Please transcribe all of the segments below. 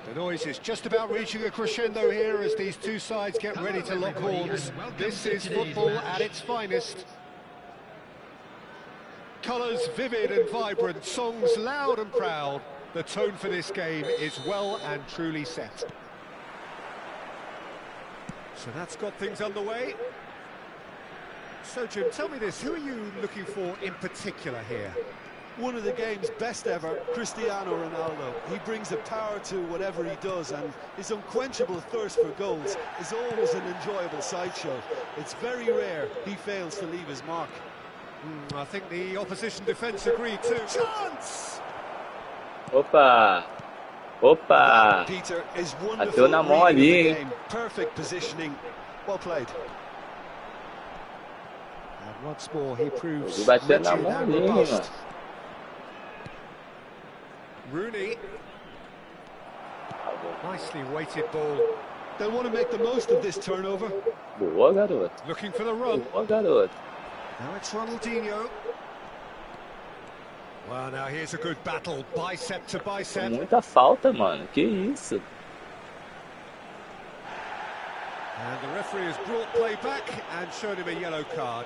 The noise is just about reaching a crescendo here as these two sides get ready to lock horns. This is football at its finest. Colours vivid and vibrant, songs loud and proud. The tone for this game is well and truly set. So that's got things underway. So Jim, tell me this, who are you looking for in particular here? One of the game's best ever, Cristiano Ronaldo. He brings a power to whatever he does, and his unquenchable thirst for goals is always an enjoyable sideshow. It's very rare he fails to leave his mark. I think the opposition defence agreed too. Chance! Opa! Opa! Peter is Bateu wonderful na mão reading ali, of the hein? game. Perfect positioning. Well played. And once more he proves Ele bateu na rigid mão and ali, robust. mano. Rooney. Nicely weighted ball. They'll want to make the most of this turnover. Boa, garoto. Looking for the run. Boa, garoto. Now it's Ronaldinho. Well, now here's a good battle, bicep to bicep. Muita falta, mano. Que isso? And the referee has brought play back and shown him a yellow card.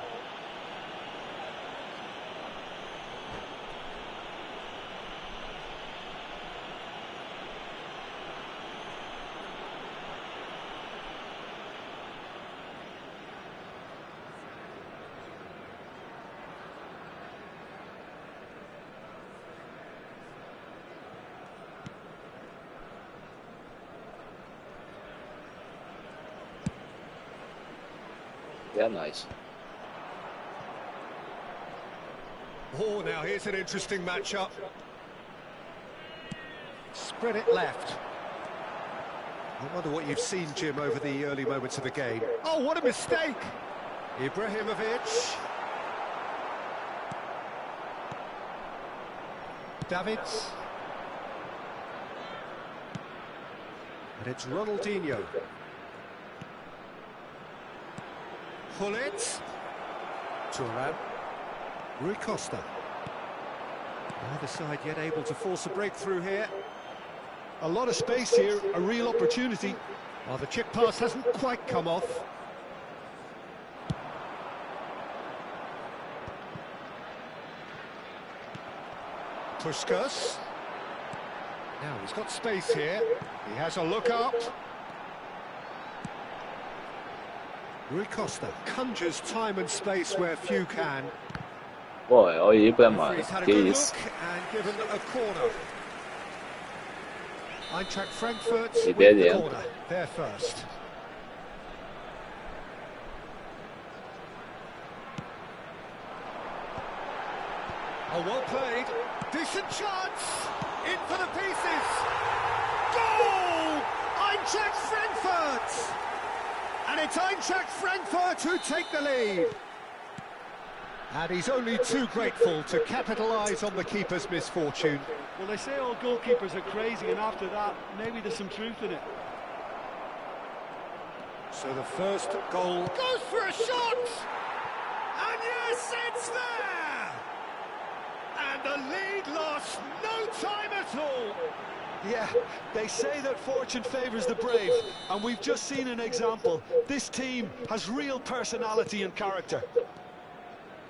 É nóis. Oh, now here's an interesting matchup. Spread it left. I wonder what you've seen, Jim, over the early moments of the game. Oh, what a mistake! Ibrahimovic. Davids. And it's Ronaldinho. Hullet. Turan. Rui Costa. Neither side yet able to force a breakthrough here. A lot of space here, a real opportunity. Well, the chip pass hasn't quite come off. Puskas. Now he's got space here. He has a look up. Rui Costa conjures time and space where few can. Pô, olha o Ibra, mano. He's had a Que good isso? look and given a corner. Eintracht Frankfurt E with the dentro. corner. They're first. Oh, well played. Decent chance. In for the pieces. Goal! Eintracht Frankfurt! And it's Eintracht Frankfurt who take the lead. And he's only too grateful to capitalise on the keeper's misfortune. Well, they say all goalkeepers are crazy, and after that, maybe there's some truth in it. So the first goal goes for a shot! And yes, it's there! And the lead lost no time at all. Yeah, they say that fortune favours the brave, and we've just seen an example. This team has real personality and character.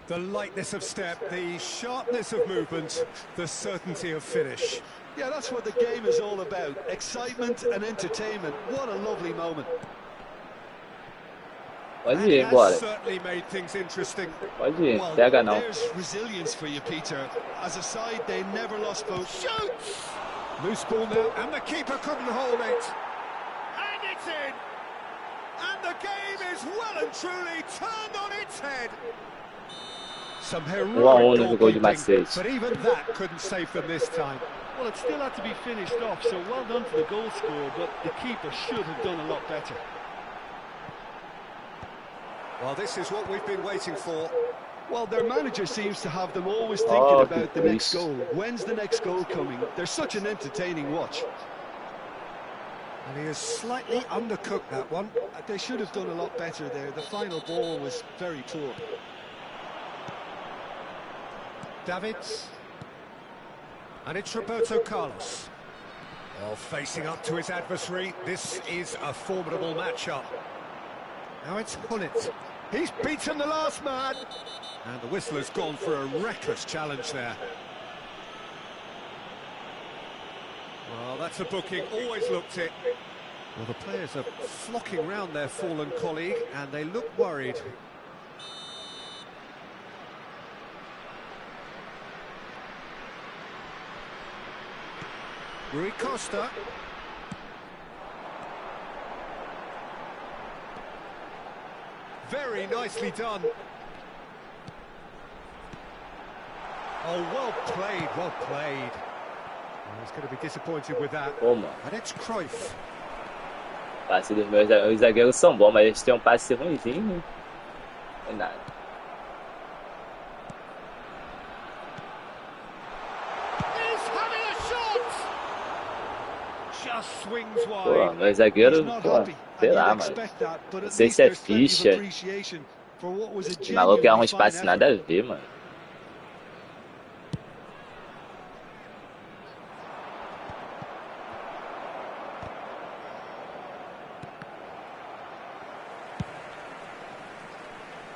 The lightness of step, the sharpness of movement, the certainty of finish. Yeah, that's what the game is all about. Excitement and entertainment. What a lovely moment. Pode And ir has embora. certainly made things interesting. Pode ir. Well, Pega não. there's resilience for you, Peter. As a side, they never lost both. Shoots! Loose ball now, and the keeper couldn't hold it. And it's in! And the game is well and truly turned on its head. Some heroic 1-1 no gol de goalkeeping, Macete. but even that couldn't save them this time. Well, it still had to be finished off, so well done for the goal scorer, but the keeper should have done a lot better. Well, this is what we've been waiting for. Well, their manager seems to have them always thinking Oh, about the next please. goal. When's the next goal coming? They're such an entertaining watch. And he has slightly undercooked that one. They should have done a lot better there. The final ball was very poor. Davids. And it's Roberto Carlos. Well, facing up to his adversary, this is a formidable matchup. Now it's Gullit. He's beaten the last man. And the whistler's gone for a reckless challenge there. Well, that's a booking, always looked it. Well, the players are flocking round their fallen colleague, and they look worried. Rui Costa. Very nicely done. Oh, well played, well played. Oh, he's going to be disappointed with that. Pô, mano. And it's Cruyff. Passe dos meus os zagueiros são bons, mas eles têm um passe ruimzinho. Não é nada. He's having a shot! Just swings Pô, wide. meus zagueiros, He's not pô, happy, sei and lá, you'd mano. expect that, but Não at sei least se é there's plenty of ficha. appreciation for what was a O maluco erra um genuinely fine espaço nada a ver, mano.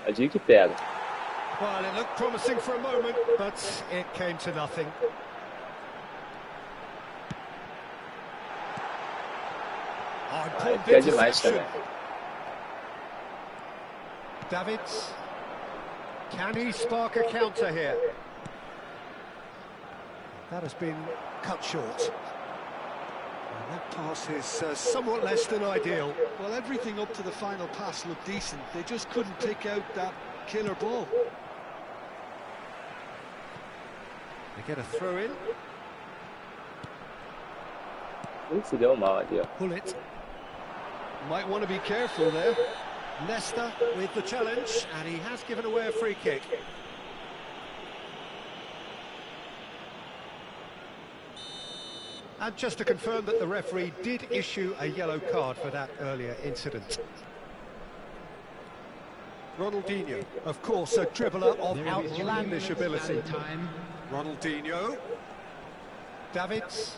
Eu digo que pega. Well, it looked promising for a moment, but it came to nothing. Oh, important Quer demais interception. também. Davids. Can he spark a counter here? That has been cut short. And that pass is somewhat less than ideal. Well, everything up to the final pass looked decent. They just couldn't pick out that killer ball. They get a throw in. Se deu mal ali, ó. Gullit. Might want to be careful there. Nesta with the challenge, and he has given away a free kick. And just to confirm that the referee did issue a yellow card for that earlier incident. Ronaldinho, of course, a dribbler of outlandish ability. Ronaldinho. Davids.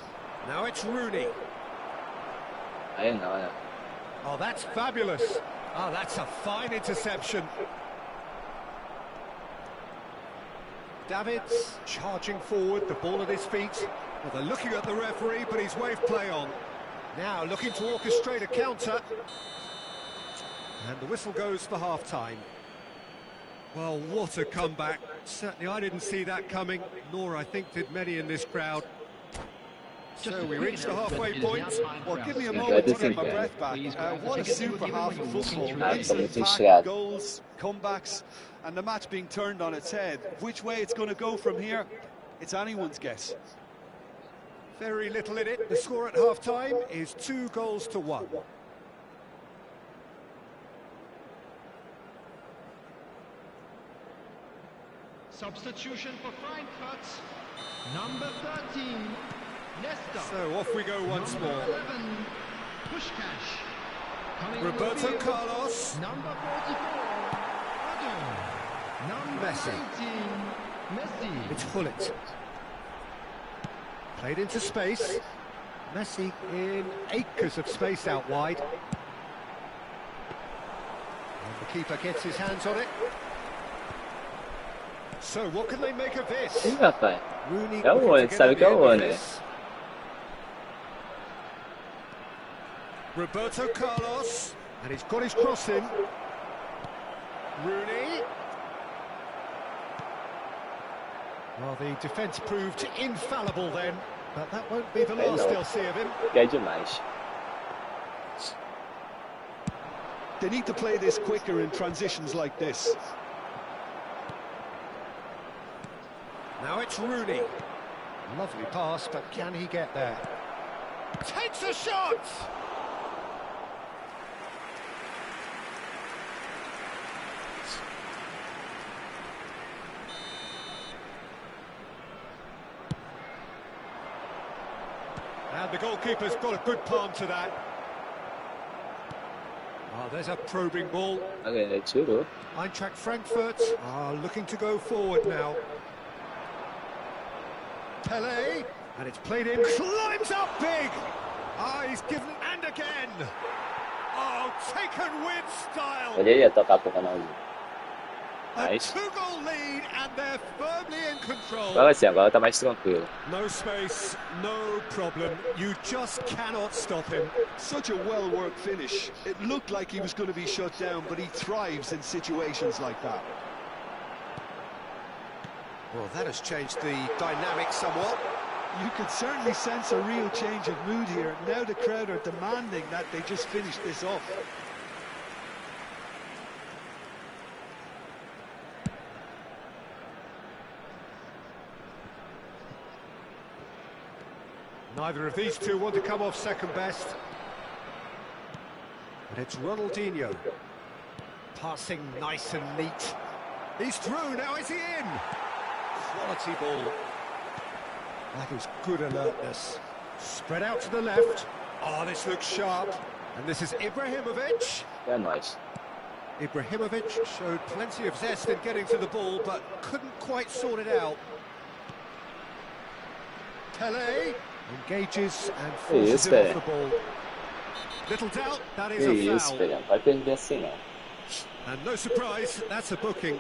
Now it's Rooney. Aí não, né? Oh, that's fabulous. Oh, that's a fine interception. Davids charging forward, the ball at his feet. Well, they're looking at the referee, but he's waved play on. Now looking to orchestrate a counter. And the whistle goes for half-time. Well, what a comeback. Certainly I didn't see that coming, nor I think did many in this crowd. So we reached the halfway point. Well, give me a Yeah, moment to that's get my it, breath back. What a super half of football. Ah, Excellent muito pack, inspirado. goals, comebacks, and the match being turned on its head. Which way it's going to go from here, it's anyone's guess. Very little in it. The score at half-time is 2-1. Substitution for Frankfurt, number 13, Nesta. So off we go once Number more. 11, Pushkash. Coming on the Roberto field, Carlos. number 44, Ado. Number Messi. 18, Messi. It's Gullit. Played into space. Messi in acres of space out wide. And the keeper gets his hands on it. So what can they make of this? Ih, rapaz. Rooney É o looking One, to get sabe at que é the o end of One, this. Roberto Carlos, and he's got his cross in. Rooney. Well, the defence proved infallible then, but that won't be the I last know. they'll see of him. É demais. They need to play this quicker in transitions like this. Now it's Rooney. Lovely pass, but can he get there? Takes a shot! And the goalkeeper's got a good palm to that. Oh, there's a probing ball. Olha, ele tirou. Eintracht Frankfurt are looking to go forward now. Pele. And it's played in, climbs up big. Ah, he's given, and again. Oh, taken with style. Poderia tocar pro Ronaldinho. A Nice. two-goal lead, and they're firmly in control. Agora sim, agora tá mais tranquilo. No space, no problem. You just cannot stop him. Such a well-worked finish. It looked like he was going to be shut down, but he thrives in situations like that. Well, that has changed the dynamic somewhat. You could certainly sense a real change of mood here. Now the crowd are demanding that they just finish this off. Neither of these two want to come off second best. And it's Ronaldinho. Passing nice and neat. He's through, now is he in? Quality ball. That is good alertness. Spread out to the left. Oh, this looks sharp. And this is Ibrahimovic. É nóis. Ibrahimovic showed plenty of zest in getting to the ball, but couldn't quite sort it out. Pele engages and forces it off the ball. Little doubt, that is Que a isso, foul. Pelé. Não vai perder assim, não. And no surprise, that's a booking.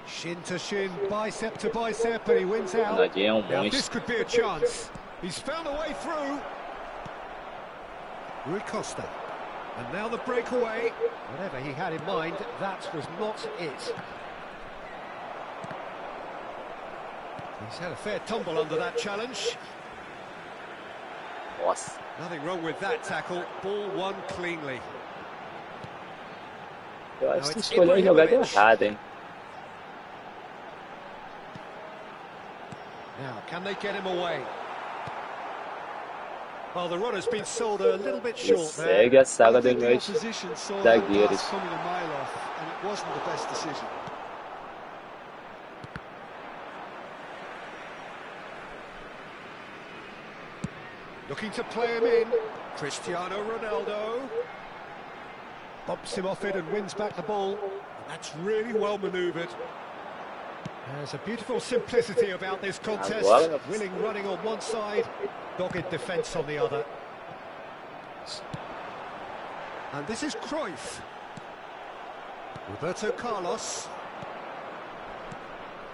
Shin to shin, bicep to bicep, and he wins out. Ronaldinho é Now monstro. this could be a chance. He's found a way through. Rui Costa. And now the breakaway. Whatever he had in mind, that was not it. He's had a fair tumble under that challenge. Nossa. Nothing wrong with that tackle. Ball won cleanly. Eu acho que escolheu a jogada errada, hein? Now, can they get him away? Well, the run has been sold a little bit E short there. segue a saga I dos think the meus opposition saw that zagueiros. pass coming a mile off, and it wasn't the best decision. Looking to play him in. Cristiano Ronaldo. Bumps him off it and wins back the ball. That's really well manoeuvred. There's a beautiful simplicity about this contest. Agora- Willing running on one side, dogged defence on the other. And this is Cruyff. Roberto Carlos.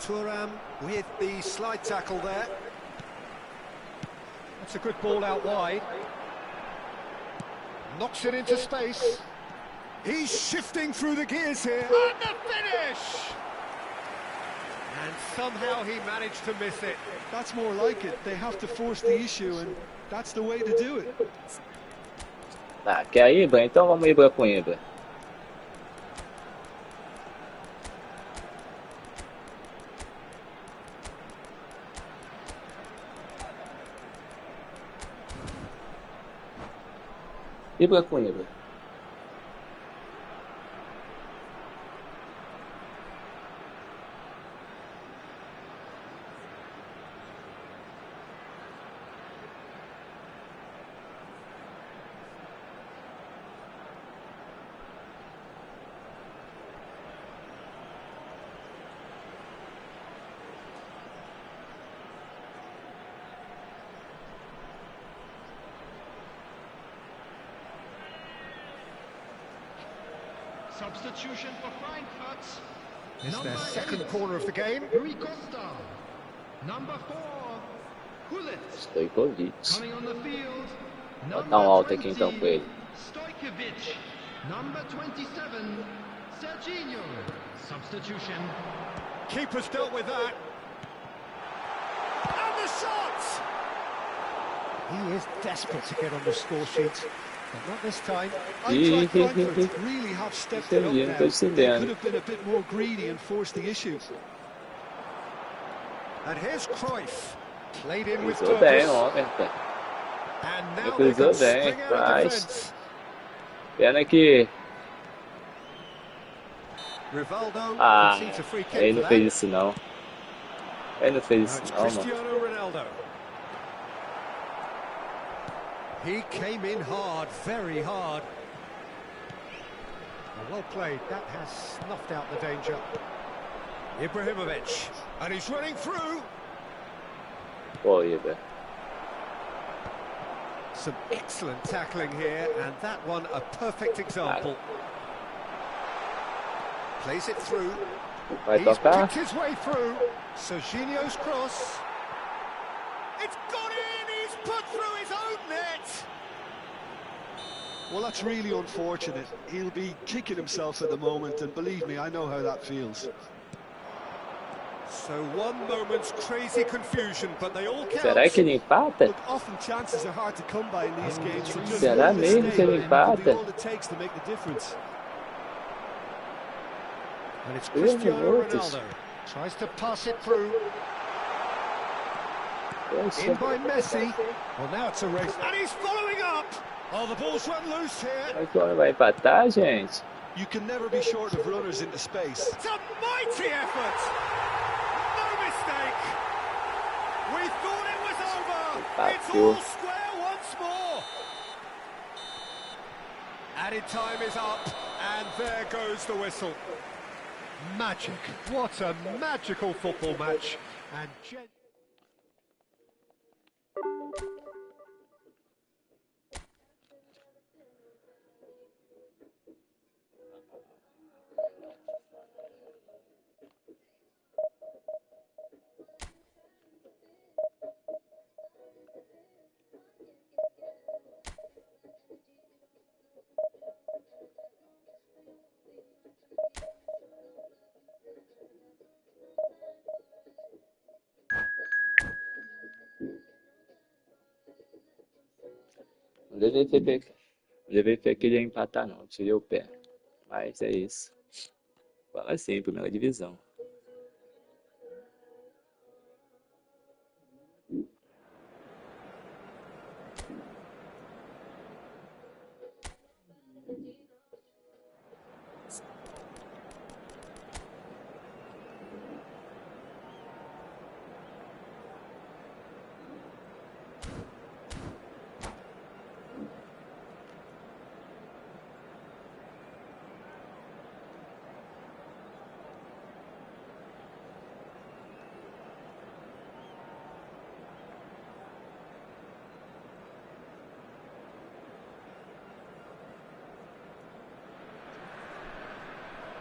Thuram with the slide tackle there. That's a good ball out wide. Knocks it into space. He's shifting through the gears here. And the finish! And somehow he managed to miss it. That's more like it. They have to force the issue, and that's the way to do it. Ah, quer a Ibra? Então vamos Ibra com Ibra. Ibra com Ibra. Substitution for Frankfurt. It's their Number second 8, corner of the game. Rui Costa. Number 4, Hullet. Stojkovic. Coming on the field. Vou dar um alto aqui então com ele. Stojkovic. Number 27, Serginho. Substitution. Keeper's dealt with that. And the shot! He is desperate to get on the score sheet. But not this time. Eintracht Frankfurt really have stepped it up Entendi, não now. tô They entendendo. could have been a bit more greedy and forced the issue. And here's Cruyff. Played in with Cruzou bem, purpose. homem, cara. And now Cruzou they can bem, spring out of mas- defence. Pena que... Rivaldo Ah, concedes a free kick ele for não that. fez isso não. Ele não fez Now isso it's não, mano. Cristiano Ronaldo. He came in hard, very hard. Well played, that has snuffed out the danger. Ibrahimovic, and he's running through. Pô, Ibra. Some excellent tackling here, and that one a perfect example. Plays it through. Vai He's tocar. picked his way through. Serginho's cross. It's gone in, he's put through his own net. Well, that's really unfortunate. He'll be kicking himself at the moment, and believe me, I know how that feels. So one moment's crazy confusion, but they all count. Será que ele empata? Look, often chances are hard to come by in these games. So just Será one mesmo mistake que ele could be empata? all it takes to make the difference. And it's Deus Cristiano me Ronaldo. Tries to pass it through. In by Messi. Well, now it's a race. And he's following up. Oh, the ball's run loose here. Mas como vai empatar, gente? You can never be short of runners into space. It's a mighty effort. No mistake. We thought it was over. It's all square once more. Added time is up, and there goes the whistle. Magic. What a magical football match. And Não devia ter que ele ia empatar, não. Tirei o pé. Mas é isso. Fala assim, primeira divisão.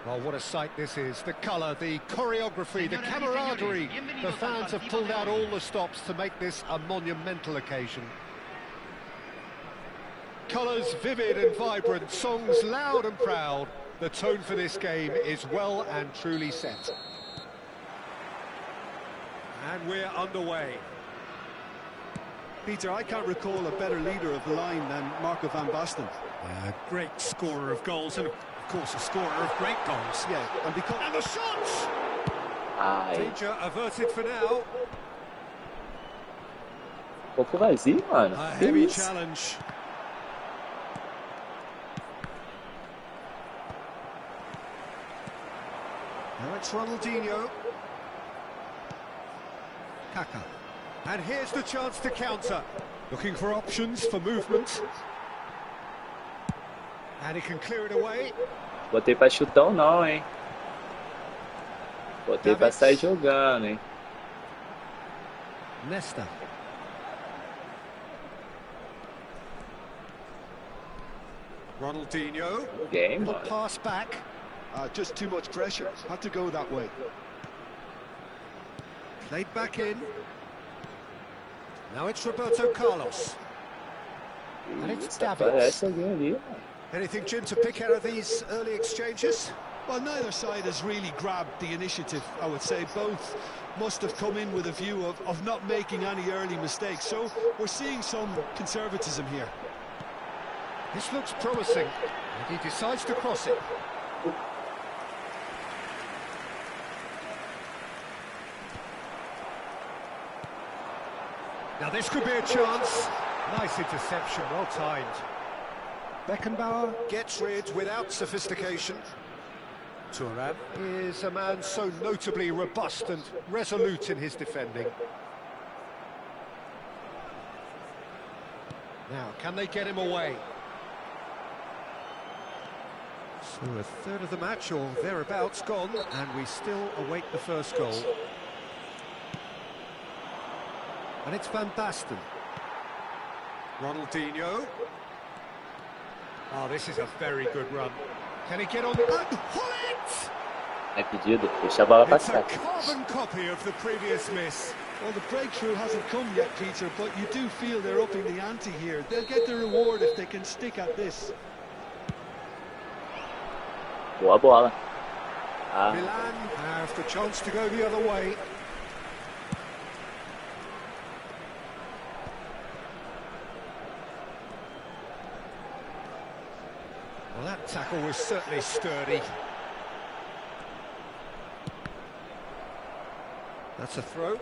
well, what a sight this is. The colour, the choreography, the camaraderie. The fans have pulled out all the stops to make this a monumental occasion. Colours vivid and vibrant, songs loud and proud. The tone for this game is well and truly set. And we're underway. Peter, I can't recall a better leader of the line than Marco van Basten. A great scorer of goals and, of course, a scorer of great goals. Yeah, and because... And the shots! Ai, Danger averted for now. pouco vazio, mano. A Que heavy isso? challenge. Now it's Ronaldinho. Kaká. And here's the chance to counter. Looking for options for movement. And he can clear it away. Botei pra chutão não, hein? Botei pra sair jogando, hein? Nesta. Ronaldinho. Game, Little mano. pass back. just too much pressure. Had to go that way. Played back in. Now it's Roberto Carlos. And it's Isso, Davids. aparece alguém ali, mano. Anything, Jim, to pick out of these early exchanges? Well, neither side has really grabbed the initiative, I would say. Both must have come in with a view of not making any early mistakes. So we're seeing some conservatism here. This looks promising. And he decides to cross it. Now this could be a chance. Nice interception, well timed. Beckenbauer gets rid without sophistication. Thuram is a man so notably robust and resolute in his defending. Now, can they get him away? So a third of the match or thereabouts gone, and we still await the first goal. And it's Van Basten. Ronaldinho. Oh, this is a very good run. Can he get on the... Hullet! É pedido, deixa a bola It's a passar. carbon copy of the previous miss. Well, the breakthrough hasn't come yet, Peter, but you do feel they're upping the ante here. They'll get the reward if they can stick at this. Boa bola. Ah, Milan have the chance to go the other way. Well, that tackle was certainly sturdy. That's a throw.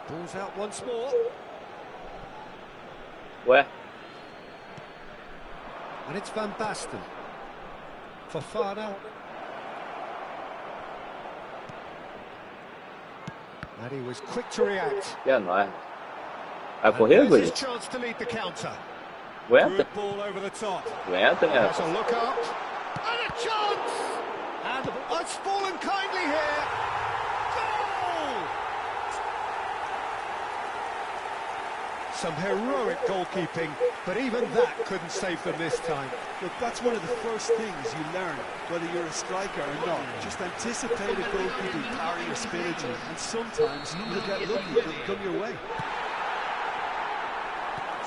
Ball's out once more. ué, And it's Van Basten. Fofana. And he was quick to react. que é nóis. Vai And correr, there's guri? his chance to lead the counter. Aguenta, Good ball over the top. aguenta, né? Has a look up. And a chance! And it's fallen kindly here. Goal! Some heroic goalkeeping, but even that couldn't save them this time. Look, that's one of the first things you learn, whether you're a striker or not. Just anticipate a goalkeeping power or spinach, and sometimes you'll get lucky, it'll come your way.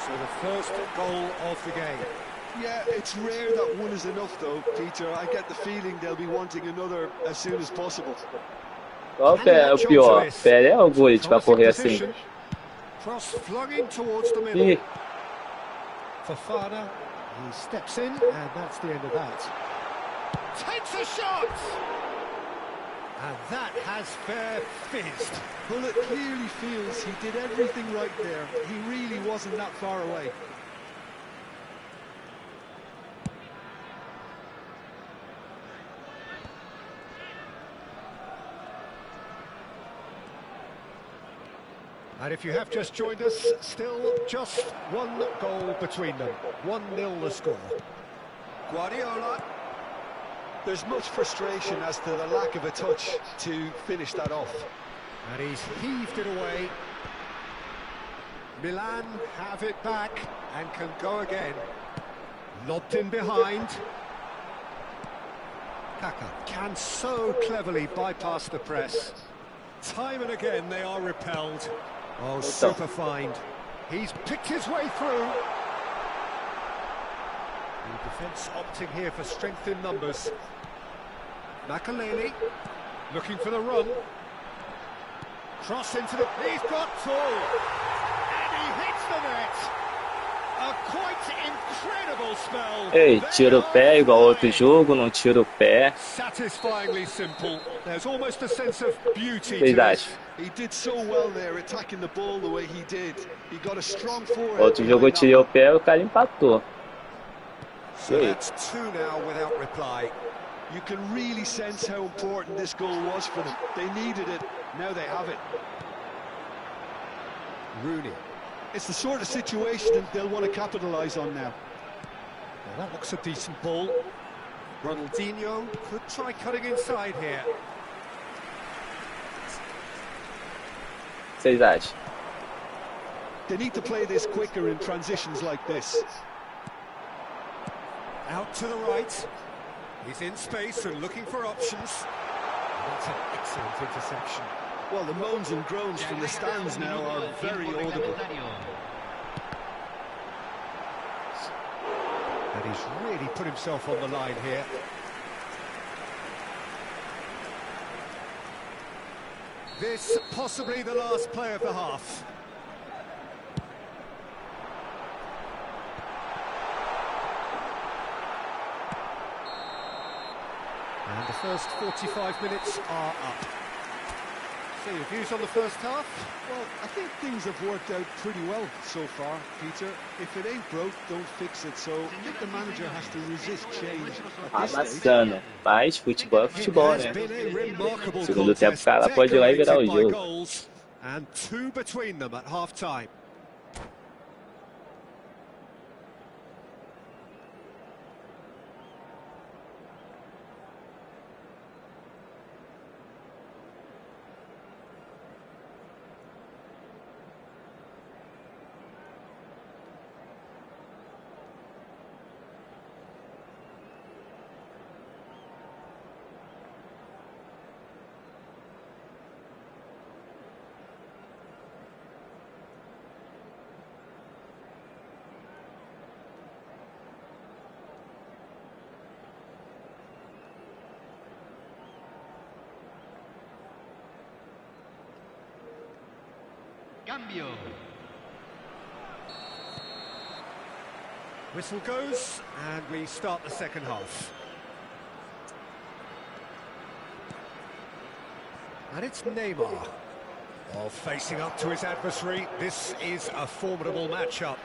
So the first goal of the game. Yeah, it's rare that one is enough though, Peter. I get the feeling they'll be wanting another as soon as possible. Qual é o pior? Pelé ou Gullit pra correr assim? Cross flung in towards the middle. Ih, Fofana, he steps in, and that's the end of that. Takes a shot! And that has fair fizzed. Bullet clearly feels he did everything right there. He really wasn't that far away. And if you have just joined us, still just one goal between them. 1-0 the score. Guardiola. There's much frustration as to the lack of a touch to finish that off. And he's heaved it away. Milan have it back and can go again. Lobbed in behind. Kaka can so cleverly bypass the press. Time and again they are repelled. Oh, super find. He's picked his way through. The defence opting here for strength in numbers. Makaleli looking for the run. Cross into the... He's got full! And he hits the net! A quite incredible spell. ei, tira o pé igual outro jogo, não tira o pé. Satisfyingly simple. There's almost a sense of beauty Vocês to it. acham? He did so well there, attacking the ball the way he did. He got a strong forehead. Outro jogo eu tirei o pé e o cara empatou. So that's two now without reply. You can really sense how important this goal was for them. They needed it, now they have it. Rooney. It's the sort of situation they'll want to capitalise on now. Well, that looks a decent ball. Ronaldinho could try cutting inside here. Vocês acham? They need to play this quicker in transitions like this. Out to the right. He's in space and looking for options. That's an excellent interception. Well, the moans and groans from the stands now are very audible. And he's really put himself on the line here. This possibly the last play of the half. And the first 45 minutes are up. So your views on the first half? Well, I think things have worked out pretty well so far, Peter. If it ain't broke, don't fix it. So I think the manager has to resist change at this stage. Amassando. Mas futebol é futebol, né? Segundo tempo, o cara pode ir lá e virar o jogo. And two between them at half time. Cambio. Whistle goes, and we start the second half. And it's Neymar. Oh, facing up to his adversary. This is a formidable matchup.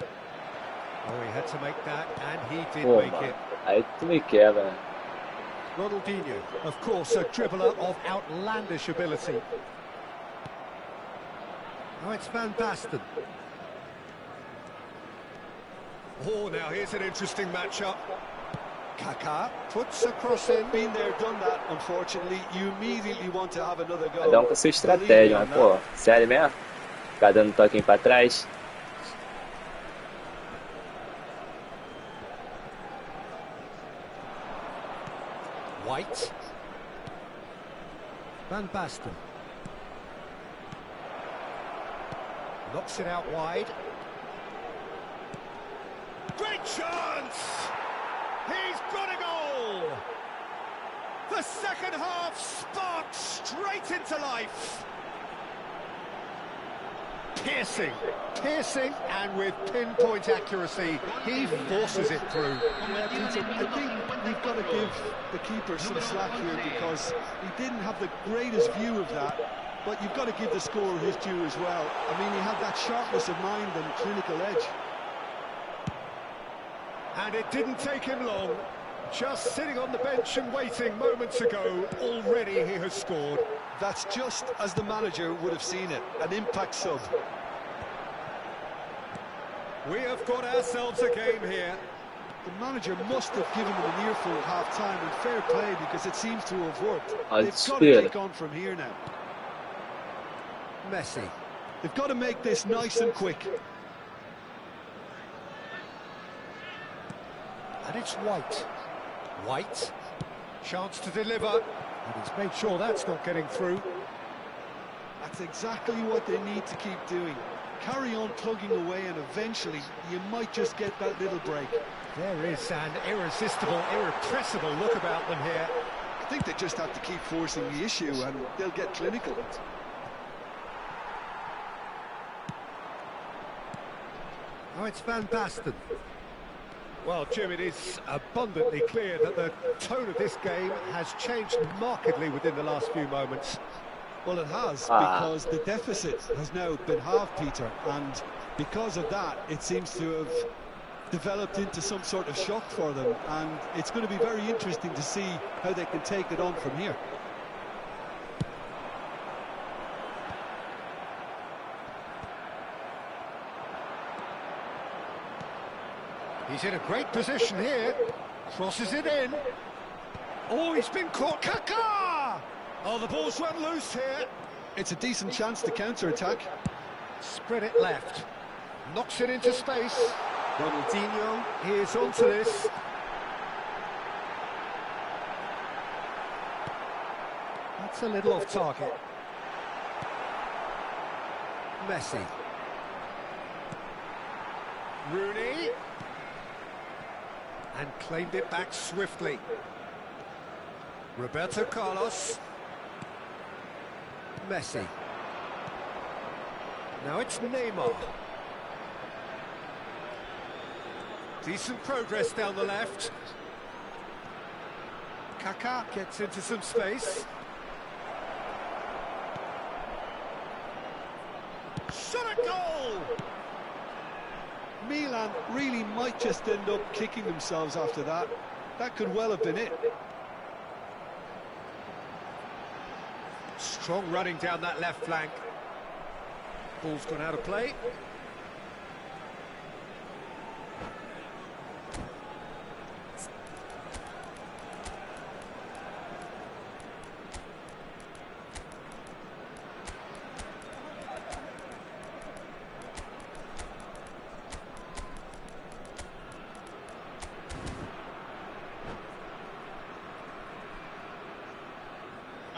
Oh, he had to make that, and he did Pô, make mano. it. Aí tu me quebra, né? Ronaldinho, of course, a dribbler of outlandish ability. Now it's Van Basten. Oh, now here's an interesting matchup. Kaká puts a cross in. Been there, done that, unfortunately. You immediately want to have another go. Cada um com sua estratégia, mas, pô, sério mesmo? Ficar dando toquinho pra trás. White. Van Basten. Knocks it out wide. Great chance! He's got a goal! The second half sparks straight into life. Piercing, and with pinpoint accuracy, he forces it through. Yeah, Peter, I think we've got to give the keeper some slack here because he didn't have the greatest view of that, but you've got to give the scorer his due as well. I mean, he had that sharpness of mind and clinical edge. And it didn't take him long. Just sitting on the bench and waiting moments ago, already he has scored. That's just as the manager would have seen it, an impact sub. We have got ourselves a game here. The manager must have given them an earful at half-time, and fair play because it seems to have worked. They've got to take on from here now. Messi. They've got to make this nice and quick. And it's White. Chance to deliver. And he's made sure that's not getting through. That's exactly what they need to keep doing. Carry on plugging away and eventually you might just get that little break. There is an irresistible, irrepressible look about them here. I think they just have to keep forcing the issue and they'll get clinical. Oh, it's Van Basten. Well, Jim, it is abundantly clear that the tone of this game has changed markedly within the last few moments. Well, it has, because the deficit has now been halved, Peter, and because of that, it seems to have developed into some sort of shock for them, and it's going to be very interesting to see how they can take it on from here. He's in a great position here. Crosses it in. Oh, he's been caught. Kaká! Oh, the ball's run loose here. It's a decent chance to counter-attack. Spread it left. Knocks it into space. Ronaldinho is onto this. That's a little off target. Messi. Rooney. And claimed it back swiftly. Roberto Carlos. Messi. Now it's Neymar. Decent progress down the left. Kaká gets into some space. Shot a goal! Milan really might just end up kicking themselves after that. That could well have been it. Strong running down that left flank. Ball's gone out of play.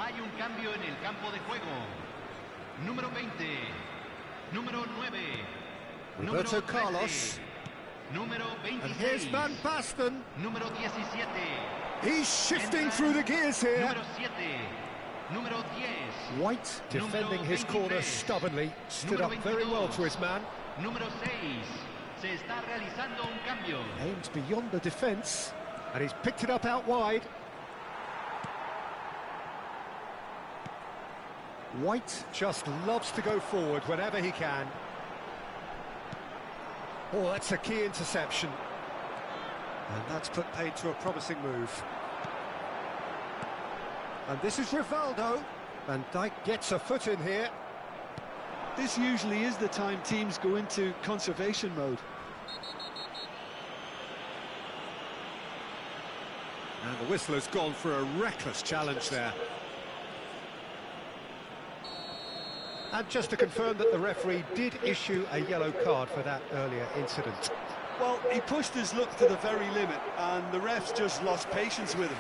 Hay un cambio en el campo de juego. Número 20. Número 9. Número Roberto 13, Carlos. Número 26. And here's Van Basten. Número 17. He's shifting through the gears here. Número 7. Número 10. White defending his corner stubbornly, stood up very well to his man. Número 6. Se está realizando un cambio. Aimed beyond the defence, and he's picked it up out wide. White just loves to go forward whenever he can. Oh, that's a key interception. And that's put paid to a promising move. And this is Rivaldo. Van Dijk gets a foot in here. This usually is the time teams go into conservation mode. And the whistle has gone for a reckless challenge there. And just to confirm that the referee did issue a yellow card for that earlier incident. Well, he pushed his luck to the very limit, and the refs just lost patience with him.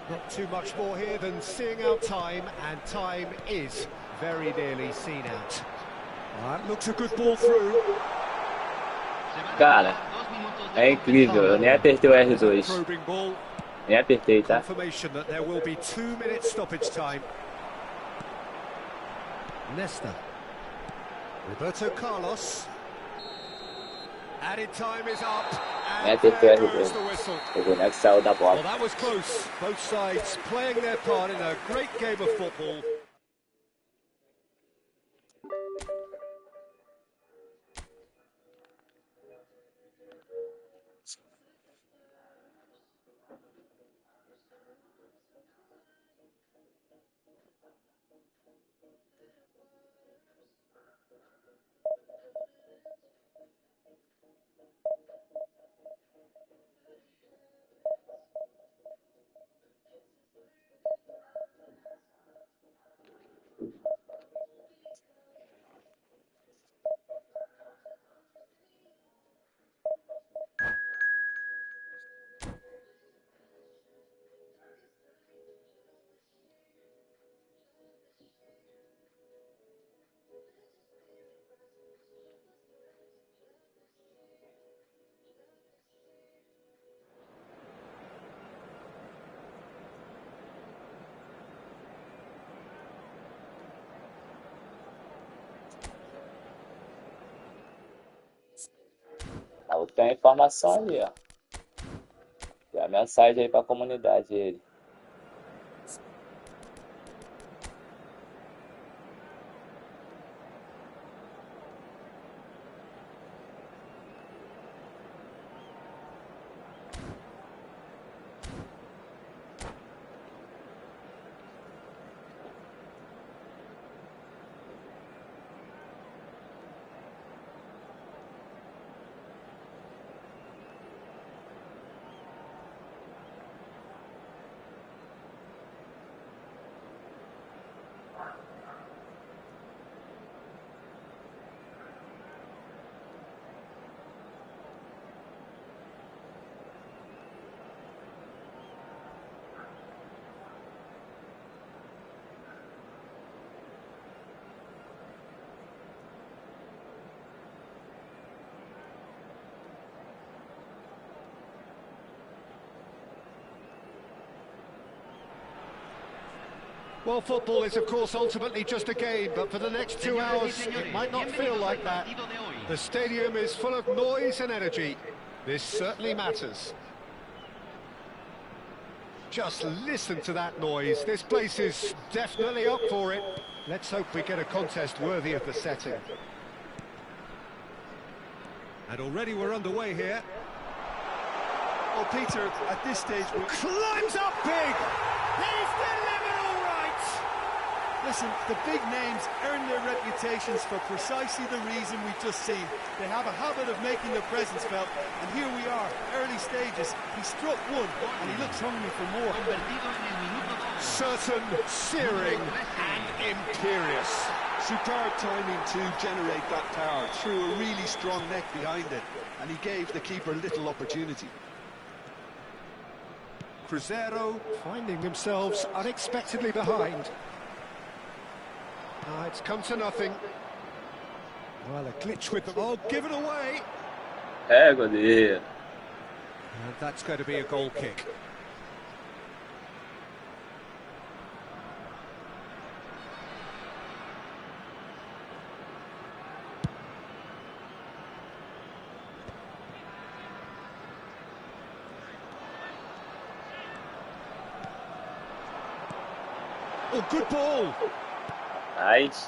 Not too much more here than seeing out time, and time is very nearly seen out. That looks a good ball through. Cara, é incrível, eu nem apertei o R2. Probing ball. Nem apertei, tá? Confirmation that there will be 2 minutes stoppage time. Nesta. Roberto Carlos. Added time is up. Nem And apertei there o goes the R2. whistle. O boneco saiu da Well, bola. that was close. Both sides playing their part in a great game of football. Ah, tem a informação ali, ó. Tem a mensagem aí pra comunidade ele. Well, football is, of course, ultimately just a game, but for the next 2 hours, it might not feel like that. The stadium is full of noise and energy. This certainly matters. Just listen to that noise. This place is definitely up for it. Let's hope we get a contest worthy of the setting. And already we're underway here. Well, Peter, at this stage, we Climbs up big! He's delivered all right! Listen, the big names earn their reputations for precisely the reason we've just seen. They have a habit of making their presence felt, and here we are, early stages. He struck one, and he looks hungry for more. Certain, searing, and imperious. Superb timing to generate that power, threw a really strong neck behind it, and he gave the keeper little opportunity. Cruzeiro finding themselves unexpectedly behind. It's come to nothing. Well, a glitch with them. Oh, given away. Goleiro. And that's going to be a goal kick. Oh, good ball. Nice.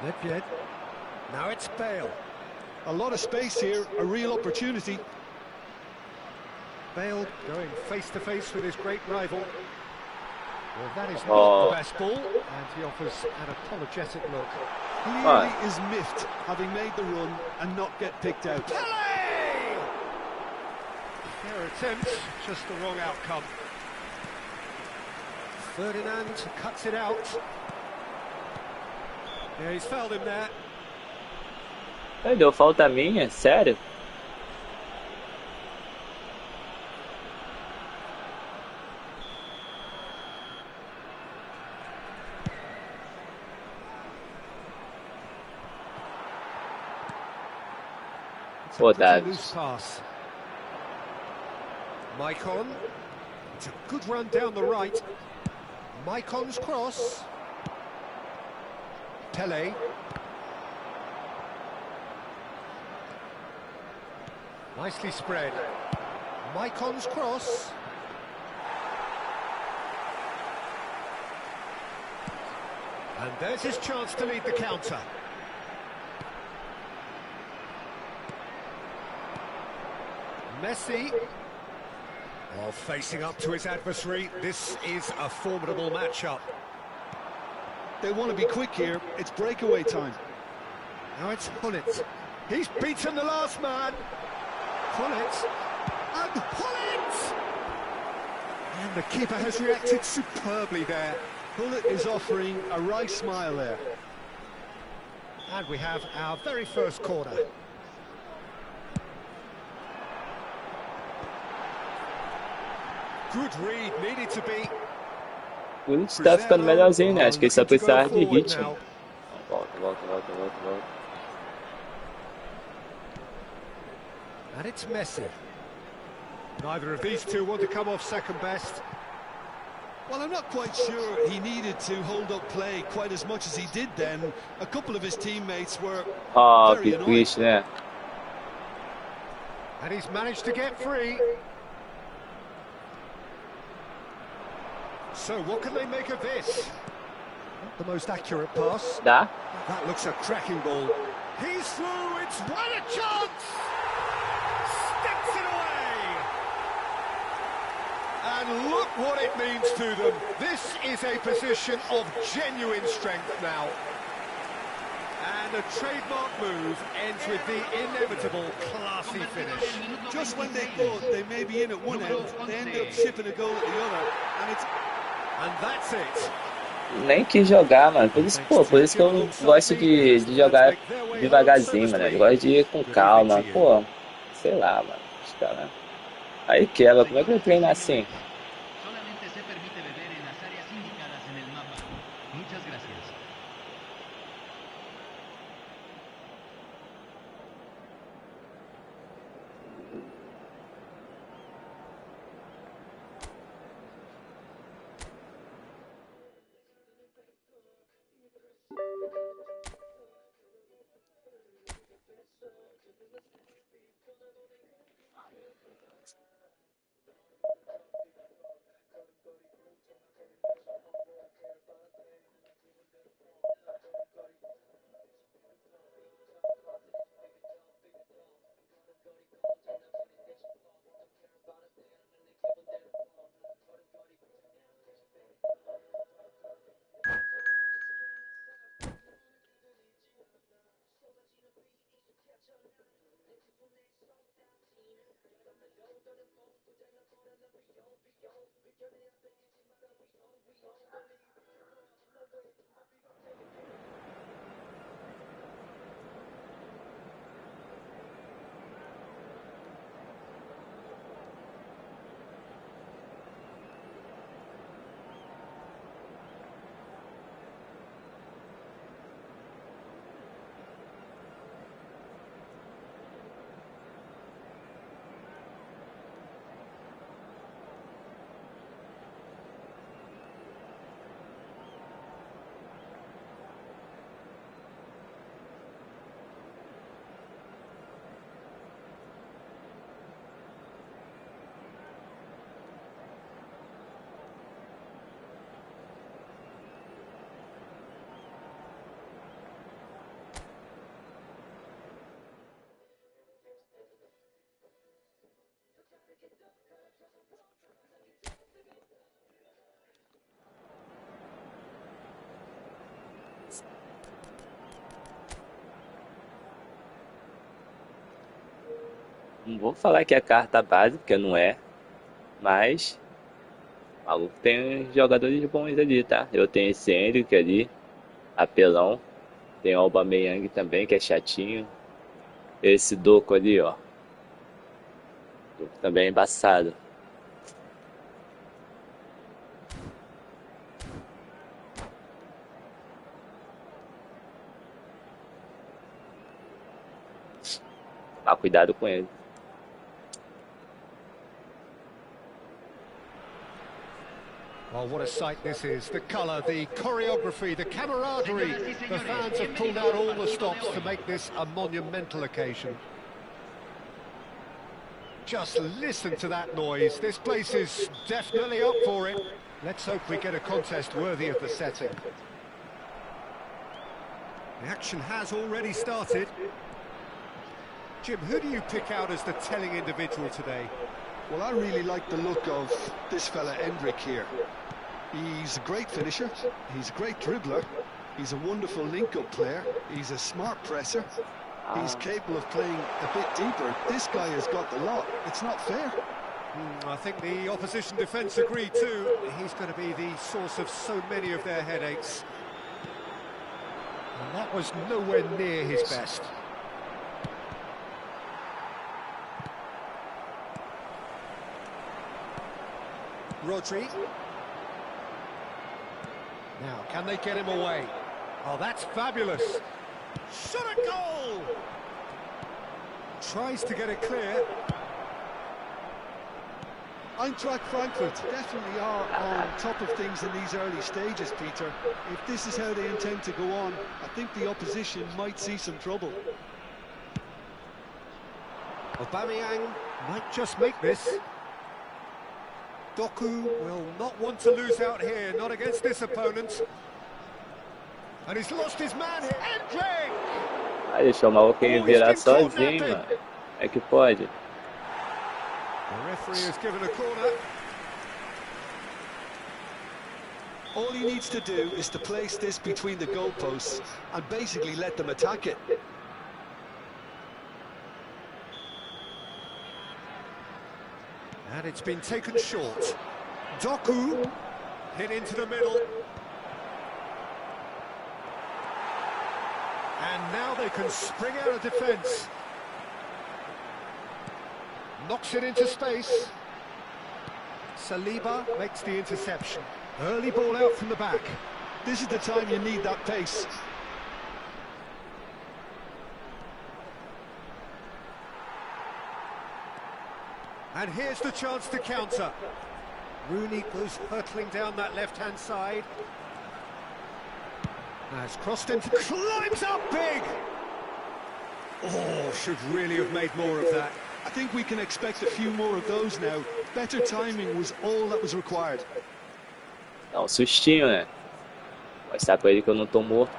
Nedved. Now it's Bale. A lot of space here, a real opportunity. Bale going face to face with his great rival. Well, that is not the best ball, and he offers an apologetic look. Clearly is miffed, having made the run and not get picked out. Pele! Their attempt, just the wrong outcome. Ferdinand cuts it out. Yeah, he's fouled him there. Deu falta minha? Sério? Pô, Loose pass. Maicon. It's a good run down the right. Maicon's cross. Pele. Nicely spread. Maicon's cross. And there's his chance to lead the counter. Messi. Oh, facing up to his adversary. This is a formidable matchup. They want to be quick here. It's breakaway time. Now it's Hullet. He's beaten the last man. Hullet. And Hullet! And the keeper has reacted superbly there. Hullet is offering a wry smile there. And we have our very first corner. Good read, needed to be. O Willis tá ficando melhorzinho, né? Acho que ele só precisava de ritmo. Volta. And it's Messi. Neither of these two want to come off second best. Well, I'm not quite sure he needed to hold up play quite as much as he did then. A couple of his teammates were very que annoyed. triste, né? And he's managed to get free. So what can they make of this? Not the most accurate pass. Dá? That looks a cracking ball. He's through, it's what a chance! Sticks it away! And look what it means to them. This is a position of genuine strength now. And a trademark move ends with the inevitable classy finish. Just when they thought they may be in at one end, they ended up shipping a goal at the other. And that's it. Nem quis jogar, mano. Por isso que eu gosto de jogar devagarzinho, mano. Eu gosto de ir com calma. Pô, sei lá, mano. Os caras. Aí quebra. Como é que eu treino assim? Solamente se permite beber en las áreas indicadas en el mapa. Muchas gracias. Não vou falar que é carta base, porque não é. Mas o maluco tem jogadores bons ali, tá? Eu tenho esse Henrique ali, apelão. Tem o Aubameyang também, que é chatinho. Esse Doku ali, ó. Doku também é embaçado. Tomar cuidado com ele. Oh, what a sight this is. The colour, the choreography, the camaraderie. The fans have pulled out all the stops to make this a monumental occasion. Just listen to that noise. This place is definitely up for it. Let's hope we get a contest worthy of the setting. The action has already started. Jim, who do you pick out as the telling individual today? Well, I really like the look of this fella Endrick here. He's a great finisher, he's a great dribbler, he's a wonderful link-up player, he's a smart presser, he's capable of playing a bit deeper. This guy has got the lot. It's not fair. I think the opposition defence agree too. He's going to be the source of so many of their headaches. And that was nowhere near his best. Rodri. Now, can they get him away? Oh, that's fabulous. Shot a goal! Tries to get it clear. Eintracht Frankfurt definitely are on top of things in these early stages, Peter. If this is how they intend to go on, I think the opposition might see some trouble. Aubameyang might just make this. Doku will not want to lose out here, not against this opponent. And he's lost his man here. Endrick! Aí deixou o maluco virar sozinho, mano. É que pode. The referee has given a corner. All he needs to do is to place this between the goalposts and basically let them attack it. And it's been taken short. Doku hit into the middle. And now they can spring out of defence. Knocks it into space. Saliba makes the interception. Early ball out from the back. This is the time you need that pace. And here's the chance to counter. Rooney goes hurtling down that left-hand side. Has crossed into... climbs up big! Oh, should really have made more of that. I think we can expect a few more of those now. Better timing was all that was required. Dá um sustinho, né? Mostrar pra ele que eu não tô morto.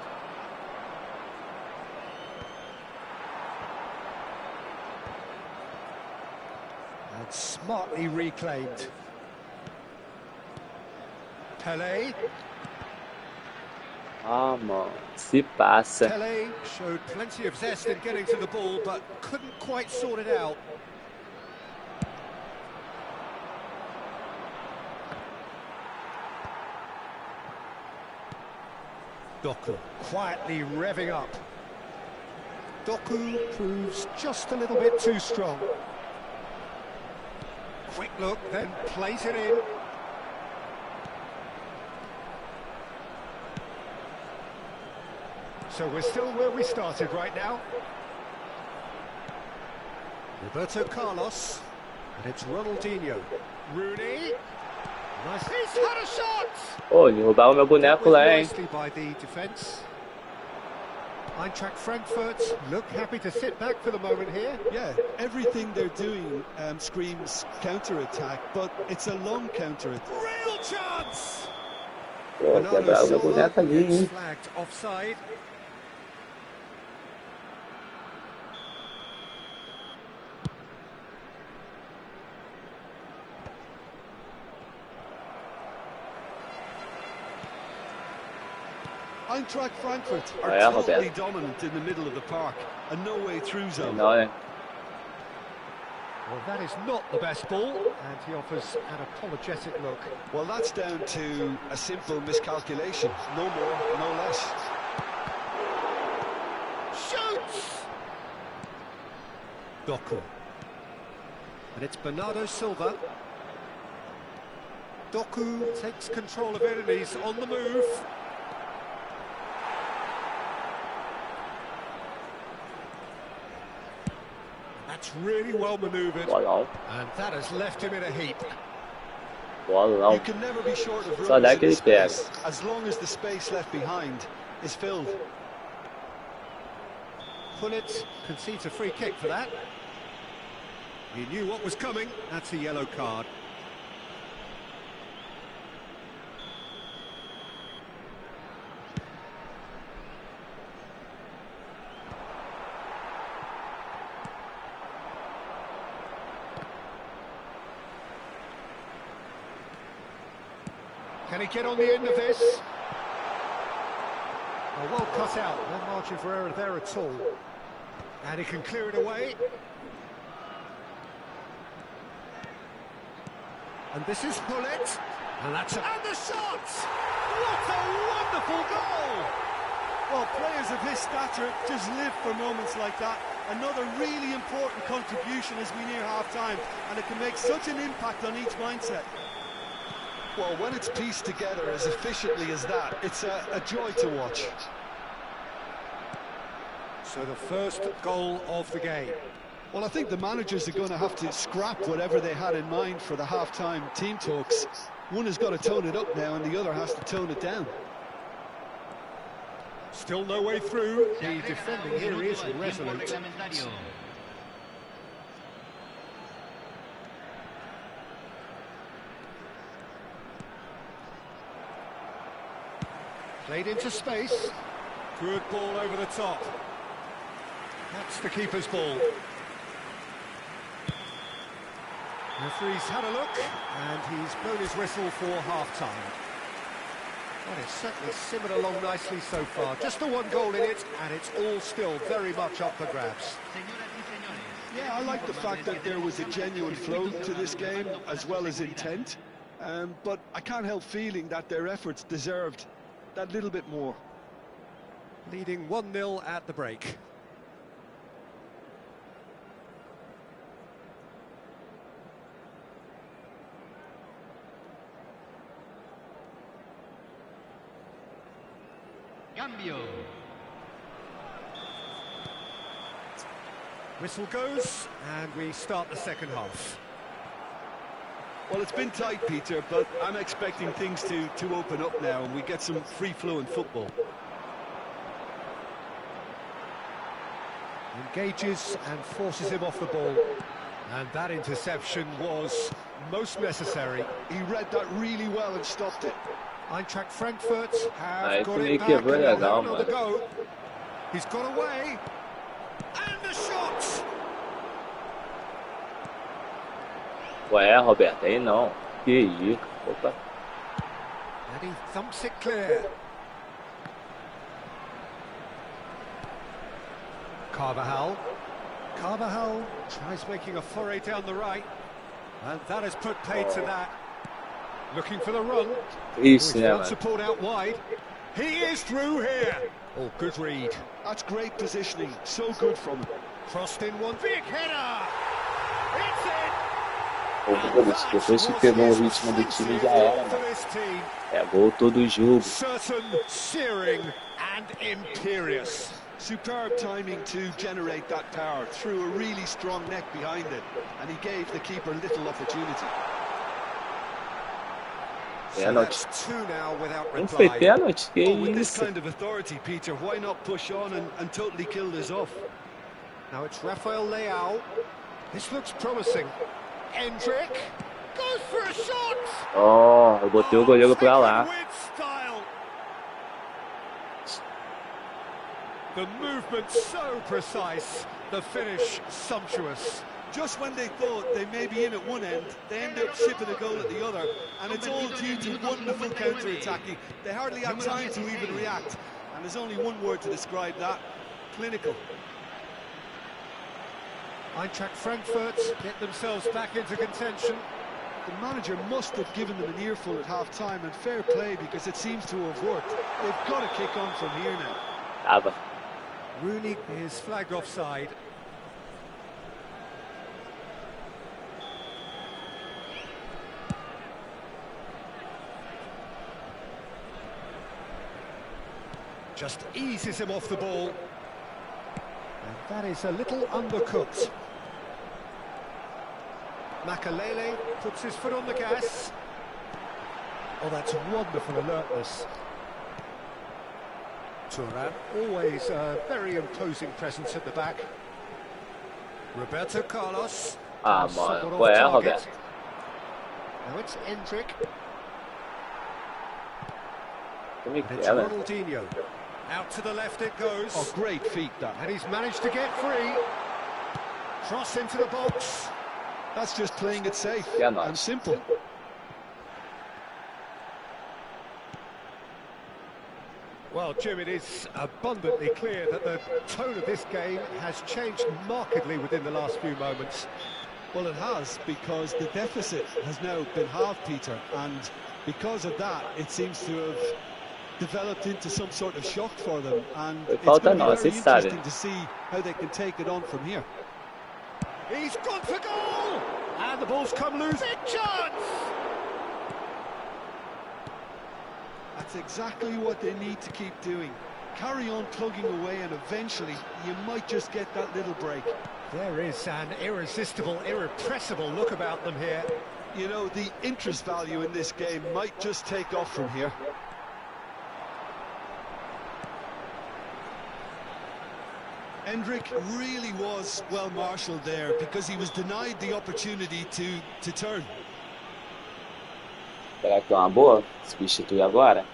And smartly reclaimed. Pelé. Ah, mano, se passa. Pelé showed plenty of zest in getting to the ball, but couldn't quite sort it out. Doku quietly revving up. Doku proves just a little bit too strong. Quick look, then plays it in. So we're still where we started right now. Roberto Carlos, and it's Ronaldinho. Rooney. Nice. He's had a shot! Pô, derrubaram meu boneco lá, hein? Nicely by the defense. Eintracht Frankfurt look happy to sit back for the moment here. Yeah, everything they're doing screams counter-attack, but it's a long counter-attack. Real chance! Pô, quebraram meu boneco ali, hein? Flagged offside. Eintracht Frankfurt are Yeah, totally dominant in the middle of the park, a no-way through zone. Não, né? Well, that is not the best ball, and he offers an apologetic look. Well, that's down to a simple miscalculation. No more, no less. Shoots! Doku. And it's Bernardo Silva. Doku takes control of it and he's on the move. That's really well manoeuvred. Bolão. And that has left him in a heap. Bolão. You can never be short of Só dá runners que in ele pega. space, as long as the space left behind is filled. Pullet concedes a free kick for that. He knew what was coming. That's a yellow card. Can he get on the end of this? Oh, well cut out. No margin for error there at all. And he can clear it away. And this is Pullet. And that's a... And the shot! What a wonderful goal! Well, players of his stature just live for moments like that. Another really important contribution as we near half-time, and it can make such an impact on each mindset. Well, when it's pieced together as efficiently as that, it's a joy to watch. So the first goal of the game. Well, I think the managers are going to have to scrap whatever they had in mind for the half-time team talks. One has got to tone it up now, and the other has to tone it down. Still no way through. The defending here is resolute. Played into space. Good ball over the top. That's the keeper's ball. Referee's had a look, and he's blown his whistle for half-time. Well, it's certainly simmered along nicely so far. Just the one goal in it, and it's all still very much up for grabs. Yeah, I like the fact that there was a genuine flow to this game, as well as intent. But I can't help feeling that their efforts deserved that little bit more. Leading 1-0 at the break. Cambio. Whistle goes, and we start the second half. Well, it's been tight, Peter, but I'm expecting things to open up now, and we get some free-flowing football. Engages and forces him off the ball. And that interception was most necessary. He read that really well and stopped it. Eintracht Frankfurt have got meio it back, quebrou and they're legal, on the mano. go. He's got away. And the shot! Ué, Roberto, aí não. Que isso? Opa. And he thumps it clear. Carvajal. Carvajal tries making a foray down the right. And that has put paid to that. Looking for the run. Isso, né, Got mano? support out wide. He is through here. Oh, good read. That's great positioning. So good from him. Crossed in one. Big header. It's in. Depois que pegou o ritmo do time já era, For mano. this team. É gol todo jogo. Certain, searing, and imperious. Superb timing to generate that power. Threw a really strong neck behind it, and he gave the keeper little opportunity. So Pênalti. that's two now without Não foi reply. pênalti? Que Oh, with this isso? kind of authority, Peter, why not push on and totally kill this off? Now it's Rafael Leao. This looks promising. Endrick goes for a shot. Ó, eu botei o goleiro pra lá. Taken with style. The movement so precise, the finish sumptuous. Just when they thought they may be in at one end, they end up shipping a goal at the other, and it's all due to wonderful counter-attacking. They hardly have time to even react, and there's only one word to describe that: clinical. Eintracht Frankfurt get themselves back into contention. The manager must have given them an earful at half-time, and fair play because it seems to have worked. They've got to kick on from here now. Tava. Rooney is flagged offside. Just eases him off the ball. And that is a little undercooked. Makalele puts his foot on the gas. Oh, that's wonderful alertness. Thuram, always a very imposing presence at the back. Roberto Carlos. Ah, somewhat mano. off Qual é, target. Roberto? Now it's Endrick. Que me And it's quebra. Ronaldinho. Out to the left it goes. Oh, great feat, that. And he's managed to get free. Cross into the box. That's just playing it safe Yeah, man. and simple. Well, Jim, it is abundantly clear that the tone of this game has changed markedly within the last few moments. Well, it has, because the deficit has now been halved, Peter, and because of that, it seems to have developed into some sort of shock for them, and it's Falta going to be não, very vocês sabem. interesting to see how they can take it on from here. He's gone for goal! And the ball's come loose. Big chance! That's exactly what they need to keep doing. Carry on plugging away, and eventually you might just get that little break. There is an irresistible, irrepressible look about them here. You know, the interest value in this game might just take off from here. Endrick really was well marshalled there because he was denied the opportunity to turn. Será que é uma boa substituir agora?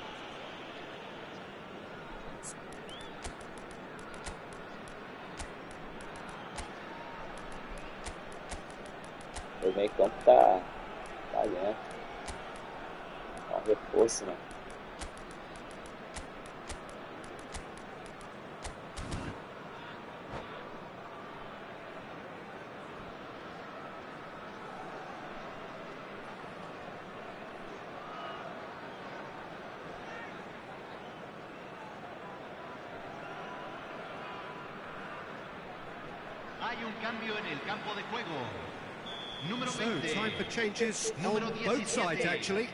O meio campo tá lento. É um reforço, né? Hay un cambio en el campo de juego. Número So, 20. time for changes Número on both 17. sides, actually.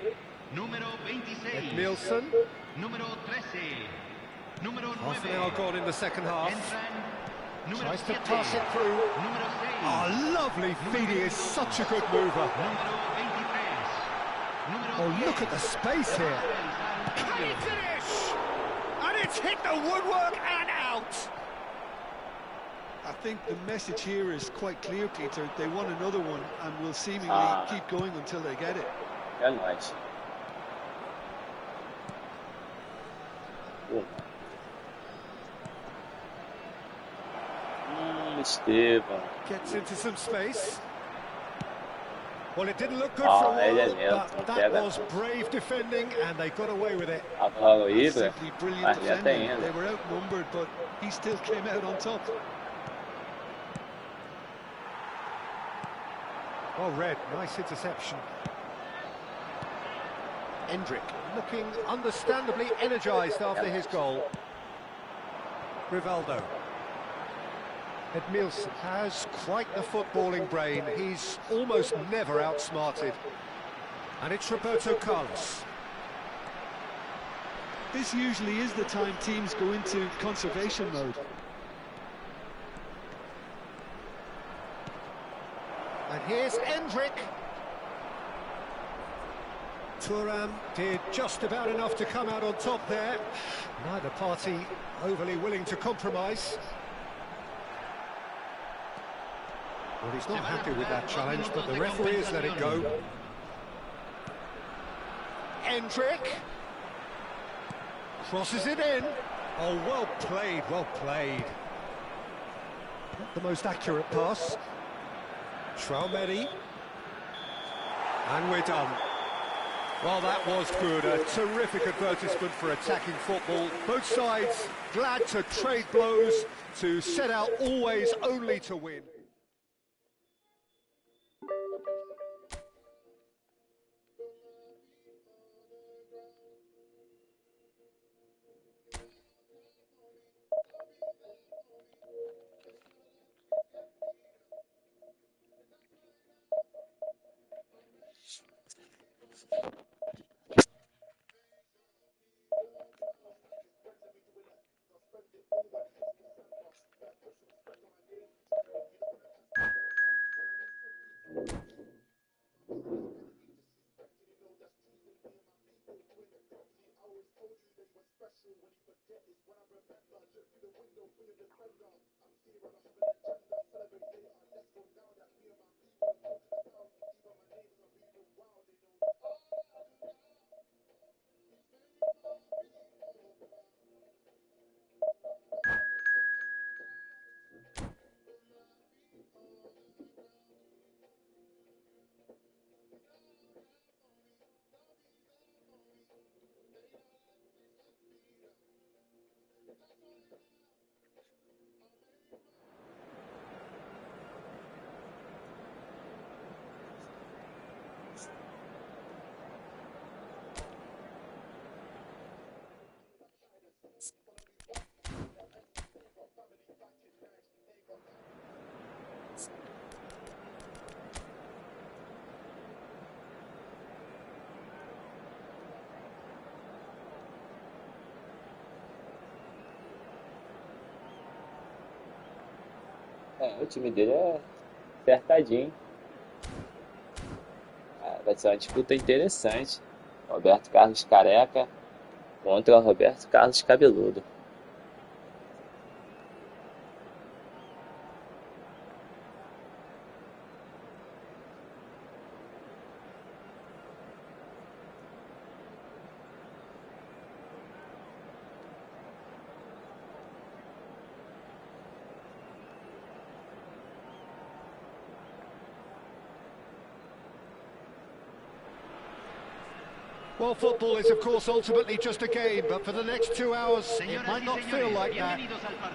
Número 26. Nielsen, Número 13. Número 9. half an hour gone in the second half. Entran. Número Tries to 7. pass it through. Número 6. Oh, lovely feed, he is such a good mover. Número 23. Número Oh, 10. look at the space here. Can he finish? And it's hit the woodwork and out. I think the message here is quite clear, Peter. They want another one and will seemingly keep going until they get it. É nóis. Esteban. Gets into some space. Well, it didn't look good Oh, for a ele é while, lento, but não that pega. was brave defending, and they got away with it. A bola aí, Simply brilliant mas já tem defending. ainda. They were outnumbered, but he still came out on top. Oh, Red, nice interception. Endrick looking understandably energised after his goal. Rivaldo. Edmilson has quite the footballing brain. He's almost never outsmarted. And it's Roberto Carlos. This usually is the time teams go into conservation mode. And here's Endrick. Thuram did just about enough to come out on top there. Neither party overly willing to compromise. Well, he's not happy with that challenge, but the referee has let it go. Endrick crosses it in. Oh, well played, well played. Not the most accurate pass. Traumedi. And we're done. Well, that was good. A terrific advertisement for attacking football. Both sides glad to trade blows, to set out always only to win. O time dele é apertadinho. Vai ser uma disputa interessante. Roberto Carlos Careca contra o Roberto Carlos Cabeludo. Well, football is, of course, ultimately just a game, but for the next 2 hours, it might not feel like that.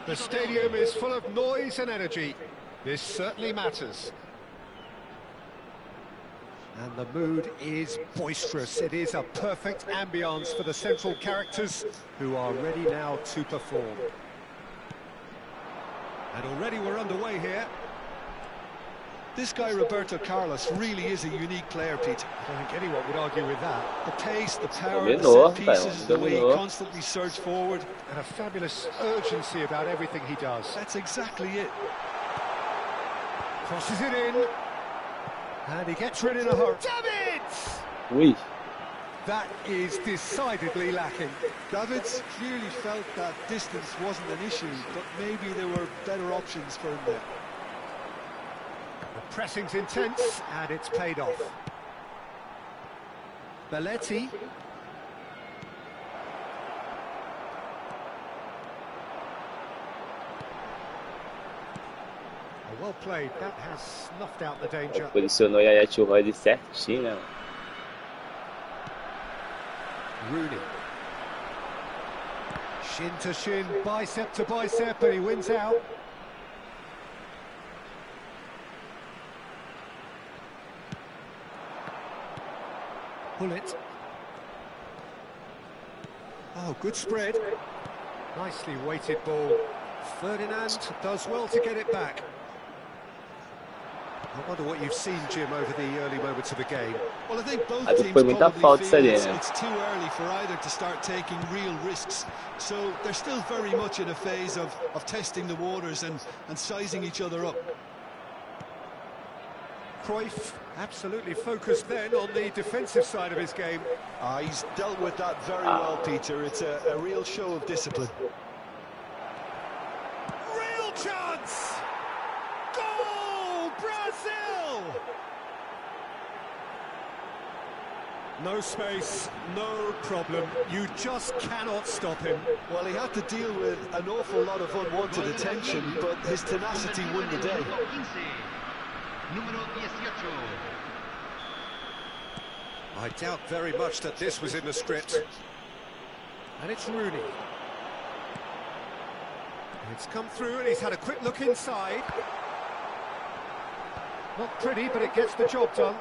The stadium is full of noise and energy. This certainly matters. And the mood is boisterous. It is a perfect ambience for the central characters who are ready now to perform. And already we're underway here. This guy, Roberto Carlos, really is a unique player, Peter. I don't think anyone would argue with that. The pace, the power, the Dominou, set pieces, the way he dominou. constantly surged forward. And a fabulous urgency about everything he does. That's exactly it. Crosses it in. And he gets rid in a hurry. David! Ui, That is decidedly lacking. Davids clearly felt that distance wasn't an issue, but maybe there were better options for him there. The pressing's intense, and it's paid off. Belletti. Well played, that has snuffed out the danger. posicionou Yaya Touré certinho, né? Rooney. Shin to shin, bicep to bicep, and he wins out. Pull it. Oh, good spread. Nicely weighted ball. Ferdinand does well to get it back. I wonder what you've seen, Jim, over the early moments of the game. Well, I think both Acho que teams foi muita probably falta isso feel ali, it's, né? it's too early for either to start taking real risks. So they're still very much in a phase of testing the waters and sizing each other up. Cruyff absolutely focused then on the defensive side of his game. He's dealt with that very well, Peter. It's a real show of discipline. Real chance! Goal! Brazil! No space, no problem. You just cannot stop him. Well, he had to deal with an awful lot of unwanted attention, but his tenacity won the day. Número 18. I doubt very much that this was in the script. And it's Rooney. It's come through and he's had a quick look inside. Not pretty, but it gets the job done.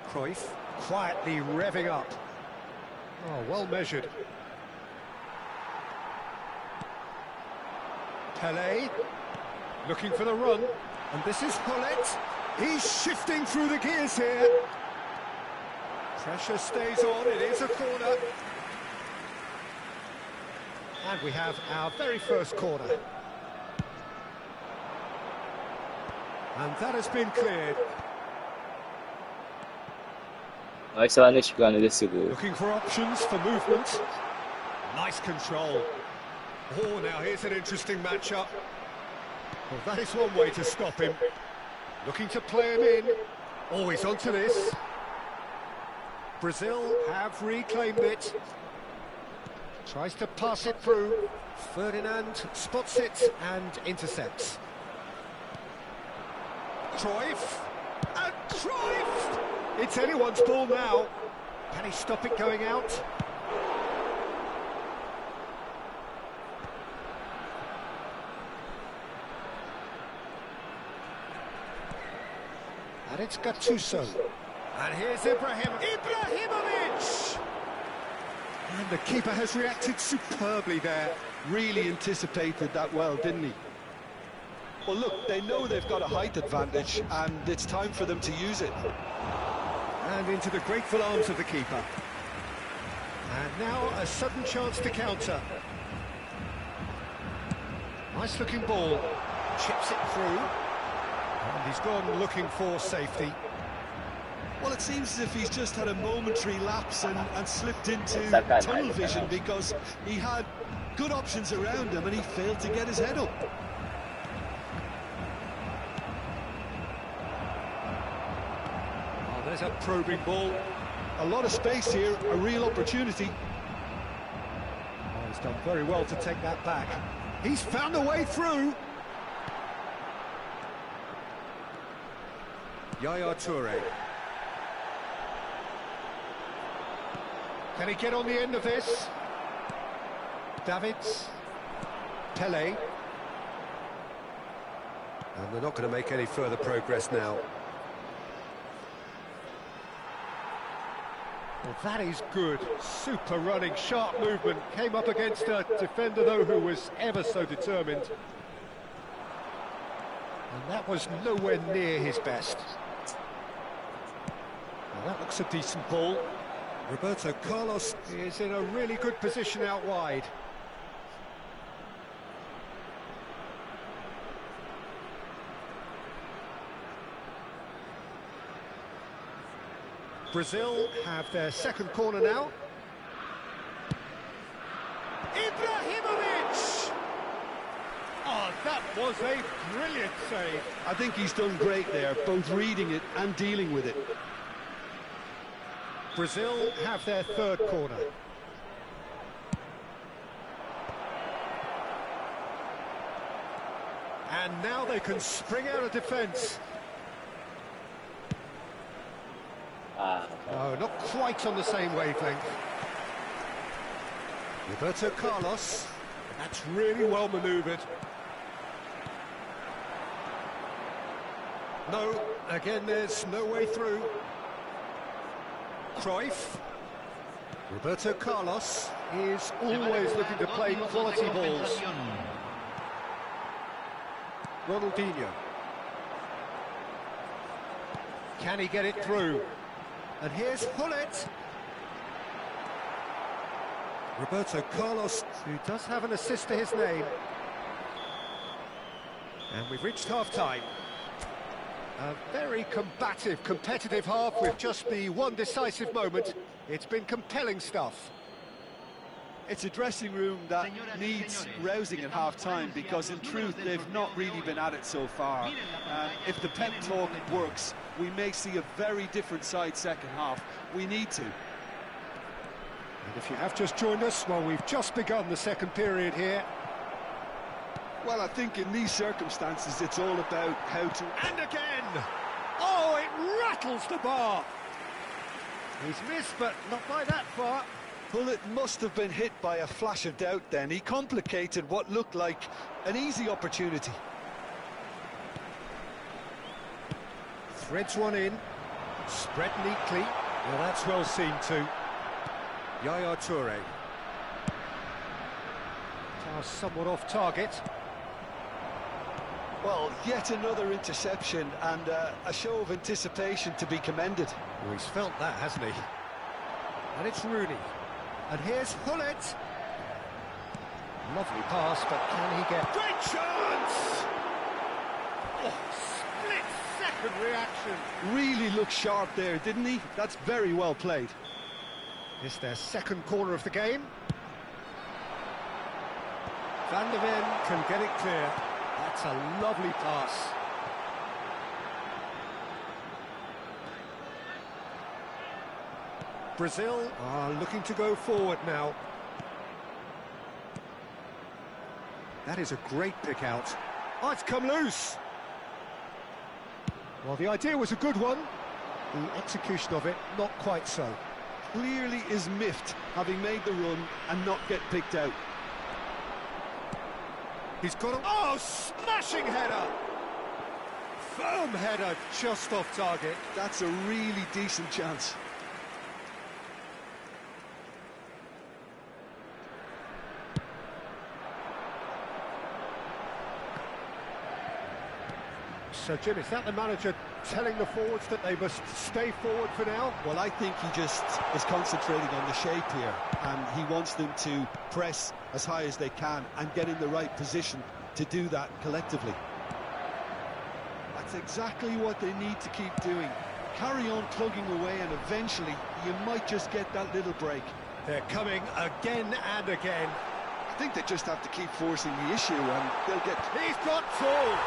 Cruyff quietly revving up. Oh, well measured. Pelé looking for the run, and this is Paulette. He's shifting through the gears here. Pressure stays on, it is a corner. And we have our very first corner. And that has been cleared. Olha que lá neste plano desse gol. Looking for options for movement. Nice control. Oh, now here's an interesting matchup. Well, that is one way to stop him. Looking to play him in. Oh, he's onto this. Brazil have reclaimed it. Tries to pass it through. Ferdinand spots it and intercepts. Cruyff. And Cruyff! It's anyone's ball now. Can he stop it going out? And it's Gattuso. And here's Ibrahimovic! And the keeper has reacted superbly there. Really anticipated that well, didn't he? Well, look, they know they've got a height advantage, and it's time for them to use it. And into the grateful arms of the keeper. And now a sudden chance to counter. Nice looking ball. Chips it through. And he's gone looking for safety. Well, it seems as if he's just had a momentary lapse and slipped into tunnel vision, because he had good options around him and he failed to get his head up. Oh, there's a probing ball. A lot of space here, a real opportunity. Oh, he's done very well to take that back. He's found a way through. Yaya Toure. Can he get on the end of this? Davids. Pele. And they're not going to make any further progress now. Well, that is good. Super running, sharp movement. Came up against a defender, though, who was ever so determined. And that was nowhere near his best. Well, that looks a decent ball. Roberto Carlos is in a really good position out wide. Brazil have their second corner now. Ibrahimovic! Oh, that was a brilliant save. I think he's done great there, both reading it and dealing with it. Brazil have their third corner. And now they can spring out of defence. No, not quite on the same wavelength. Roberto Carlos. That's really well manoeuvred. No, again, there's no way through. Cruyff. Roberto Carlos is always looking to play quality balls. Ronaldinho. Can he get it through? And here's Hullet. Roberto Carlos, who does have an assist to his name. And we've reached half-time. A very combative, competitive half with just the one decisive moment. It's been compelling stuff. It's a dressing room that needs rousing at half-time, because in truth they've not really been at it so far. If the pep talk works, we may see a very different side second half. We need to. And if you have just joined us, well, we've just begun the second period here. Well, I think in these circumstances it's all about how to... And again! Oh, it rattles the bar! He's missed, but not by that far. Hullet must have been hit by a flash of doubt then. He complicated what looked like an easy opportunity. Threads one in, spread neatly. Well, that's well seen too. Yaya Toure. Pass somewhat off target. Well, yet another interception and a show of anticipation to be commended. Well, he's felt that, hasn't he? And it's Rooney. And here's Hullet. Lovely pass, but can he get... Great chance! Oh, split-second reaction. Really looked sharp there, didn't he? That's very well played. It's their second corner of the game. Van der Ven can get it clear. That's a lovely pass. Brazil are looking to go forward now. That is a great pick out. Oh, it's come loose. Well, the idea was a good one. The execution of it, not quite so. Clearly is miffed, having made the run and not get picked out. He's got a... Oh, smashing header! Firm header, just off target. That's a really decent chance. So, Jim, is that the manager telling the forwards that they must stay forward for now? Well, I think he just is concentrating on the shape here, and he wants them to press as high as they can and get in the right position to do that collectively. That's exactly what they need to keep doing. Carry on plugging away, and eventually you might just get that little break. They're coming again and again. I think they just have to keep forcing the issue, and they'll get... He's got full!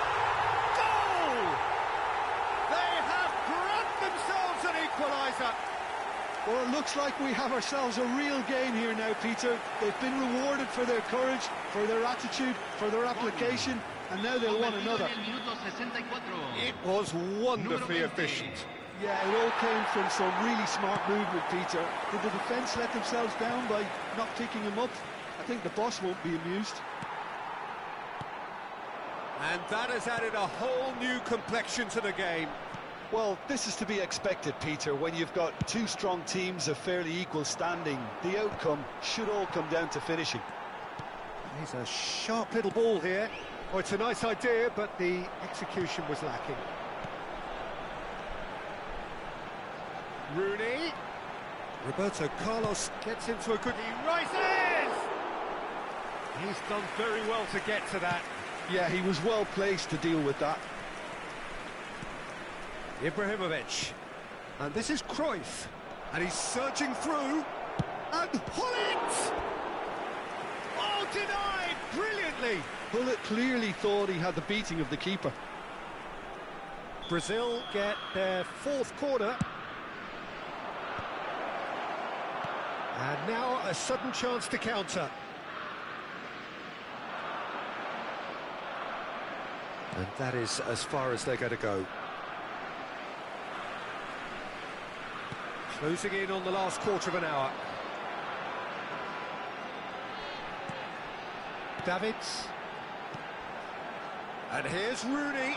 Goal! They have grabbed themselves an equaliser. Well, it looks like we have ourselves a real game here now, Peter. They've been rewarded for their courage, for their attitude, for their application, and now they'll want another. It was wonderfully efficient. Yeah, it all came from some really smart movement, Peter. Did the defence let themselves down by not picking him up? I think the boss won't be amused. And that has added a whole new complexion to the game. Well, this is to be expected, Peter. When you've got two strong teams of fairly equal standing, the outcome should all come down to finishing. He's a sharp little ball here. Oh, it's a nice idea, but the execution was lacking. Rooney. Roberto Carlos gets into a good... He rises! He's done very well to get to that. Yeah, he was well placed to deal with that. Ibrahimovic. And this is Cruyff. And he's surging through. And Hullet! Oh, denied! Brilliantly! Hullet clearly thought he had the beating of the keeper. Brazil get their fourth corner. And now a sudden chance to counter. And that is as far as they're going to go. Closing in on the last quarter of an hour. Davids. And here's Rooney.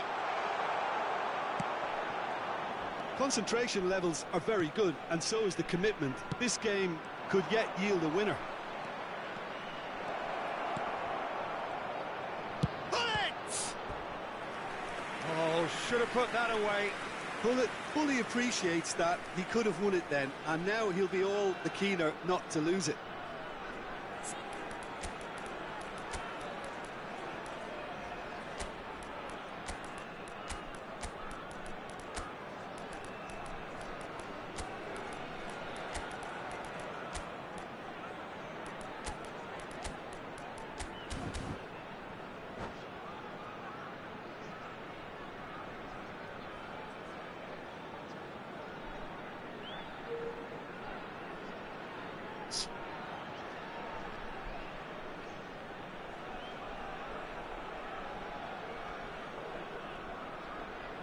Concentration levels are very good, and so is the commitment. This game could yet yield a winner. Hullet! Oh, should have put that away. Hullet fully appreciates that. He could have won it then, and now he'll be all the keener not to lose it.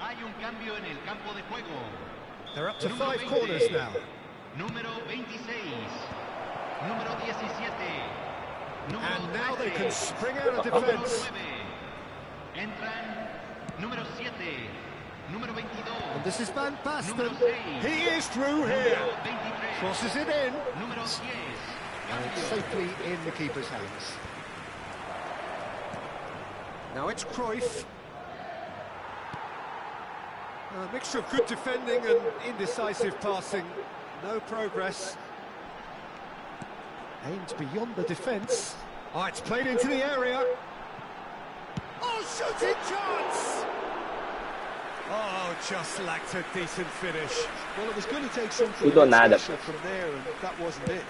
Hay un cambio en el campo de juego. They're up to Número 5 20. corners now. Número 26. Número 17. Número And now they 13. can spring out of Número defence. 9. Entran número 7. Número 22. And this is Van Basten. Número 6. He is through here. Número 23. Crosses it in. Número 10. And it's safely in the keeper's hands. Now it's Cruyff. A mixture of good defending and indecisive passing. No progress. Aimed beyond the defence. Oh, it's played into the area. Oh, shooting chance! Oh, just lacked a decent finish. Well, it was going to take something Tudo ou nada. special from there, and that wasn't it.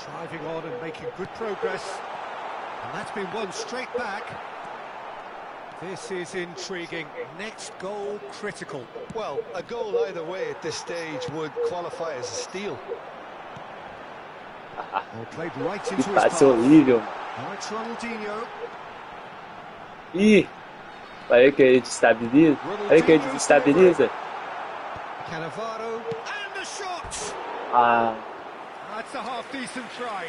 Driving on and making good progress. And that's been won straight back. This is intriguing. Next goal critical. Well, a goal either way at this stage would qualify as a steal. Oh, played right Que into his passe path. horrível. Now it's Ronaldinho. Ih, olha que ele desestabiliza. Olha que ele desestabiliza. Cannavaro. And the shot! Ah, That's a half-decent try.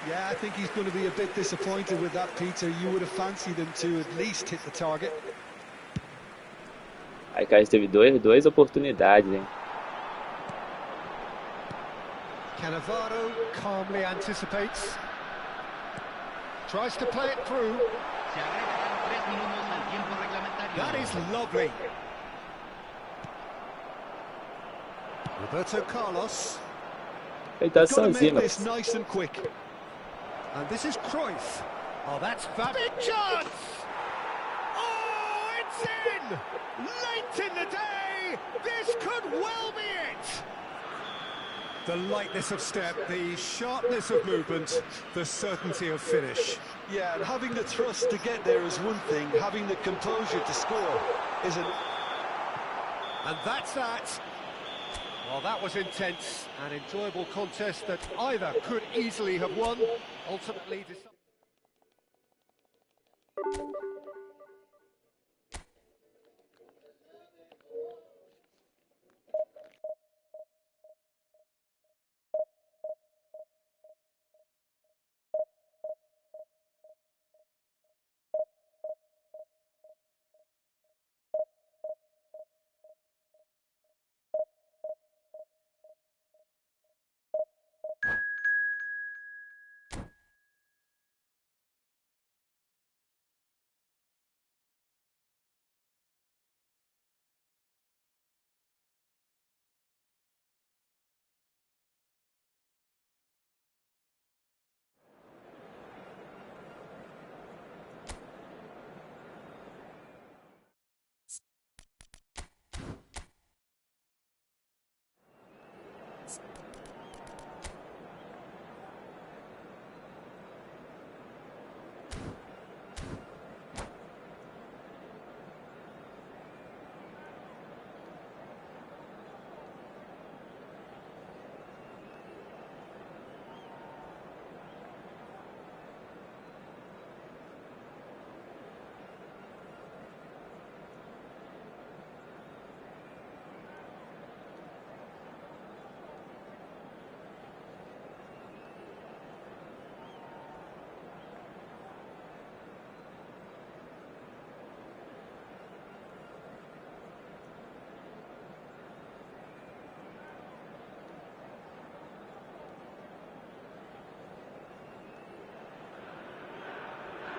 Yeah, I think he's going to be a bit disappointed with that, Peter. You would have fancied him to at least hit the target. aí cara teve duas oportunidades, hein? Cannavaro calmly anticipates. Tries to play it through. Se agregan 3 minutos al tiempo reglamentario. That is lovely. Roberto Carlos. Ele tá Got to sozinho, make this mas nice and quick. And this is Cruyff. Oh, that's fab. Big chance! Oh, it's in! Late in the day! This could well be it! The lightness of step, the sharpness of movement, the certainty of finish. Yeah, and having the thrust to get there is one thing, having the composure to score is an... And that's that. Well, that was intense, an enjoyable contest that either could easily have won, ultimately decided.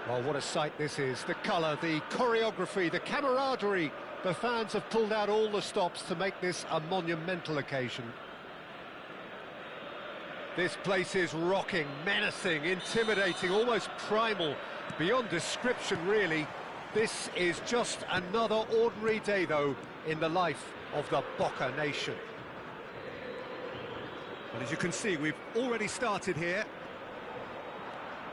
Well, what a sight this is. The colour, the choreography, the camaraderie. The fans have pulled out all the stops to make this a monumental occasion. This place is rocking, menacing, intimidating, almost primal, beyond description, really. This is just another ordinary day, though, in the life of the Boca Nation. And as you can see, we've already started here.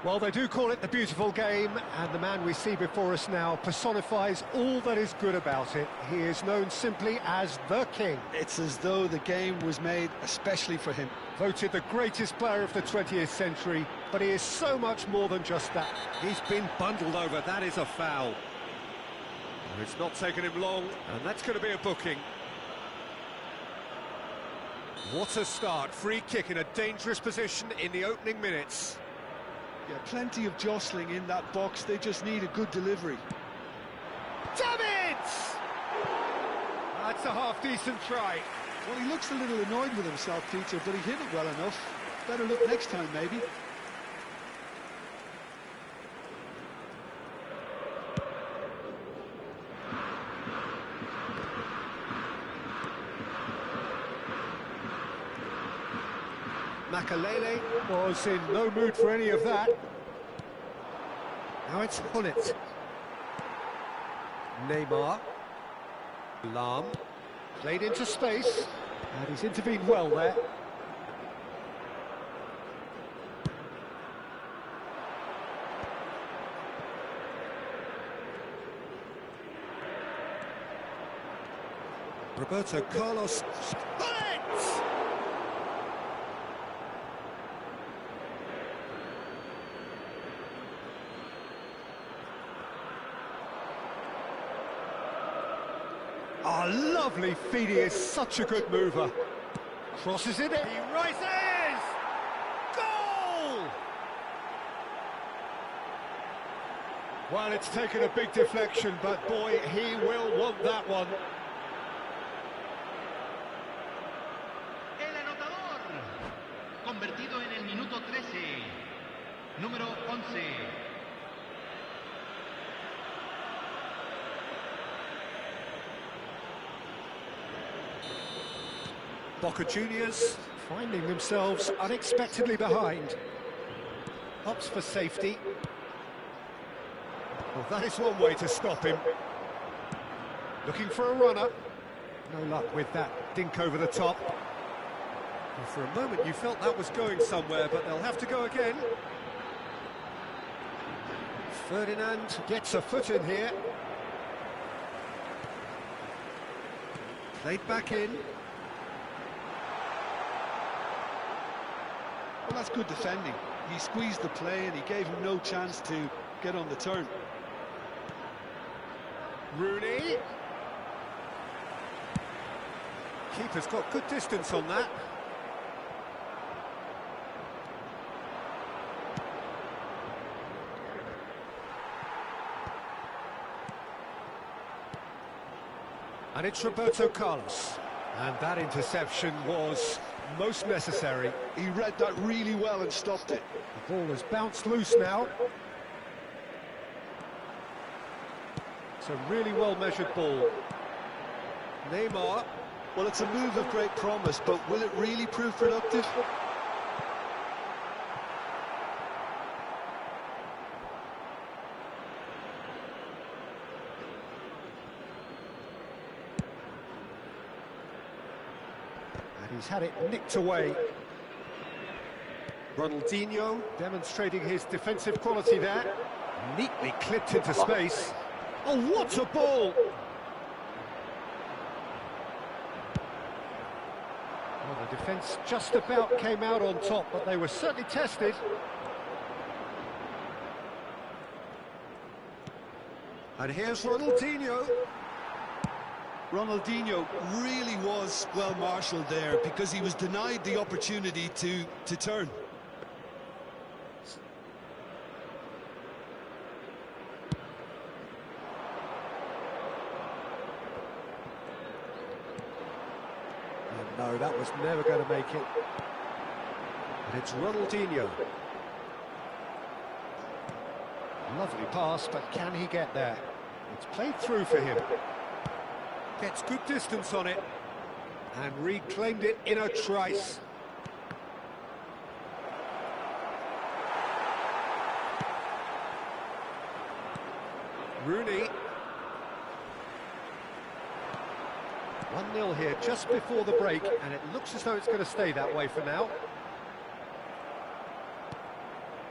Well, they do call it the beautiful game, and the man we see before us now personifies all that is good about it. He is known simply as the King. It's as though the game was made especially for him. Voted the greatest player of the 20th century, but he is so much more than just that. He's been bundled over, that is a foul. It's not taken him long, and that's going to be a booking. What a start, free kick in a dangerous position in the opening minutes. Yeah, plenty of jostling in that box, they just need a good delivery. Damn it! That's a half-decent try. Well, he looks a little annoyed with himself, Peter, but he hit it well enough. Better look next time, maybe. Makalele was in no mood for any of that. Now it's Hullet. Neymar. Lam. Played into space. And he's intervened well there. Roberto Carlos. Hullet! Oh, lovely feed, he is such a good mover. Crosses it in, he rises! Goal! Well, it's taken a big deflection, but boy, he will want that one. El anotador, convertido en el minuto 13, número 11. Boca Juniors finding themselves unexpectedly behind. Opts for safety. Well, that is one way to stop him. Looking for a runner. No luck with that dink over the top. Well, for a moment you felt that was going somewhere, but they'll have to go again. Ferdinand gets a foot in here. Played back in. Well, that's good defending. He squeezed the play and he gave him no chance to get on the turn. Rooney. Keeper's got good distance on that. And it's Roberto Carlos. And that interception was most necessary. He read that really well and stopped it. The ball has bounced loose now. It's a really well-measured ball. Neymar. Well, it's a move of great promise, but will it really prove productive? And he's had it nicked away. Ronaldinho demonstrating his defensive quality there. Neatly clipped into space. Oh, what a ball! Well, the defence just about came out on top, but they were certainly tested. And here's Ronaldinho. Ronaldinho really was well marshalled there because he was denied the opportunity to turn. No, that was never going to make it. And it's Ronaldinho. Lovely pass, but can he get there? It's played through for him. Gets good distance on it. And reclaimed it in a trice. Rooney. 1-0 here just before the break, and it looks as though it's going to stay that way for now.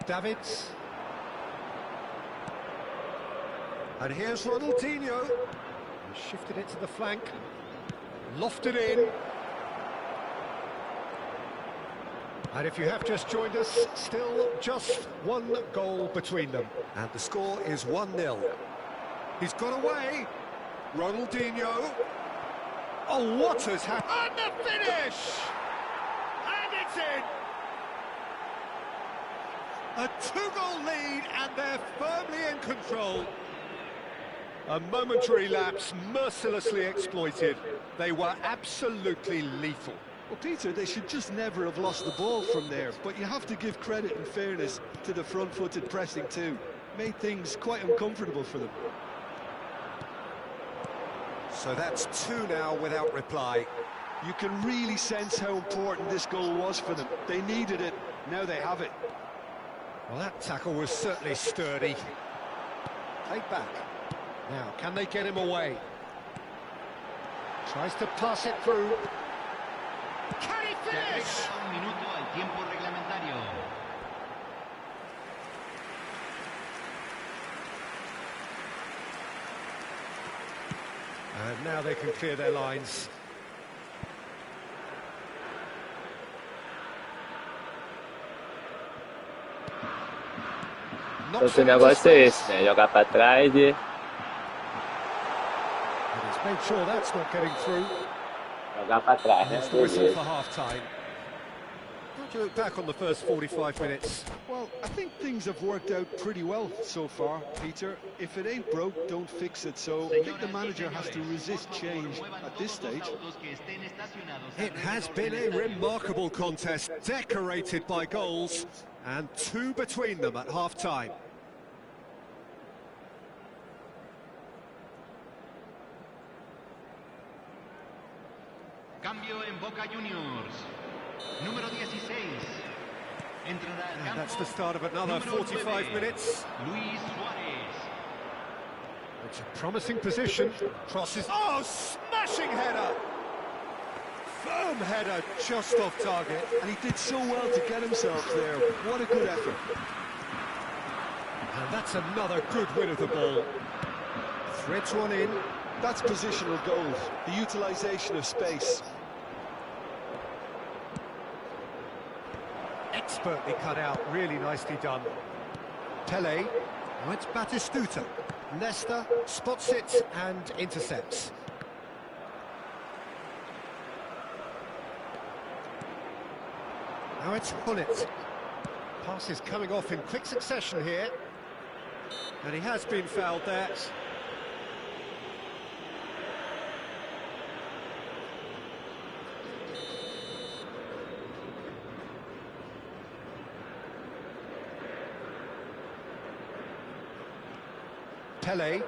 Davids. And here's Ronaldinho. He shifted it to the flank. Lofted in. And if you have just joined us, still just one goal between them. And the score is 1-0. He's got away. Ronaldinho. Oh, what has happened? And the finish! And it's in! A two-goal lead, and they're firmly in control. A momentary lapse, mercilessly exploited. They were absolutely lethal. Well, Peter, they should just never have lost the ball from there, but you have to give credit and fairness to the front-footed pressing too. Made things quite uncomfortable for them. So that's two now without reply. You can really sense how important this goal was for them. They needed it, now they have it. Well, that tackle was certainly sturdy. Take back. Now, can they get him away? Tries to pass it through. Can he finish? Un minuto al tiempo reglamentario. And now they can clear their lines. Então o negócio é esse, né? Jogar pra trás e... He's made sure that's not getting through. Jogar pra trás, né? That's the whistle Beleza. for half-time. How do you look back on the first 45 minutes? Well, I think things have worked out pretty well so far, Peter. If it ain't broke, don't fix it. So I think the manager has to resist change at this stage. It has been a remarkable contest, decorated by goals, and two between them at half-time. Cambio en Boca Juniors. Número 16. Entrará al And campo. that's the start of another número 45 9, minutes. Luis Suarez. It's a promising position. Crosses. Oh, smashing header! Firm header, just off target. And he did so well to get himself there. What a good effort. And that's another good win of the ball. Threads one in. That's positional goals, the utilisation of space. Expertly cut out, really nicely done. Pele, now it's Batistuta. Nesta spots it and intercepts. Now it's Hullet. Pass is coming off in quick succession here. And he has been fouled there. Pele.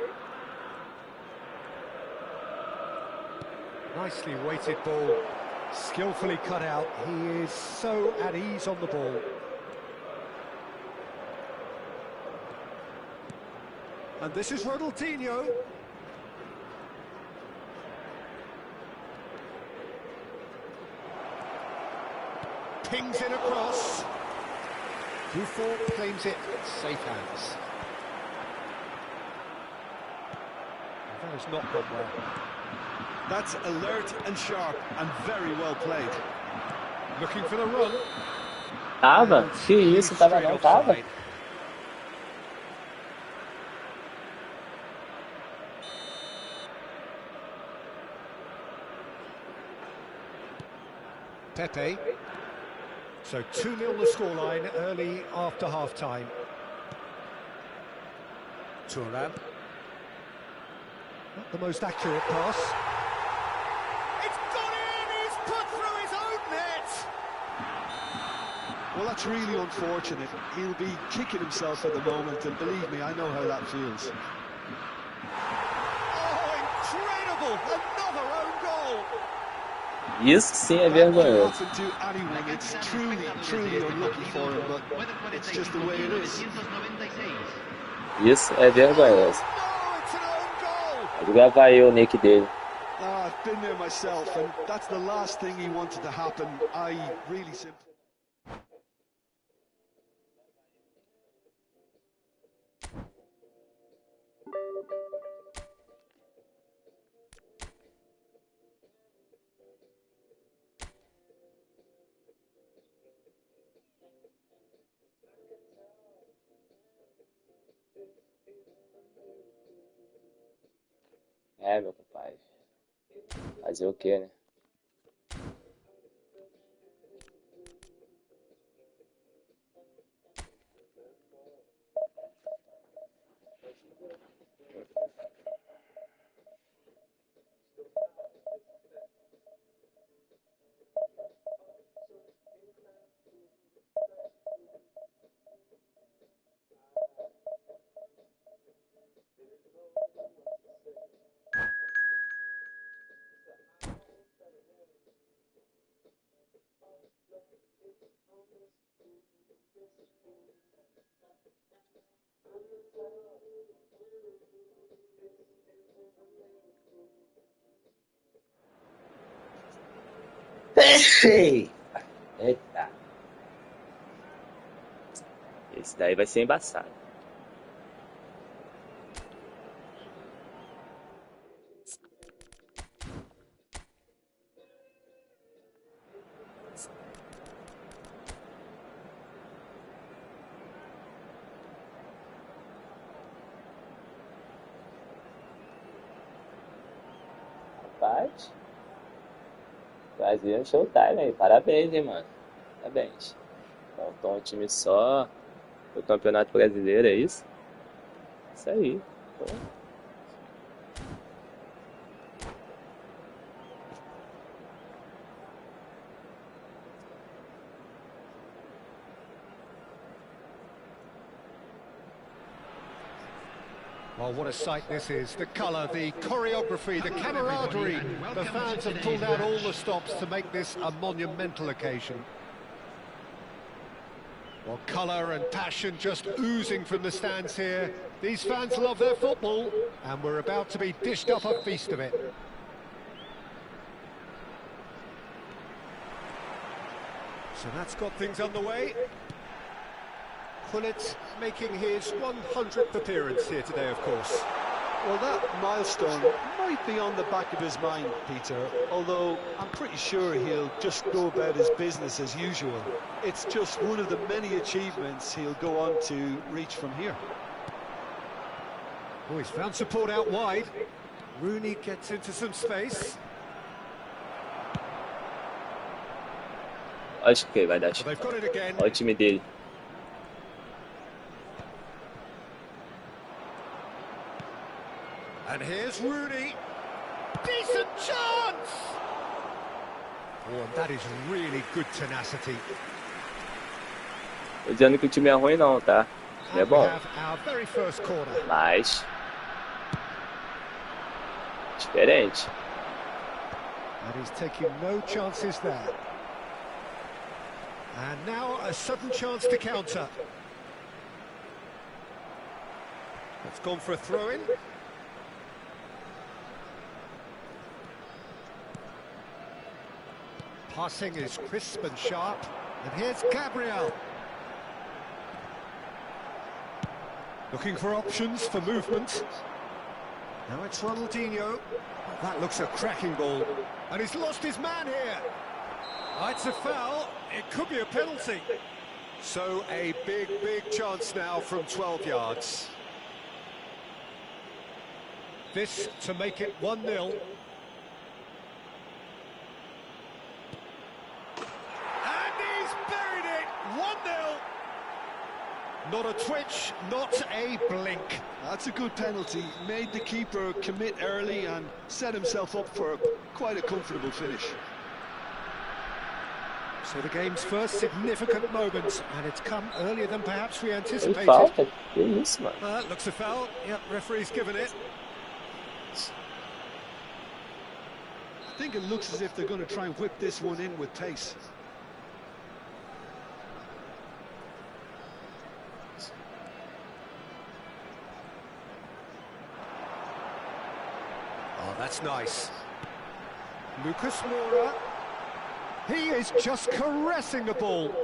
Nicely weighted ball, skillfully cut out. He is so at ease on the ball. And this is Ronaldinho. Pings in across. Buffon claims it, safe hands. That has not gone well. That's alert and sharp and very well played. Looking for the run. Tava? Que isso, tava não, tava? Pepe. So 2-0 the scoreline early after half-time. Turan. Not the most accurate pass. It's gone in! He's put through his own net! Well, that's really unfortunate. He'll be kicking himself at the moment, and believe me, I know how that feels. Oh, incredible! Another own goal! Isso sim é That vergonhoso. can happen to anyone. It's truly unlucky for him, but it's just the way it is. Isso é vergonhoso. No, it's an own goal! Pode gravar aí o nick dele. I've been there myself, and that's the last thing he wanted to happen. I really simply... É, meu compadre. Fazer o quê, né? Eita. Esse daí vai ser embaçado. Rapaz, Brasil é um showtime aí. Parabéns, hein, mano. Parabéns. Então, um time só do Campeonato Brasileiro, é isso? Isso aí. Pô. Well, what a sight this is. The colour, the choreography, the camaraderie. The fans have pulled out all the stops to make this a monumental occasion. Well, colour and passion just oozing from the stands here. These fans love their football, and we're about to be dished up a feast of it. So that's got things underway. Gullit making his 100th appearance here today, of course. Well, that milestone might be on the back of his mind, Peter, although I'm pretty sure he'll just go about his business as usual. It's just one of the many achievements he'll go on to reach from here. Oh, he's found support out wide. Rooney gets into some space. Acho que vai dar. Well, they've got it again. Olha o time dele. And here's Rooney. Decent chance! Oh, and that is really good tenacity. Tô dizendo que o time é ruim não, tá? É And we bom. have our very first corner. Mas diferente. And he's taking no chances there. And now a sudden chance to counter. It's gone for a throw-in. Passing is crisp and sharp. And here's Gabriel. Looking for options for movement. Now it's Ronaldinho. That looks a cracking ball. And he's lost his man here. Oh, it's a foul. It could be a penalty. So a big, big chance now from 12 yards. This to make it 1-0. And he's buried it. 1-0. Not a twitch, not a blink. That's a good penalty. Made the keeper commit early and set himself up for quite a comfortable finish. So the game's first significant moment, and it's come earlier than perhaps we Tem anticipated. falta. Que isso, mano? Looks a foul. Yep, referee's given it. I think it looks as if they're going to try and whip this one in with pace. Oh, that's nice. Lucas Moura. He is just caressing the ball.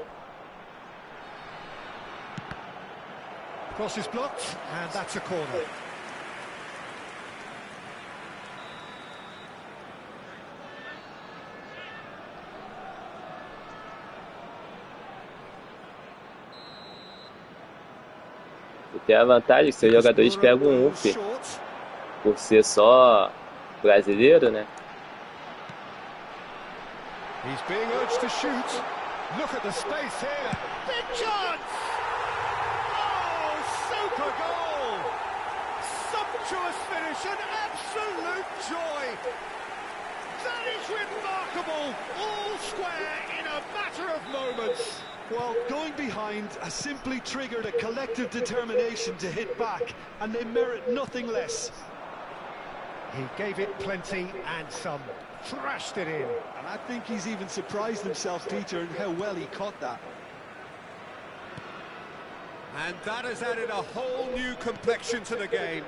Cross is blocked, and that's a corner. Tem a vantagem que seus jogadores pegam um up Short. por ser só brasileiro, né? He's being urged to shoot. Look at the space here. Big chance! Oh, super goal! Sumptuous finish, an absolute joy! That is remarkable! All square in a matter of moments. Well, going behind has simply triggered a collective determination to hit back, and they merit nothing less. He gave it plenty and some. Thrashed it in. And I think he's even surprised himself, Peter, in how well he caught that. And that has added a whole new complexion to the game.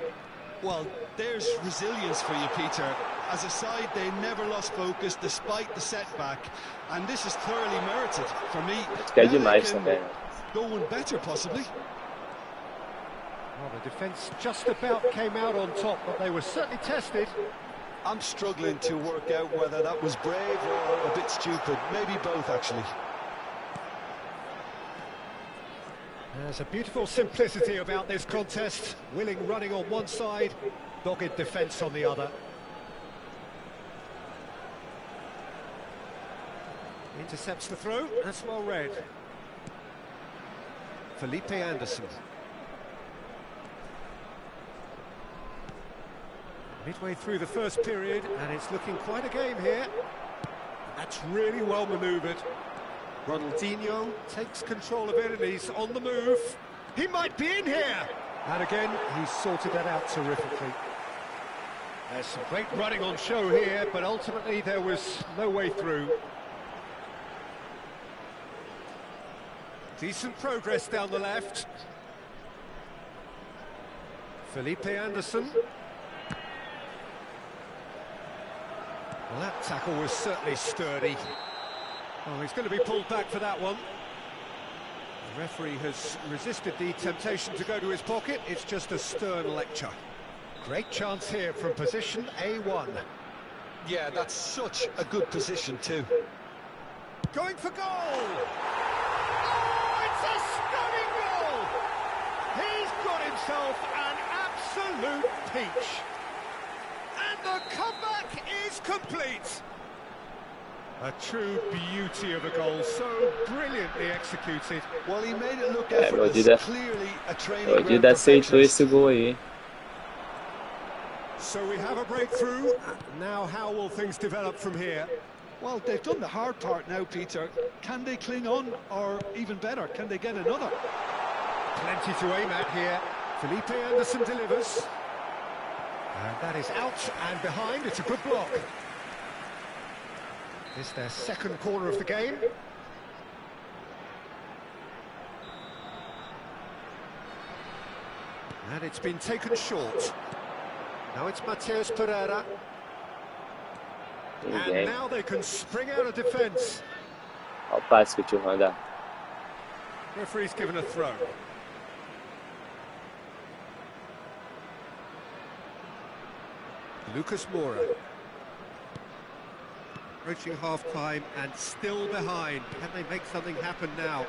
Well, there's resilience for you, Peter. As a side, they never lost focus despite the setback, and this is thoroughly merited for me. Que é demais também. Go one better, possibly. Well, the defence just about came out on top, but they were certainly tested. I'm struggling to work out whether that was brave or a bit stupid. Maybe both, actually. There's a beautiful simplicity about this contest. Willing running on one side, dogged defence on the other. Intercepts the throw, that's well read. Felipe Anderson. Midway through the first period, and it's looking quite a game here. That's really well manoeuvred. Ronaldinho takes control of it and he's on the move. He might be in here! And again, he's sorted that out terrifically. There's some great running on show here, but ultimately there was no way through. Decent progress down the left. Felipe Anderson. Well, that tackle was certainly sturdy. Oh, he's going to be pulled back for that one. The referee has resisted the temptation to go to his pocket. It's just a stern lecture. Great chance here from position A1. Yeah, that's such a good position too. Going for goal! Oh, it's a stunning goal! He's got himself an absolute peach. And the comeback is complete. A true beauty of a goal, so brilliantly executed. Well, he made it look Meu effortless, clearly a training Dida ground aceitou perfectionist. esse gol aí. So we have a breakthrough. Now how will things develop from here? Well, they've done the hard part now, Peter. Can they cling on, or even better, can they get another? Plenty to aim at here. Felipe Anderson delivers. And that is out and behind. It's a good block. It's their second corner of the game. And it's been taken short. Now it's Mateus Pereira. And now they can spring out of defence. Olha o passe que o tio vai dar. Referee's given a throw. Lucas Moura. Approaching half-time and still behind. Can they make something happen now?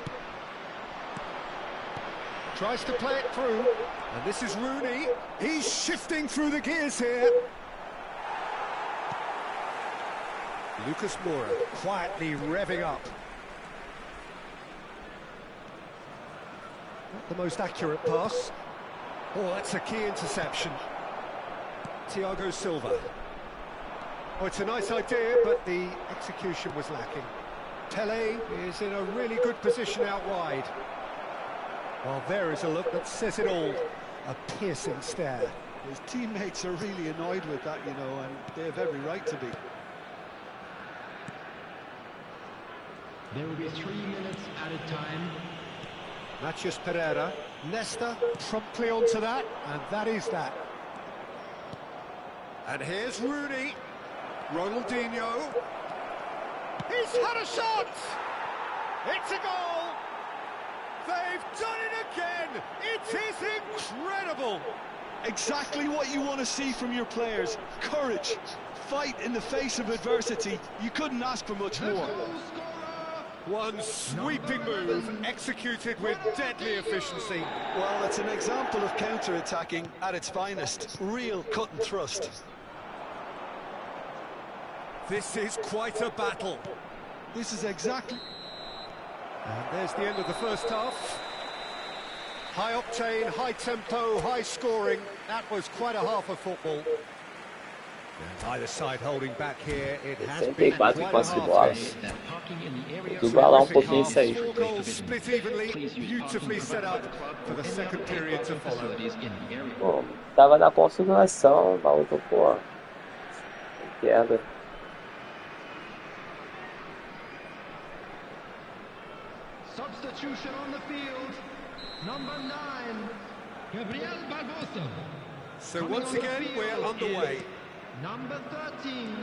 Tries to play it through. And this is Rooney. He's shifting through the gears here. Lucas Moura quietly revving up. Not the most accurate pass. Oh, that's a key interception. Thiago Silva. Oh, it's a nice idea, but the execution was lacking. Pelé is in a really good position out wide. Well, there is a look that says it all. A piercing stare. His teammates are really annoyed with that, you know, and they have every right to be. There will be 3 minutes at a time. Mateus Pereira. Nesta promptly onto that, and that is that. And here's Rooney. Ronaldinho. He's had a shot! It's a goal! They've done it again! It is incredible! Exactly what you want to see from your players. Courage, fight in the face of adversity. You couldn't ask for much more. One sweeping move, executed with deadly efficiency. Well, it's an example of counter-attacking at its finest. Real cut and thrust. This is quite a battle. This is exactly... And there's the end of the first half. High octane, high tempo, high scoring. That was quite a half of football. And either side holding back here. It has been quite a 64 posse de half. bola. Vou igualar pouquinho isso aí. 4 goals split evenly, beautifully set up for the second period to follow. Pô, tava na configuração, o maluco, pô. Queda. Substitution on the field. Number 9, Gabriel Barbosa. So once again, we're underway. Number 13.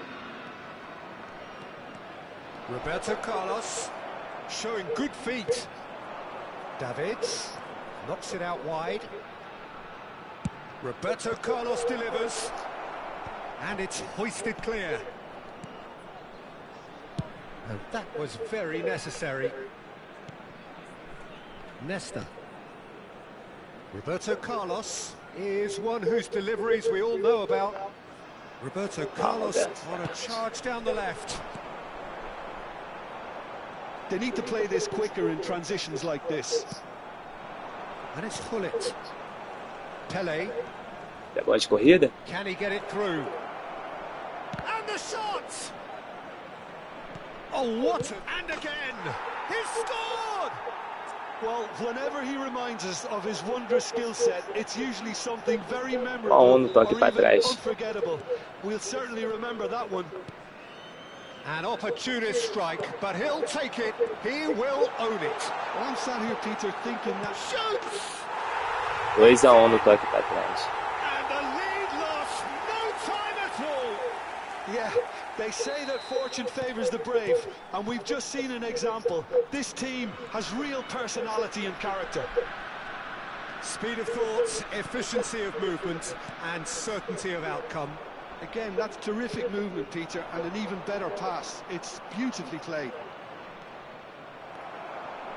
Roberto Carlos showing good feet. Davids knocks it out wide. Roberto Carlos delivers. And it's hoisted clear. And that was very necessary. Nesta. Roberto Carlos is one whose deliveries we all know about. Roberto Carlos on a charge down the left. They need to play this quicker in transitions like this. And it's Hullet. Pele. Negócio de corrida? Can he get it through? And the shot! Oh, what? And again! He's scored! Well, whenever he reminds us of his wondrous skill set, it's usually something very memorable No toque or pra even trás. unforgettable. We'll certainly remember that one. An opportunist strike, but he'll take it. He will own it. Well, I'm sat here, Peter, thinking that... Shoots! 2-1 no toque pra trás. And the lead lost no time at all. Yeah, they say that fortune favours the brave, and we've just seen an example. This team has real personality and character. Speed of thought, efficiency of movement, and certainty of outcome. Again, that's terrific movement, Peter, and an even better pass. It's beautifully played.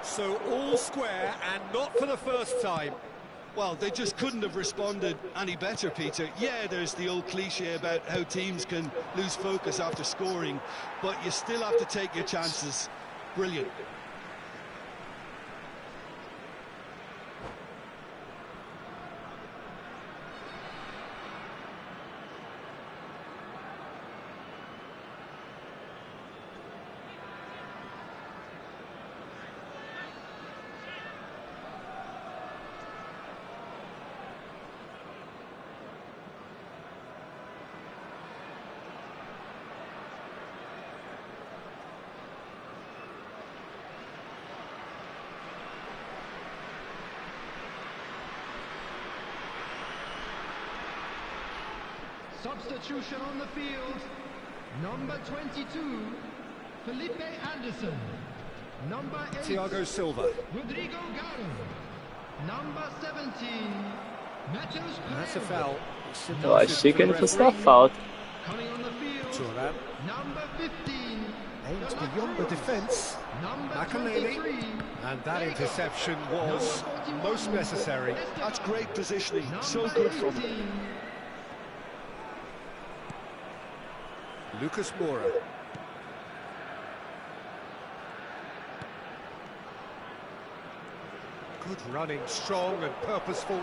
So all square, and not for the first time. Well, they just couldn't have responded any better, Peter. Yeah, there's the old cliche about how teams can lose focus after scoring, but you still have to take your chances. Brilliant. Substitution on the field. Number 22, Felipe Anderson. Number 8, Thiago Silva. Rodrigo Garo. Number 17, Matheus That's a Pereira. foul. Eu achei que ele fosse dar falta. Coming on the field, Thuram number 15, aims beyond the defence. number Makaleli. 23, And that interception was most necessary. That's great positioning. So good from him. 18, Lucas Moura. Good running, strong and purposeful.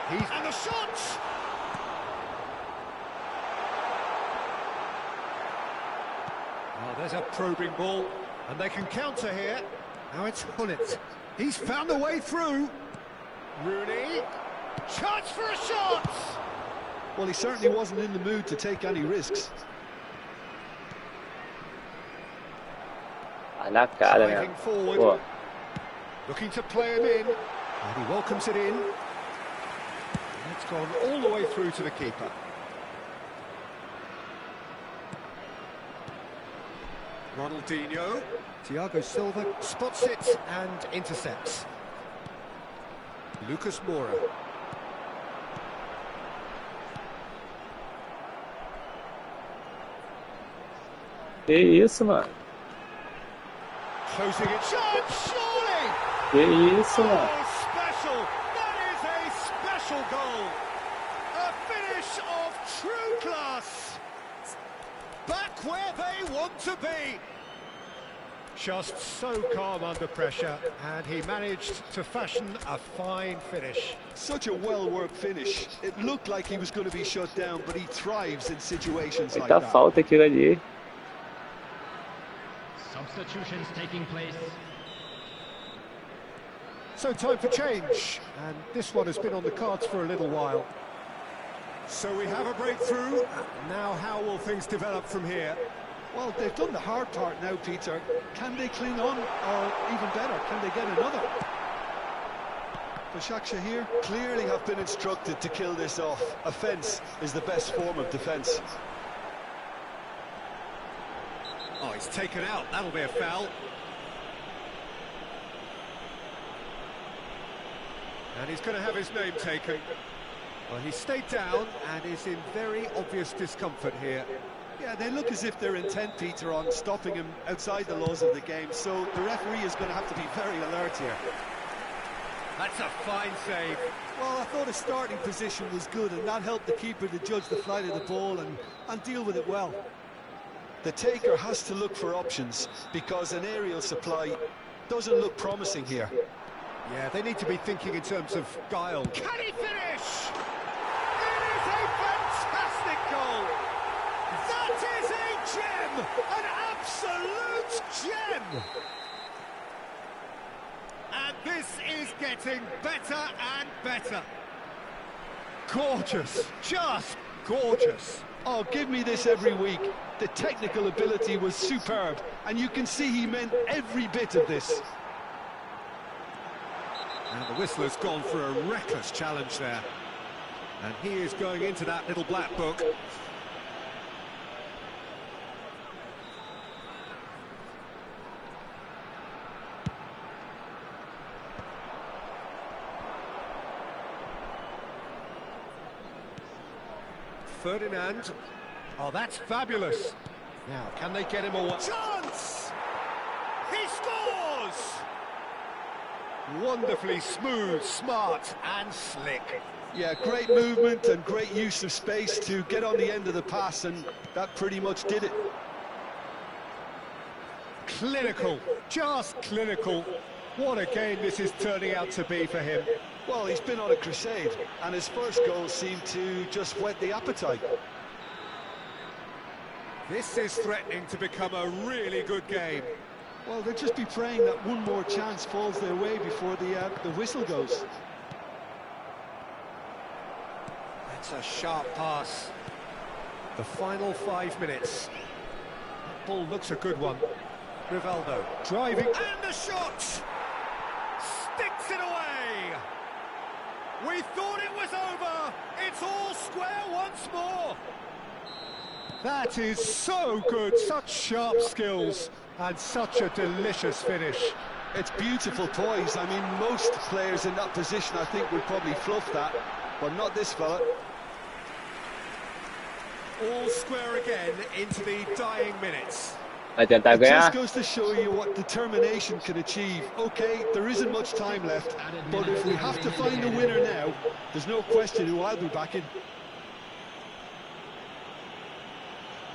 And the shot! Oh, there's a probing ball, and they can counter here. Now it's Hullet. He's found a way through. Rooney. Chance for a shot! Well, he certainly wasn't in the mood to take any risks. Ah, na cara, né? Driving forward. Pô, Looking to play him in, and he welcomes it in. And it's gone all the way through to the keeper. Ronaldinho. Thiago Silva spots it and intercepts. Lucas Moura. que isso, mano? Closing it. Shot, surely! Que isso, mano? Oh, special! That is a special goal! A finish of true class! Back where they want to be! Just so calm under pressure, and he managed to fashion a fine finish. Such a well-worked finish. It looked like he was going to be shut down, but he thrives in situations like Muita that. falta aquilo ali. substitutions taking place. So time for change, and this one has been on the cards for a little while. So we have a breakthrough. Now how will things develop from here? Well, they've done the hard part now, Peter. Can they cling on, or even better, can they get another? Başakşehir here clearly have been instructed to kill this off. Offence is the best form of defence. Oh, he's taken out. That'll be a foul. And he's going to have his name taken. Well, he stayed down and is in very obvious discomfort here. Yeah, they look as if they're intent, Peter, on stopping him outside the laws of the game, so the referee is going to have to be very alert here. That's a fine save. Well, I thought his starting position was good, and that helped the keeper to judge the flight of the ball and deal with it well. The taker has to look for options, because an aerial supply doesn't look promising here. Yeah, they need to be thinking in terms of guile. Can he finish? It is a fantastic goal! That is a gem! An absolute gem! And this is getting better and better. Gorgeous, just gorgeous. Oh, give me this every week. The technical ability was superb, and you can see he meant every bit of this. And the whistler's gone for a reckless challenge there. And he is going into that little black book. Ferdinand. Oh, that's fabulous. Now, can they get him away? Chance! He scores! Wonderfully smooth, smart and slick. Yeah, great movement and great use of space to get on the end of the pass, and that pretty much did it. Clinical, just clinical. What a game this is turning out to be for him. Well, he's been on a crusade, and his first goal seemed to just whet the appetite. This is threatening to become a really good game. Well, they'll just be praying that one more chance falls their way before the whistle goes. That's a sharp pass. The final 5 minutes. That ball looks a good one. Rivaldo driving, and the shot! Sticks it away! We thought it was over! It's all square once more! That is so good, such sharp skills, and such a delicious finish. It's beautiful poise. I mean, most players in that position, I think, would probably fluff that, but not this fella. All square again into the dying minutes. Vai tentar It ganhar. just goes to show you what determination can achieve. Okay, there isn't much time left, but if we have to find a winner now, there's no question who I'll be backing.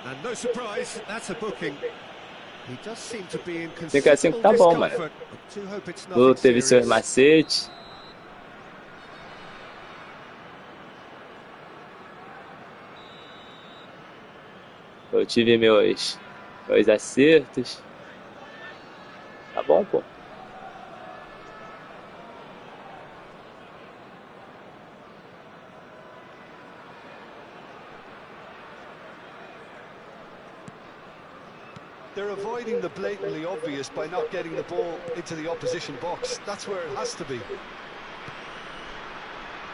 And no surprise, that's a booking. He does seem to be in Fica assim que considerable tá bom, mano. discomfort, but do hope it's Tudo nothing teve seus serious. macetes. Eu tive meus acertos. Tá bom, pô. They're avoiding the blatantly obvious by not getting the ball into the opposition box. That's where it has to be.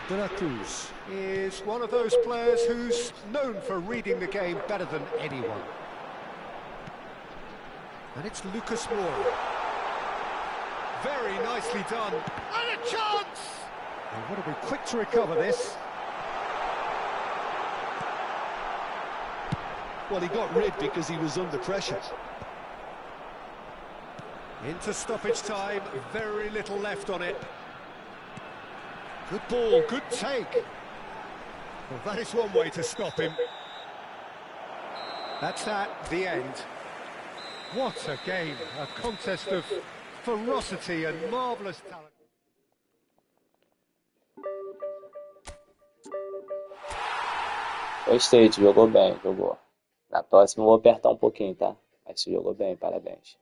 De La Cruz is one of those players who's known for reading the game better than anyone. And it's Lucas Moura. Very nicely done. And a chance! And what are we quick to recover this? Well, he got rid because he was under pressure. Into stoppage time, very little left on it. Good ball, good take. Well, that is one way to stop him. That's that, the end. What a game, a contest of ferocity and marvellous talent. Gostei, tu jogou bem, jogou. Na próxima eu vou apertar um pouquinho, tá? Mas tu jogou bem, parabéns.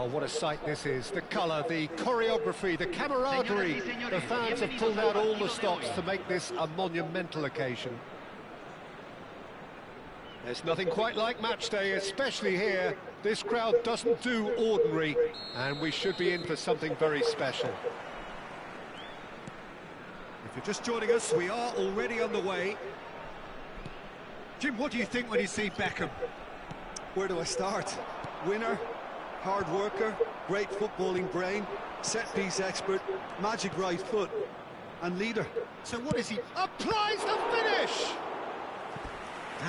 Oh, what a sight this is. The colour, the choreography, the camaraderie. The fans have pulled out all the stops to make this a monumental occasion. There's nothing quite like match day, especially here. This crowd doesn't do ordinary, and we should be in for something very special. If you're just joining us, we are already on the way. Jim, what do you think when you see Beckham? Where do I start? Winner, hard worker, great footballing brain, set-piece expert, magic right foot, and leader. So what is he? Applies the finish!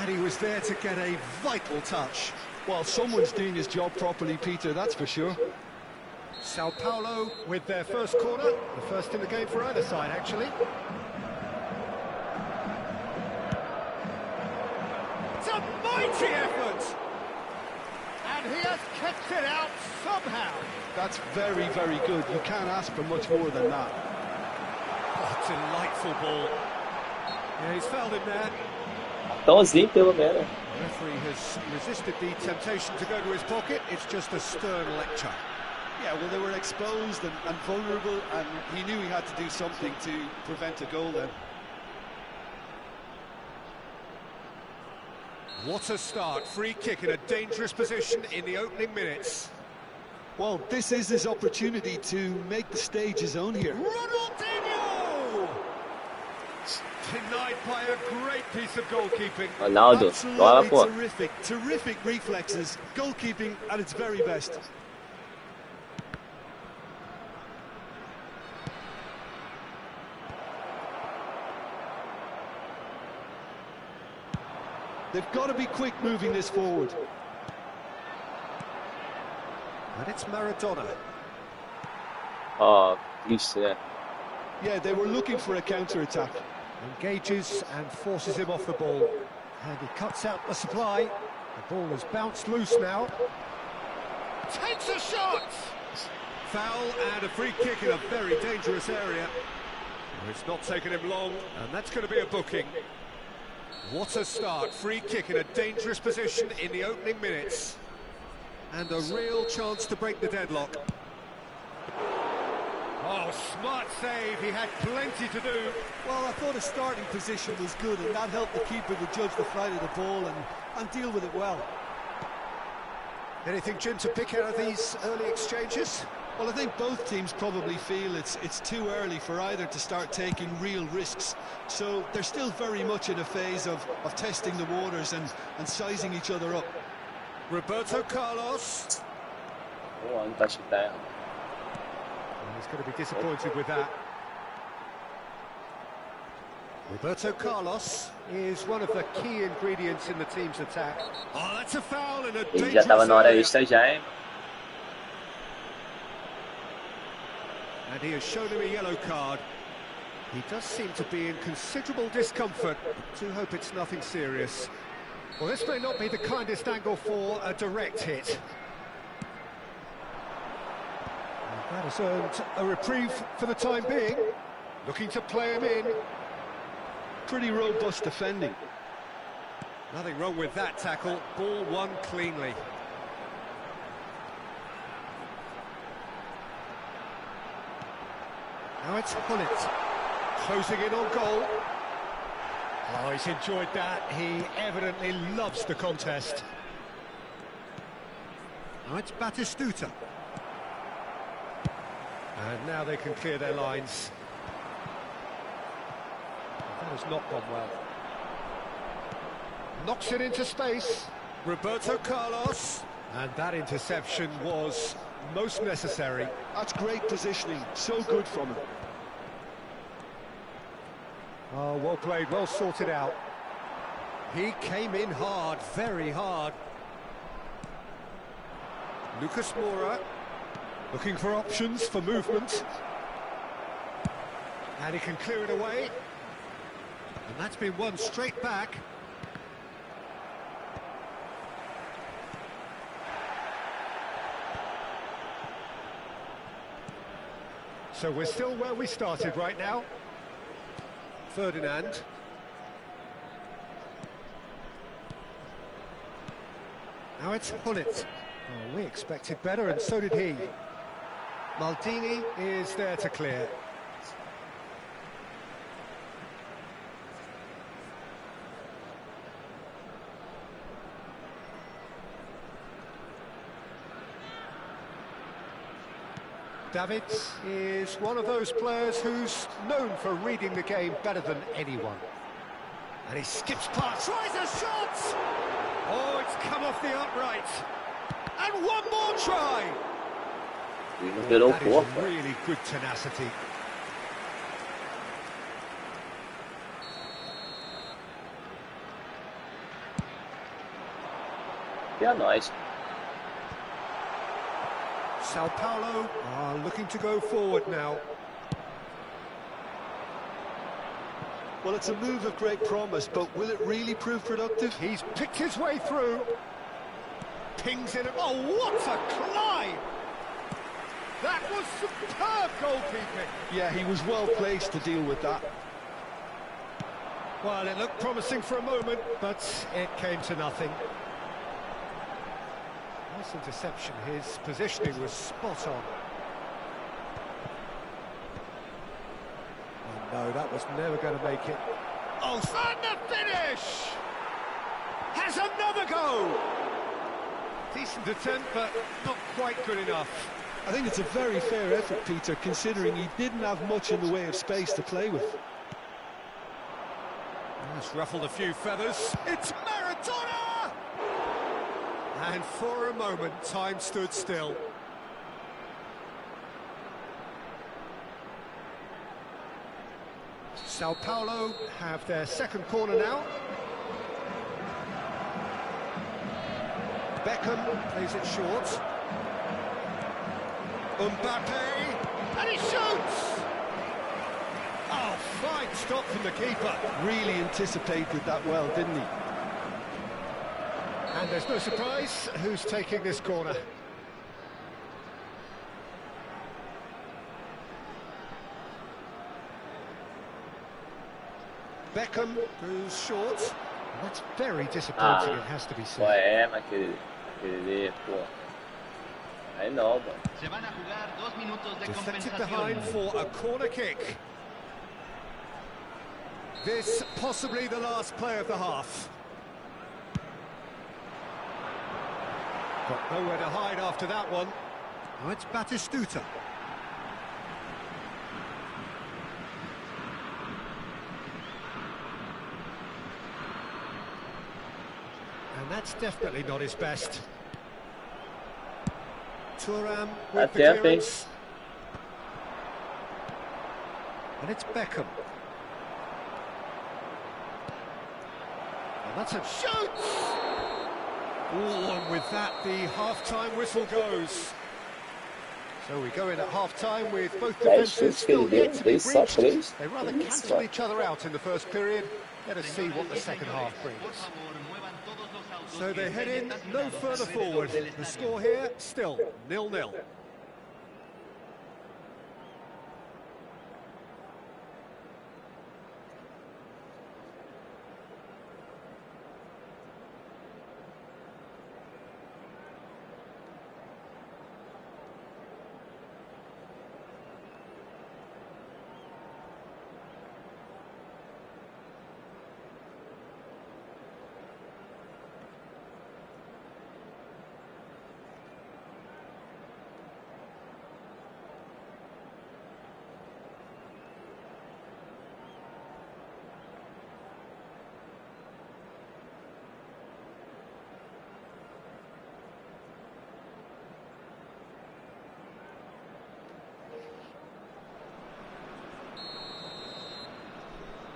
And he was there to get a vital touch. Well, someone's doing his job properly, Peter, that's for sure. Sao Paulo with their first corner, the first in the game for either side, actually. It's a mighty effort! And he has kept it out somehow. That's very, very good. You can't ask for much more than that. Oh, delightful ball. Yeah, he's fouled him there. Tãozinho, pelo menos. The referee has resisted the temptation to go to his pocket. It's just a stern lecture. Yeah, well, they were exposed and vulnerable, and he knew he had to do something to prevent a goal then. What a start. Free kick in a dangerous position in the opening minutes. Well, this is his opportunity to make the stage his own here. Ronaldinho! Denied by a great piece of goalkeeping. Ronaldo, bola, pô. Terrific reflexes. Goalkeeping at its very best. They've got to be quick moving this forward. And it's Maradona. Oh, isso, né? Yeah, they were looking for a counter-attack. Engages and forces him off the ball. And he cuts out the supply. The ball has bounced loose now. Takes a shot! Foul and a free kick in a very dangerous area. It's not taken him long, and that's going to be a booking. What a start. Free kick in a dangerous position in the opening minutes. And a real chance to break the deadlock. Oh, smart save. He had plenty to do. Well, I thought his starting position was good, and that helped the keeper to judge the flight of the ball and deal with it well. Anything, Jim, to pick out of these early exchanges? Well, I think both teams probably feel it's too early for either to start taking real risks. So they're still very much in a phase of testing the waters and sizing each other up. Roberto Carlos. Oh, não tá chutando. He's going to be disappointed with that. Roberto Carlos is one of the key ingredients in the team's attack. Oh, that's a foul in a Ele já tava na hora extra já, hein? And he has shown him a yellow card. He does seem to be in considerable discomfort. Do hope it's nothing serious. Well, this may not be the kindest angle for a direct hit. And that has earned a reprieve for the time being. Looking to play him in. Pretty robust defending. Nothing wrong with that tackle. Ball won cleanly. Now it's Hullet, closing in on goal. Oh, he's enjoyed that. He evidently loves the contest. Now it's Batistuta. And now they can clear their lines. That has not gone well. Knocks it into space. Roberto Carlos. And that interception was most necessary. That's great positioning, so good from him. Oh, well played, well sorted out. He came in hard, very hard. Lucas Moura, looking for options for movement. And he can clear it away. And that's been won straight back. So we're still where we started right now. Ferdinand. Now it's Hullet. Oh, we expected better, and so did he. Maldini is there to clear. Davids is one of those players who's known for reading the game better than anyone. And he skips past, tries a shot! Oh, it's come off the upright. And one more try! Melhorou, That pô. is really good tenacity. E a nós. Sao Paulo are looking to go forward now. Well, it's a move of great promise, but will it really prove productive? He's picked his way through. Pings in. Oh, what a climb! That was superb goalkeeping. Yeah, he was well placed to deal with that. Well, it looked promising for a moment, but it came to nothing. Nice interception. His positioning was spot on. Oh no, that was never going to make it. Oh, and the finish! Has another go! Decent attempt, but not quite good enough. I think it's a very fair effort, Peter, considering he didn't have much in the way of space to play with. That's ruffled a few feathers. It's Maradona! And for a moment, time stood still. Sao Paulo have their second corner now. Beckham plays it short. Mbappe, and he shoots! Oh, fine stop from the keeper. Really anticipated that well, didn't he? And there's no surprise who's taking this corner. Beckham goes short. That's very disappointing, it has to be Qual said. é, aquele pô. Aí não, mano. Se van a jugar 2 minutos de Deflected compensación. behind for a corner kick. This possibly the last play of the half. Got nowhere to hide after that one. Oh, it's Batistuta. And that's definitely not his best. Thuram with the Até clearance. And it's Beckham. And that's a shoot! Oh, and with that, the half-time whistle goes. So we go in at half-time with both defences still yet to be breached. They rather cancelled each other out in the first period. Let us see what the second half brings. So they head in no further forward. The score here, still 0-0.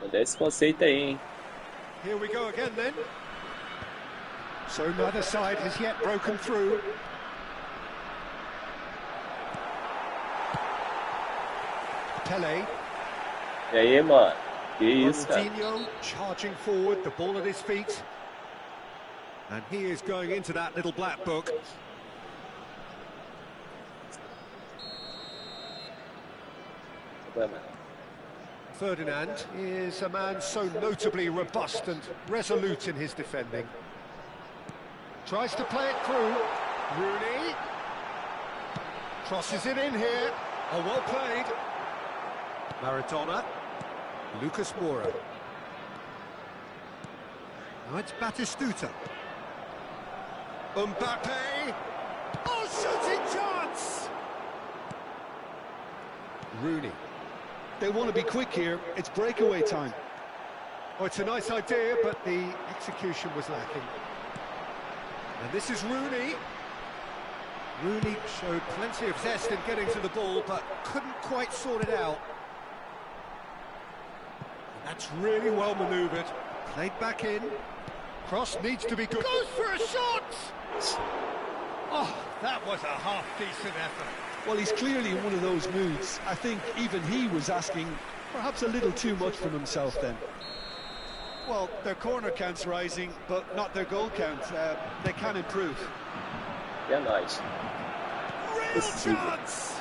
Mudar esse conceito aí, hein? Here we go again then. So neither side has yet broken through. Pele. E aí, mano? Que isso, cara? Ronaldinho charging forward, the ball at his feet. And he is going into that little black book. Ferdinand is a man so notably robust and resolute in his defending. Tries to play it through. Rooney. Crosses it in here. Oh, well played. Maradona. Lucas Moura. Now it's Batistuta. Mbappe. Oh, shooting chance! Rooney. They want to be quick here. It's breakaway time. Oh, it's a nice idea, but the execution was lacking. And this is Rooney. Rooney showed plenty of zest in getting to the ball, but couldn't quite sort it out. And that's really well manoeuvred. Played back in. Cross needs to be good. Goes for a shot! Oh, that was a half-decent effort. Well, he's clearly in one of those moods. I think even he was asking perhaps a little too much from himself then. Well, their corner count's rising, but not their goal count. They can improve. Yeah, nice. Real chance!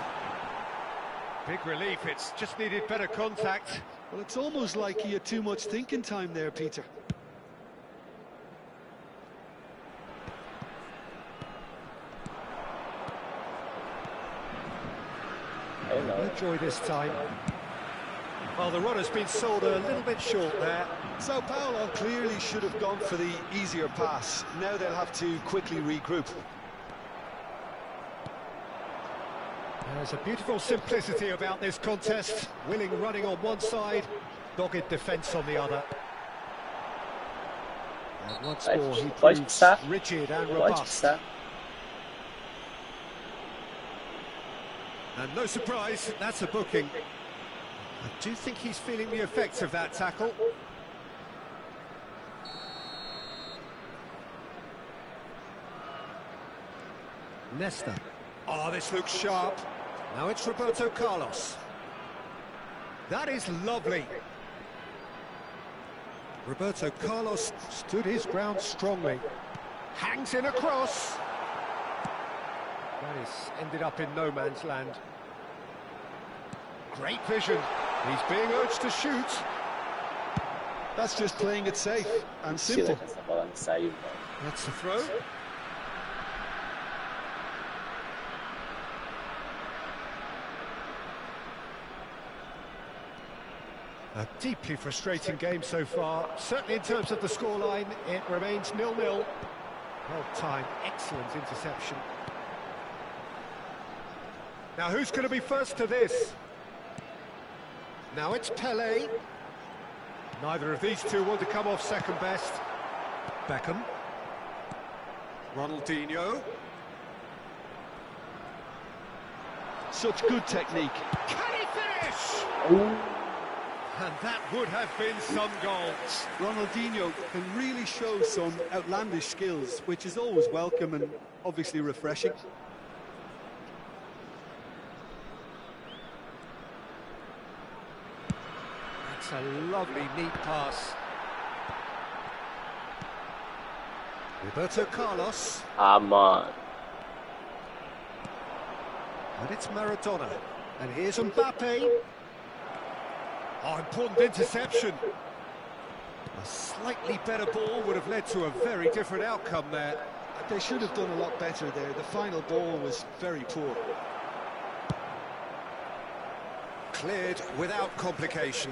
Big relief, it's just needed better contact. Well, it's almost like he had too much thinking time there, Peter. Enjoy this time. Well, the run has been sold a little bit short there. Sao Paulo clearly should have gone for the easier pass. Now they'll have to quickly regroup. There's a beautiful simplicity about this contest. Willing running on one side, dogged defence on the other. And once more he proves rigid and robust. And no surprise, that's a booking. I do think he's feeling the effects of that tackle. Nesta. Oh, this looks sharp. Now it's Roberto Carlos. That is lovely. Roberto Carlos stood his ground strongly. Hangs in a cross. That is ended up in no man's land. Great vision. He's being urged to shoot. That's just playing it safe and simple. That's the throw. A deeply frustrating game so far. Certainly in terms of the scoreline, it remains 0-0. Well timed, excellent interception. Now who's going to be first to this? Now it's Pelé. Neither of these two want to come off second best. Beckham. Ronaldinho. Such good technique. Can he finish? Ooh. And that would have been some goals. Ronaldinho can really show some outlandish skills, which is always welcome and obviously refreshing. That's a lovely, neat pass. Roberto Carlos. Man. And it's Maradona. And here's Mbappe. Oh, important interception. A slightly better ball would have led to a very different outcome there. They should have done a lot better there. The final ball was very poor. Cleared without complication.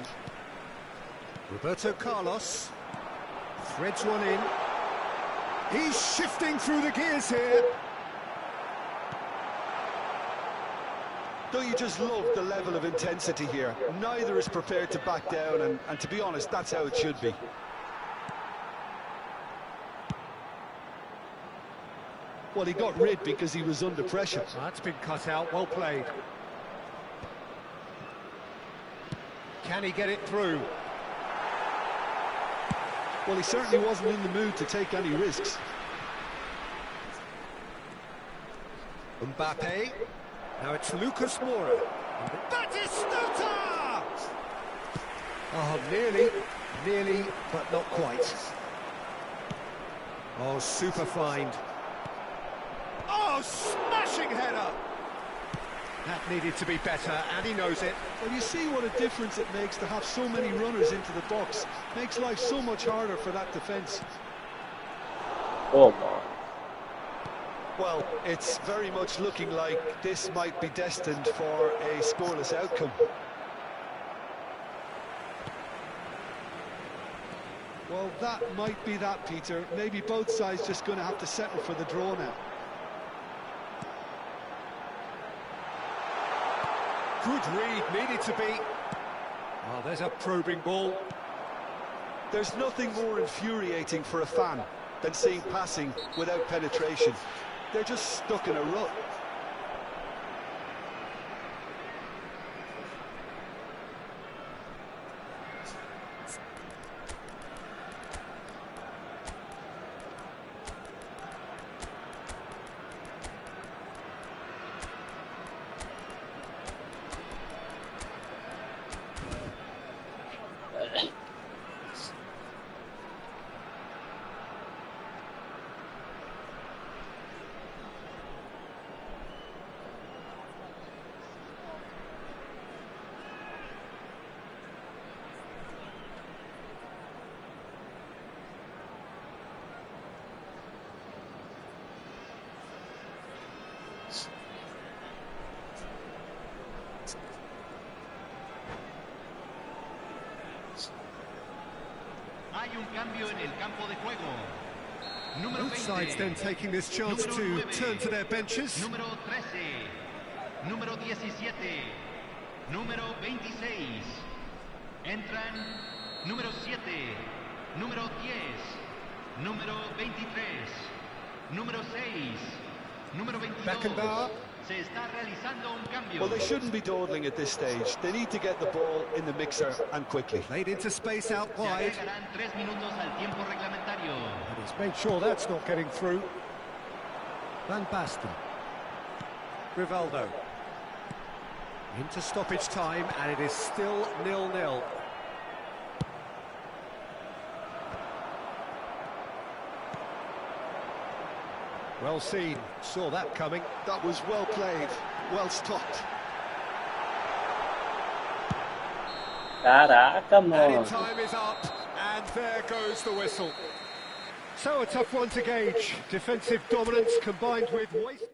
Roberto Carlos threads one in. He's shifting through the gears here. Don't you just love the level of intensity here? Neither is prepared to back down, and to be honest, that's how it should be. Well, he got rid because he was under pressure. That's been cut out, well played. Can he get it through? Well, he certainly wasn't in the mood to take any risks. Mbappe. Now it's Lucas Moura. Batistuta! Oh, nearly, but not quite. Oh, super find. Oh, smashing header! That needed to be better, and he knows it. Well, you see what a difference it makes to have so many runners into the box. Makes life so much harder for that defence. Oh, man. Well, it's very much looking like this might be destined for a scoreless outcome. Well, that might be that, Peter. Maybe both sides just going to have to settle for the draw now. Good read, needed to be. Well, there's a probing ball. There's nothing more infuriating for a fan than seeing passing without penetration. They're just stuck in a rut. Hay un cambio en el campo de juego. Número Both 20. sides then taking this chance Número to 9. turn to their benches. Número 13. Número 17. Número 26. Entran número 7. Número 10. Número 23. Número 6. Número 22. Beckenbauer. Se está realizando un cambio. Well, they shouldn't be dawdling at this stage. They need to get the ball in the mixer and quickly. Played into space out Se wide. agregarán 3 minutos al tiempo reglamentario. And he's made sure that's not getting through. Van Basten. Rivaldo. Into stoppage time, and it is still 0-0. Well seen, saw that coming. That was well played, well stopped. Caraca, Added mano. time is up, and there goes the whistle. So a tough one to gauge. Defensive dominance combined with waste.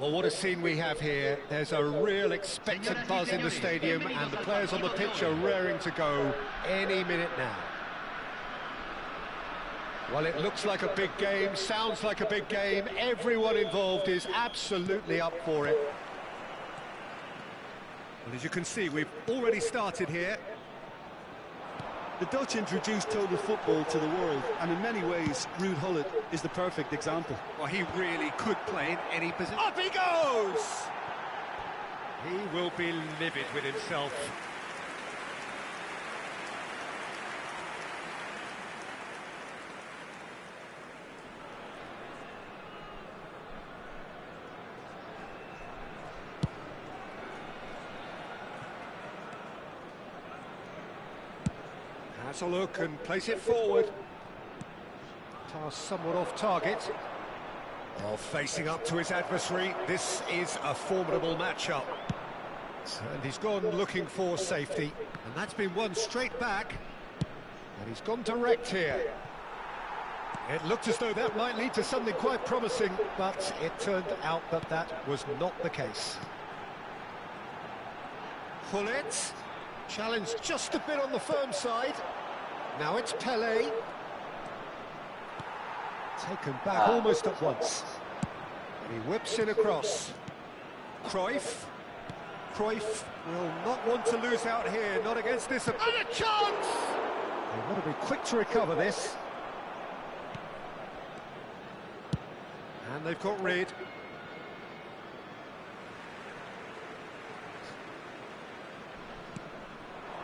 Well, what a scene we have here. There's a real expectant buzz in the stadium, and the players on the pitch are raring to go any minute now. Well, it looks like a big game, sounds like a big game. Everyone involved is absolutely up for it. Well, as you can see, we've already started here. The Dutch introduced total football to the world, and in many ways, Ruud Gullit is the perfect example. Well, he really could play in any position. Up he goes! He will be livid with himself. Has a look and place it forward. Pass somewhat off target. Well, facing up to his adversary, this is a formidable matchup. And he's gone looking for safety. And that's been won straight back. And he's gone direct here. It looked as though that might lead to something quite promising, but it turned out that that was not the case. Gullit, challenged just a bit on the firm side. Now it's Pelé. Taken back almost at once. And he whips it across. Cruyff. Cruyff will not want to lose out here, not against this. And a chance! They want to be quick to recover this. And they've got rid.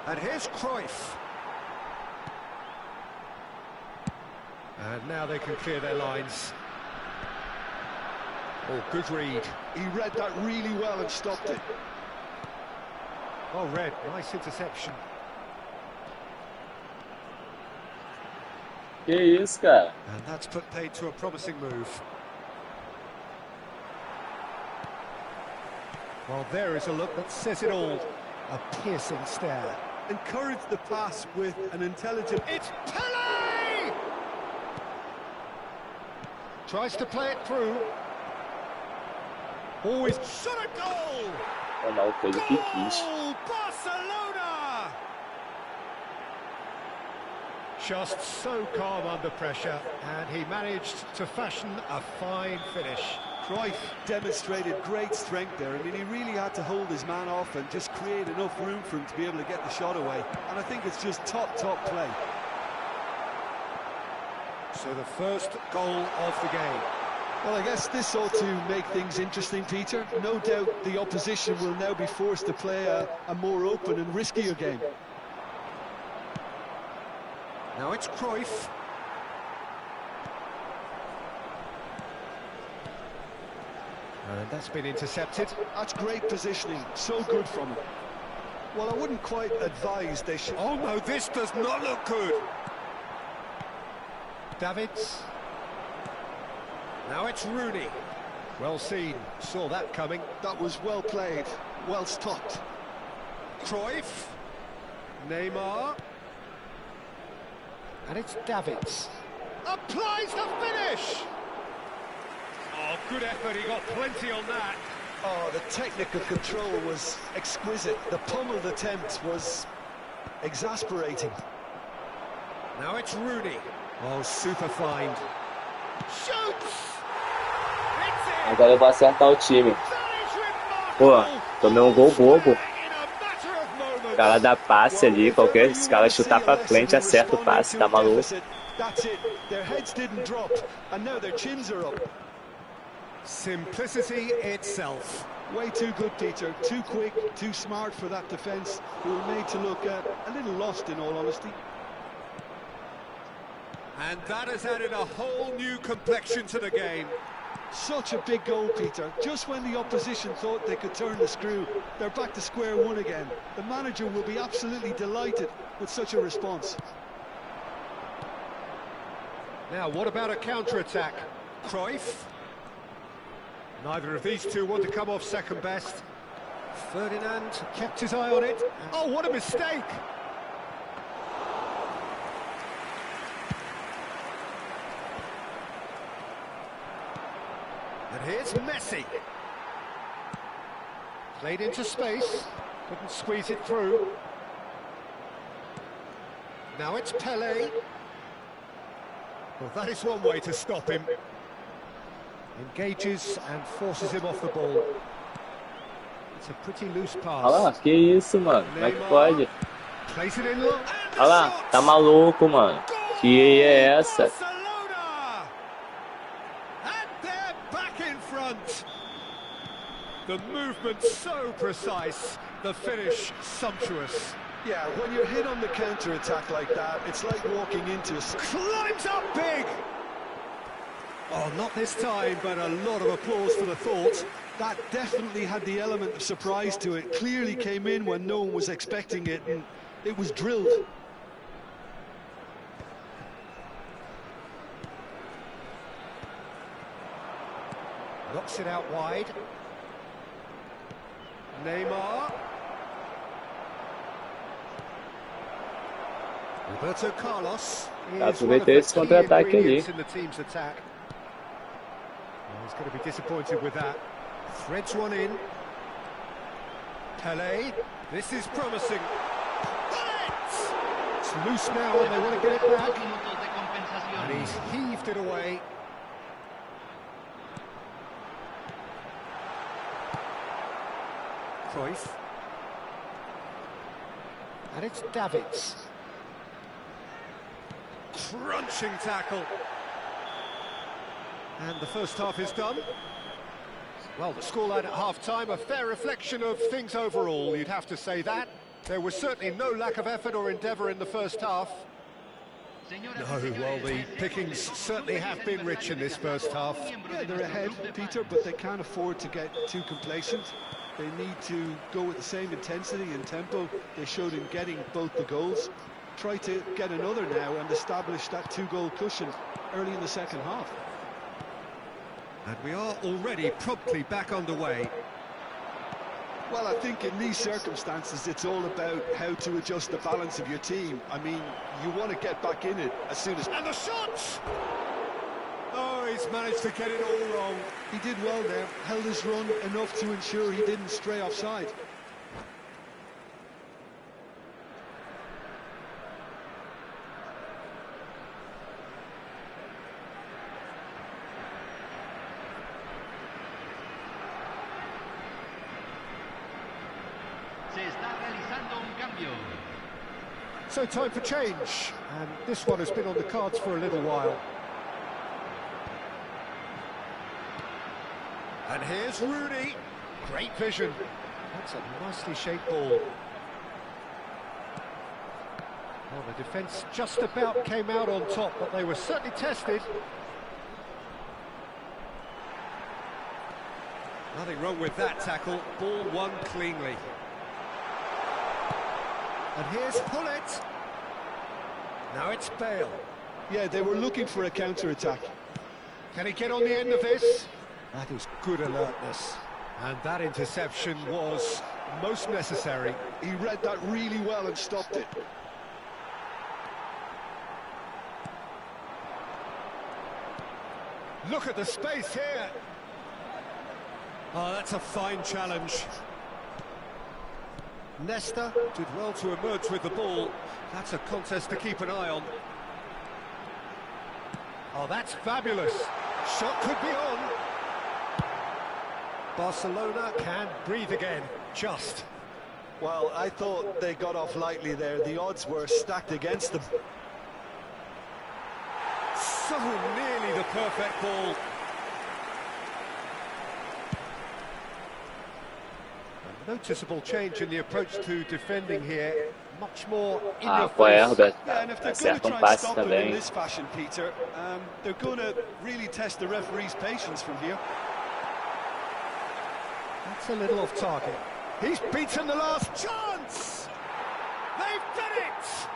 And here's Cruyff. And now they can clear their lines. Oh, good read. He read that really well and stopped it. Well read, nice interception. Que isso, cara? And that's put paid to a promising move. Well, there is a look that says it all. A piercing stare. Encourage the pass with an intelligent... It's Pelé! Tries to play it through. Always shot a goal! O mal fez o que quis. Goal! Barcelona! Just so calm under pressure, and he managed to fashion a fine finish. Cruyff demonstrated great strength there. I mean, he really had to hold his man off and just create enough room for him to be able to get the shot away. And I think it's just top play. So the first goal of the game. Well, I guess this ought to make things interesting, Peter. No doubt the opposition will now be forced to play a more open and riskier game. Now it's Cruyff. And that's been intercepted. That's great positioning, so good from him. Well, I wouldn't quite advise they should... Oh no, this does not look good. Davids. Now it's Rooney. Well seen, saw that coming. That was well played, well stopped. Cruyff. Neymar. And it's Davids. Applies the finish! Oh, good effort, he got plenty on that. Oh, the technical control was exquisite. The pummeled attempt was exasperating. Now it's Rooney. Oh, super find. Shoots! Agora eu vou acertar o time. Pô, tomei um gol bobo. O cara dá passe ali, qualquer cara chutar pra frente, acerta o passe, tá maluco. That's it. Their heads didn't drop, and now their chins are up. Simplicity itself. Way too good, Peter. Too quick, too smart for that defence. We were made to look a little lost, in all honesty. And that has added a whole new complexion to the game. Such a big goal, Peter. Just when the opposition thought they could turn the screw, they're back to square one again. The manager will be absolutely delighted with such a response. Now, what about a counter-attack? Cruyff. Neither of these two want to come off second best. Ferdinand kept his eye on it. Oh, what a mistake! And here's Messi. Played into space, couldn't squeeze it through. Now it's Pelé. Well, that is one way to stop him. Engages and forces him off the ball. It's a pretty loose Olha lá, pass. que isso, mano? Como é que pode? Place it in low. Olha lá, tá maluco, mano. Que é essa? Barcelona! And they're back in front. The movement so precise, the finish sumptuous. Yeah, when you're hit on the counter-attack like that, it's like walking into a... Climbs up big! Oh, not this time, but a lot of applause for the thought. That definitely had the element of surprise to it. Clearly came in when no one was expecting it, and it was drilled. Knocks it out wide. Neymar. Roberto Carlos. Aproveitei esse contra-ataque ali. In the team's attack. He's going to be disappointed with that. Threads one in. Pelé. This is promising. It's loose now and they want to get it back. And he's heaved it away. Cruyff. And it's Davids. Crunching tackle. And the first half is done. Well, the scoreline at half-time, a fair reflection of things overall, you'd have to say that. There was certainly no lack of effort or endeavour in the first half. No, well, the pickings certainly have been rich in this first half. Yeah, they're ahead, Peter, but they can't afford to get too complacent. They need to go with the same intensity and tempo they showed in getting both the goals. Try to get another now and establish that two-goal cushion early in the second half. And we are already promptly back underway. Well, I think in these circumstances, it's all about how to adjust the balance of your team. I mean, you want to get back in it as soon as... And the shot! Oh, he's managed to get it all wrong. He did well there, held his run enough to ensure he didn't stray offside. Se está realizando un cambio. So time for change, and this one has been on the cards for a little while. And here's Rooney. Great vision. That's a nicely shaped ball. Well, the defence just about came out on top, but they were certainly tested. Nothing wrong with that tackle. Ball won cleanly. And here's Pullet. Now it's Bale. Yeah, they were looking for a counter-attack. Can he get on the end of this? That is good alertness. And that interception was most necessary. He read that really well and stopped it. Look at the space here. Oh, that's a fine challenge. Nesta did well to emerge with the ball. That's a contest to keep an eye on. Oh, that's fabulous. Shot could be on. Barcelona can breathe again, just. Well, I thought they got off lightly there. The odds were stacked against them. So nearly the perfect ball. A noticeable change in the approach to defending here. Much more in your Pô, é, face. Roberto. Yeah, and if they're going to Acerta try and passe stop him in também. this fashion, Peter, they're going to really test the referee's patience from here. That's a little off target. He's beaten the last chance! They've done it!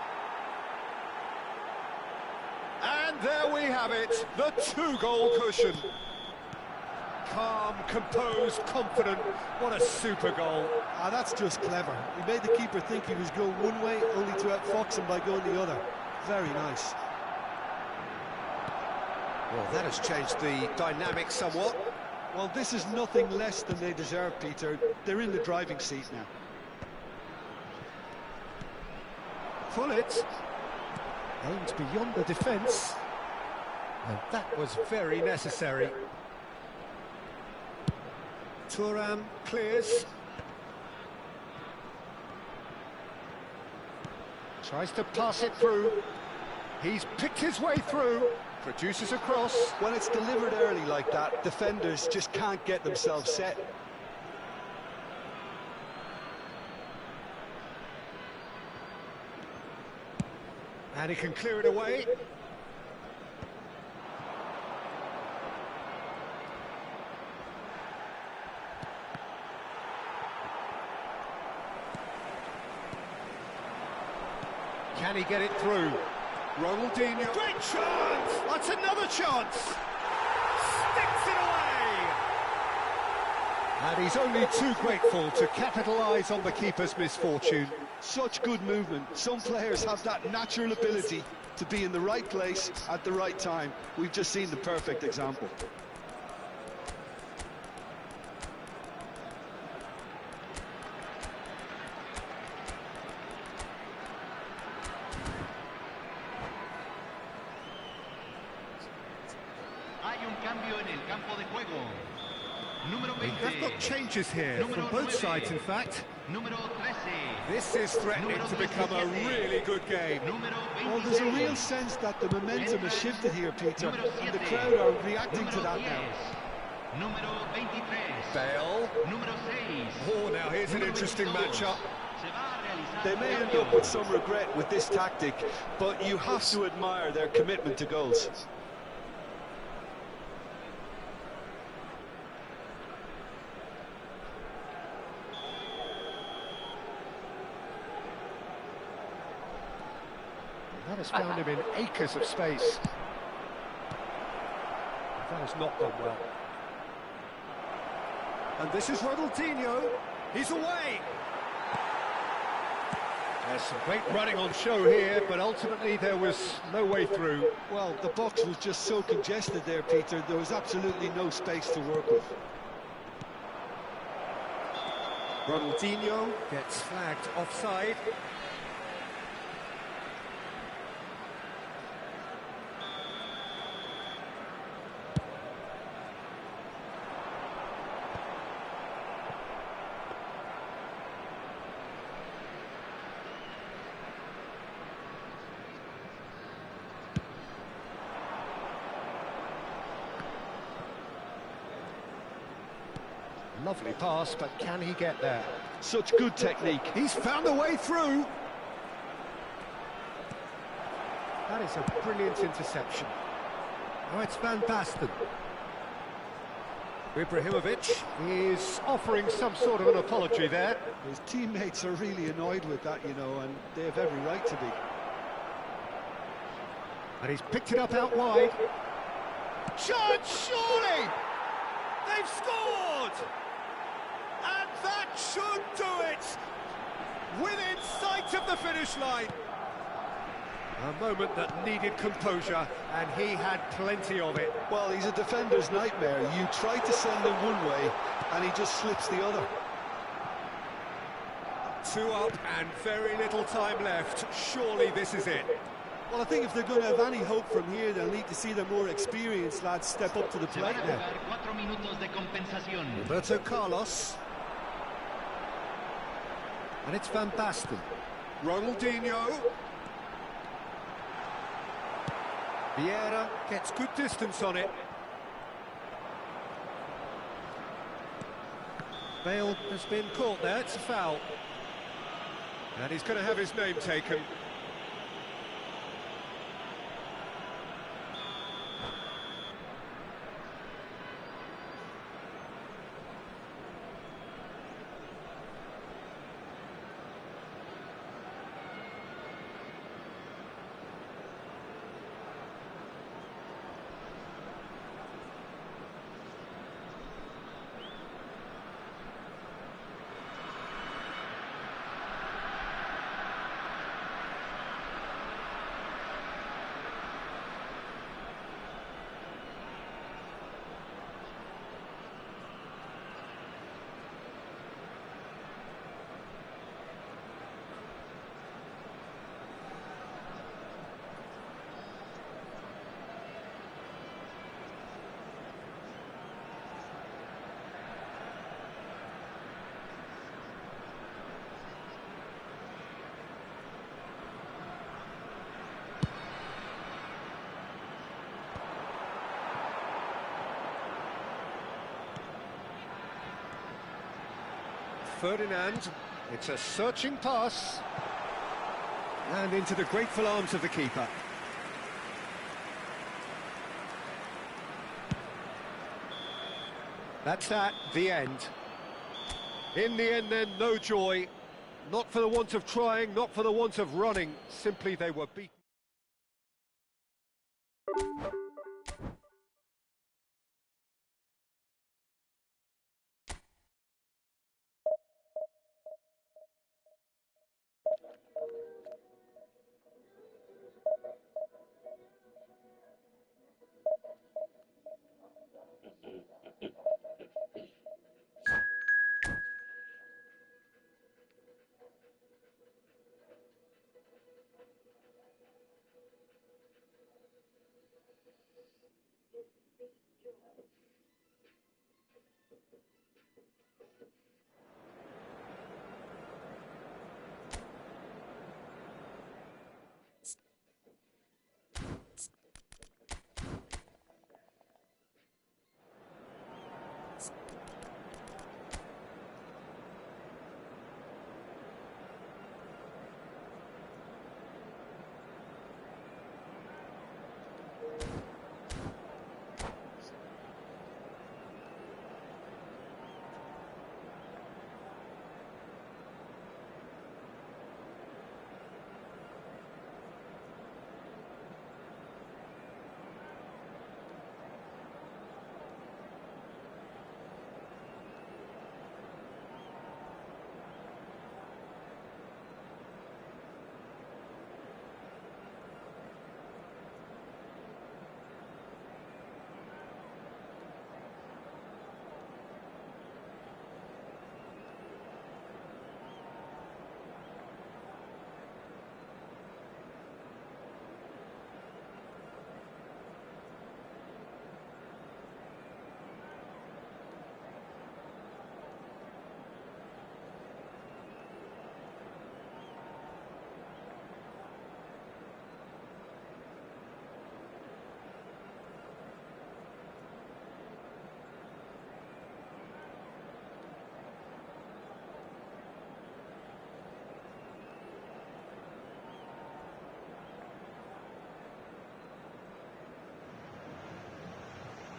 And there we have it, the two-goal cushion. Calm, composed, confident. What a super goal. Ah, that's just clever. He made the keeper think he was going one way, only to outfox him by going the other. Very nice. Well, that has changed the dynamic somewhat. Well, this is nothing less than they deserve, Peter. They're in the driving seat now. Pullet aimed beyond the defence, and that was very necessary. Thuram clears. Tries to pass it through. He's picked his way through. Produces a cross. When it's delivered early like that, defenders just can't get themselves set. And he can clear it away. Can he get it through? Ronaldinho. Great chance! That's another chance! Sticks it away! And he's only too grateful to capitalise on the keeper's misfortune. Such good movement. Some players have that natural ability to be in the right place at the right time. We've just seen the perfect example. Hay un cambio en el campo de juego. Número 20. They've got changes here from both sides, in fact. Número 13. This is threatening to become a really good game. Número 26. Well, there's a real sense that the momentum has shifted here, Peter, and the crowd are reacting to that now. Número 23. Bale. Número 6. Oh, now here's an interesting matchup. They may end up with some regret with this tactic, but you have to admire their commitment to goals. That has found him in acres of space. That has not gone well. And this is Ronaldinho. He's away. There's some great running on show here, but ultimately there was no way through. Well, the box was just so congested there, Peter. There was absolutely no space to work with. Ronaldinho gets flagged offside. Lovely pass, but can he get there? Such good technique. He's found a way through. That is a brilliant interception. Now it's Van Basten. Ibrahimovic is offering some sort of an apology there. His teammates are really annoyed with that, you know, and they have every right to be. And he's picked it up out wide. Chance, surely! They've scored! And that should do it! Within sight of the finish line. A moment that needed composure, and he had plenty of it. Well, he's a defender's nightmare. You try to send him one way, and he just slips the other. 2 up and very little time left. Surely this is it. Well, I think if they're going to have any hope from here, they'll need to see the more experienced lads step up to the plate now. Roberto Carlos. And it's Van Basten. Ronaldinho. Vieira gets good distance on it. Bale has been caught there, it's a foul. And he's going to have his name taken. Ferdinand. It's a searching pass. And into the grateful arms of the keeper. That's that, the end. In the end then, no joy. Not for the want of trying, not for the want of running. Simply they were beaten.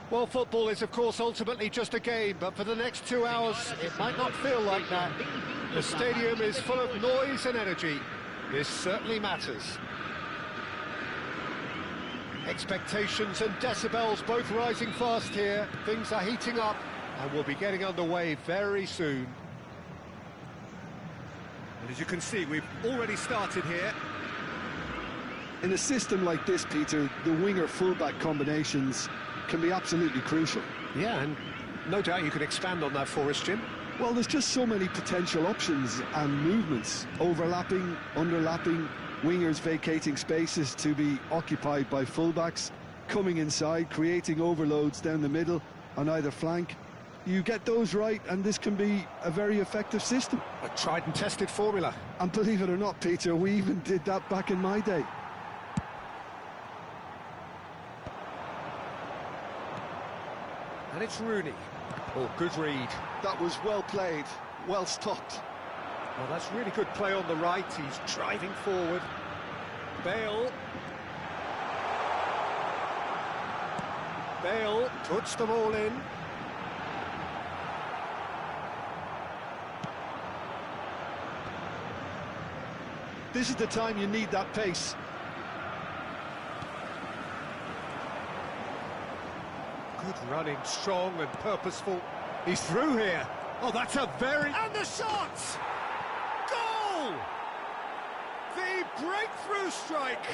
Well, football is, of course, ultimately just a game, but for the next 2 hours, it might not feel like that. The stadium is full of noise and energy. This certainly matters. Expectations and decibels both rising fast here. Things are heating up, and we'll be getting underway very soon. And as you can see, we've already started here. In a system like this, Peter, the winger-fullback combinations can be absolutely crucial. Yeah, and no doubt you can expand on that for us, Jim. Well, there's just so many potential options and movements, overlapping, underlapping, wingers vacating spaces to be occupied by fullbacks, coming inside, creating overloads down the middle on either flank. You get those right, and this can be a very effective system. A tried and tested formula. And believe it or not, Peter, we even did that back in my day. And it's Rooney. Oh, good read. That was well played, well stopped. Well, that's really good play on the right. He's driving forward. Bale. Bale puts them all in. This is the time you need that pace. Good running, strong and purposeful. He's through here. Oh, that's a very... And the shot! Goal! The breakthrough strike!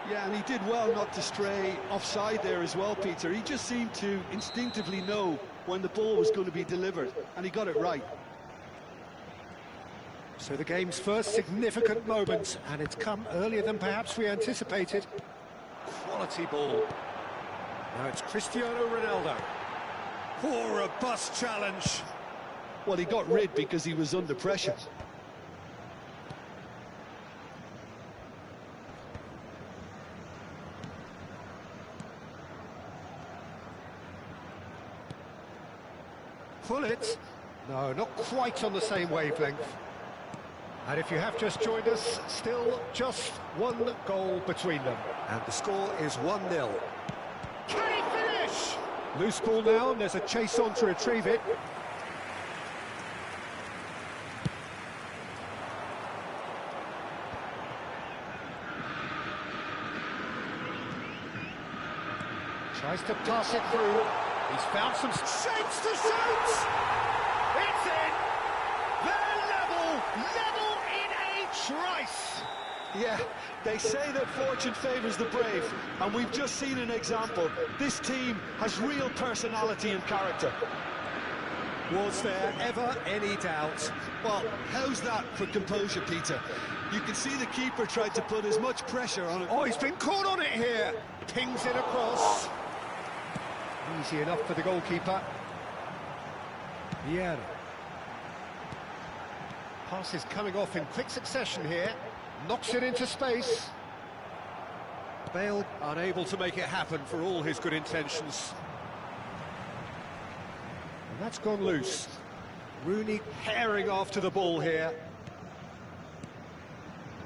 Yeah, and he did well not to stray offside there as well, Peter. He just seemed to instinctively know when the ball was going to be delivered, and he got it right. So the game's first significant moment, and it's come earlier than perhaps we anticipated. Quality ball. Now it's Cristiano Ronaldo. Poor, robust challenge. Well, he got rid because he was under pressure. Pull it. No, not quite on the same wavelength. And if you have just joined us, still just one goal between them. And the score is 1-0. Can he finish? Loose ball now, and there's a chase on to retrieve it. Tries to pass it through. He's found some shapes to shoot! It's in! They're level in a trice! Yeah, they say that fortune favours the brave, and we've just seen an example. This team has real personality and character. Was there ever any doubt? Well, how's that for composure, Peter? You can see the keeper tried to put as much pressure on it. Oh, he's been caught on it here. Pings it across. Easy enough for the goalkeeper. Yeah. Pass is coming off in quick succession here. Knocks it into space. Bale unable to make it happen for all his good intentions. And that's gone loose. Rooney herring after the ball here.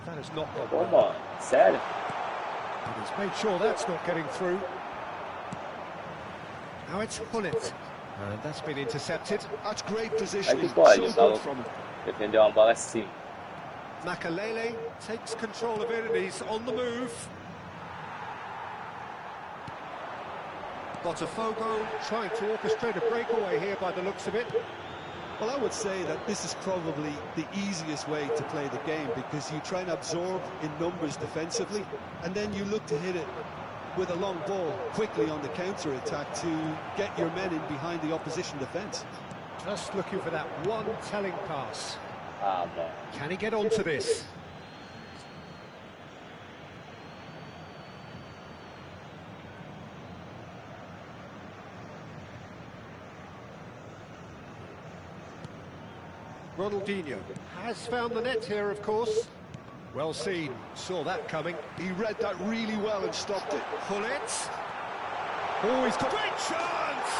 That has not gone well. Come on, sério? And he's made sure that's not getting through. Now it's Hullet. And that's been intercepted. That's great Aí positioning. que pode, So o Galo good from him. defendeu uma bola assim. Makalele takes control of it and he's on the move. Botafogo trying to orchestrate a breakaway here by the looks of it. Well, I would say that this is probably the easiest way to play the game, because you try and absorb in numbers defensively, and then you look to hit it with a long ball quickly on the counter-attack to get your men in behind the opposition defence. Just looking for that one telling pass. Ah, man. Can he get onto this? Ronaldinho has found the net here, of course. Well seen, saw that coming. He read that really well and stopped it. Hullet. Oh, he's got... Great chance!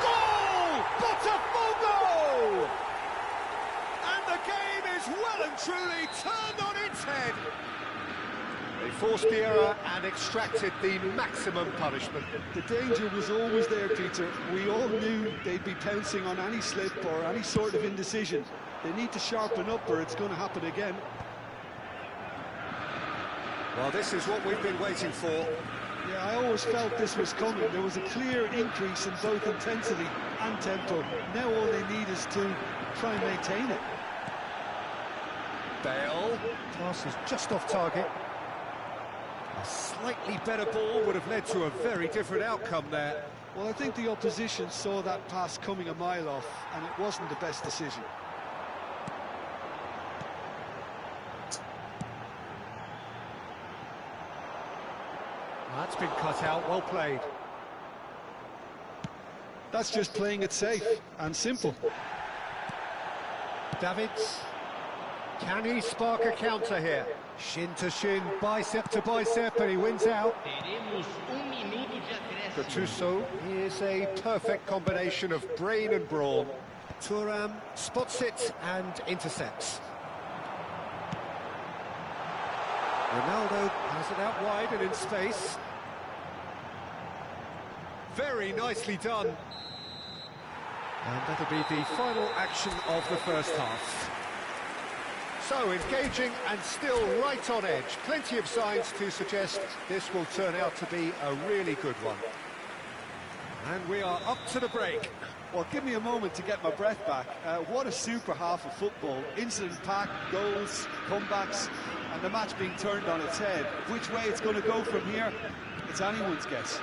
Goal! Botafogo! And the game is well and truly turned on its head. They forced the error and extracted the maximum punishment. The danger was always there, Peter. We all knew they'd be pouncing on any slip or any sort of indecision. They need to sharpen up or it's going to happen again. Well, this is what we've been waiting for. Yeah, I always felt this was coming. There was a clear increase in both intensity and tempo. Now all they need is to try and maintain it. Bale. Pass is just off target. A slightly better ball would have led to a very different outcome there. Well, I think the opposition saw that pass coming a mile off, and it wasn't the best decision. That's been cut out, well played. That's just playing it safe and simple. Davids. Can he spark a counter here? Shin to shin, bicep to bicep, and he wins out. Gattuso is a perfect combination of brain and brawn. Thuram spots it and intercepts. Ronaldo has it out wide and in space. Very nicely done. And that'll be the final action of the first half. So engaging and still right on edge. Plenty of signs to suggest this will turn out to be a really good one. And we are up to the break. Well, give me a moment to get my breath back. What a super half of football. Incident-packed, goals, comebacks, and the match being turned on its head. Which way it's going to go from here, it's anyone's guess.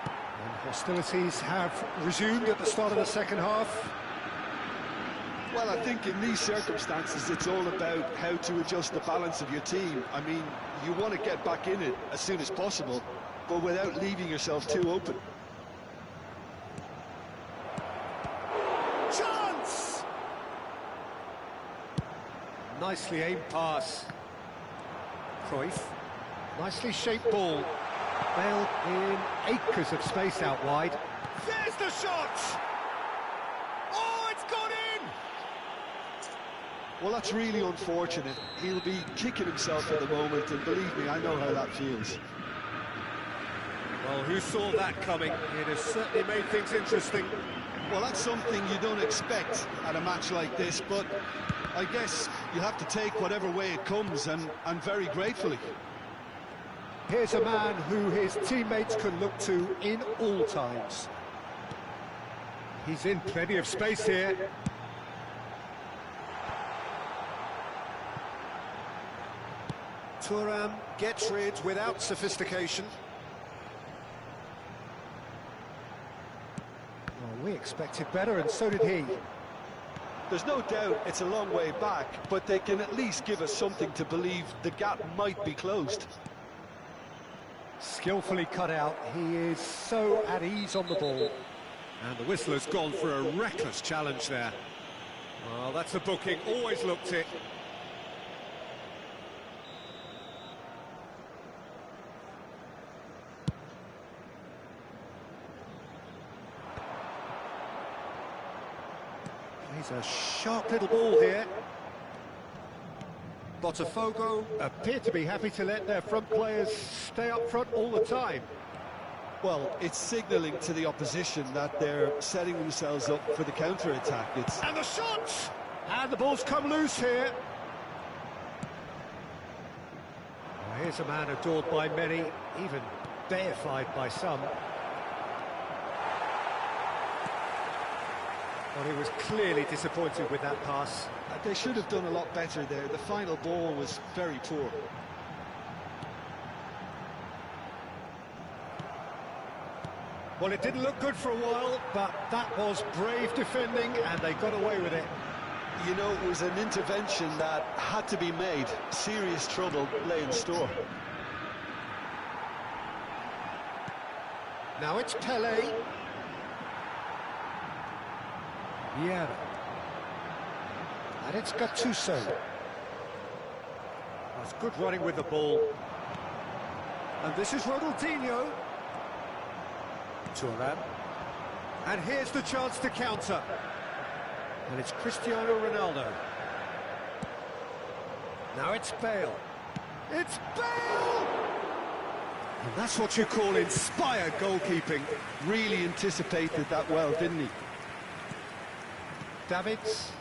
And hostilities have resumed at the start of the second half. Well, I think in these circumstances, it's all about how to adjust the balance of your team. I mean, you want to get back in it as soon as possible, but without leaving yourself too open. Chance! Nicely aimed pass. Cruyff. Nicely shaped ball. Bale in acres of space out wide. There's the shot! Well, that's really unfortunate. He'll be kicking himself at the moment, and believe me, I know how that feels. Well, who saw that coming? It has certainly made things interesting. Well, that's something you don't expect at a match like this, but I guess you have to take whatever way it comes, and very gratefully. Here's a man who his teammates can look to in all times. He's in plenty of space here. Thuram gets rid without sophistication. Well, we expected better, and so did he. There's no doubt it's a long way back, but they can at least give us something to believe the gap might be closed. Skillfully cut out. He is so at ease on the ball. And the whistler's gone for a reckless challenge there. Well, that's a booking. Always looked it. He's a sharp little ball here. Botafogo appear to be happy to let their front players stay up front all the time. Well, it's signalling to the opposition that they're setting themselves up for the counter-attack. And the shots! And the ball's come loose here. Well, here's a man adored by many, even deified by some. Well, he was clearly disappointed with that pass. They should have done a lot better there. The final ball was very poor. Well, it didn't look good for a while, but that was brave defending, and they got away with it. You know, it was an intervention that had to be made. Serious trouble lay in store. Now it's Pele. Vieira. And it's Gattuso. That's good running with the ball. And this is Ronaldinho. Thuram. And here's the chance to counter. And it's Cristiano Ronaldo. Now it's Bale. It's Bale! And that's what you call inspired goalkeeping. Really anticipated that well, didn't he? Davids.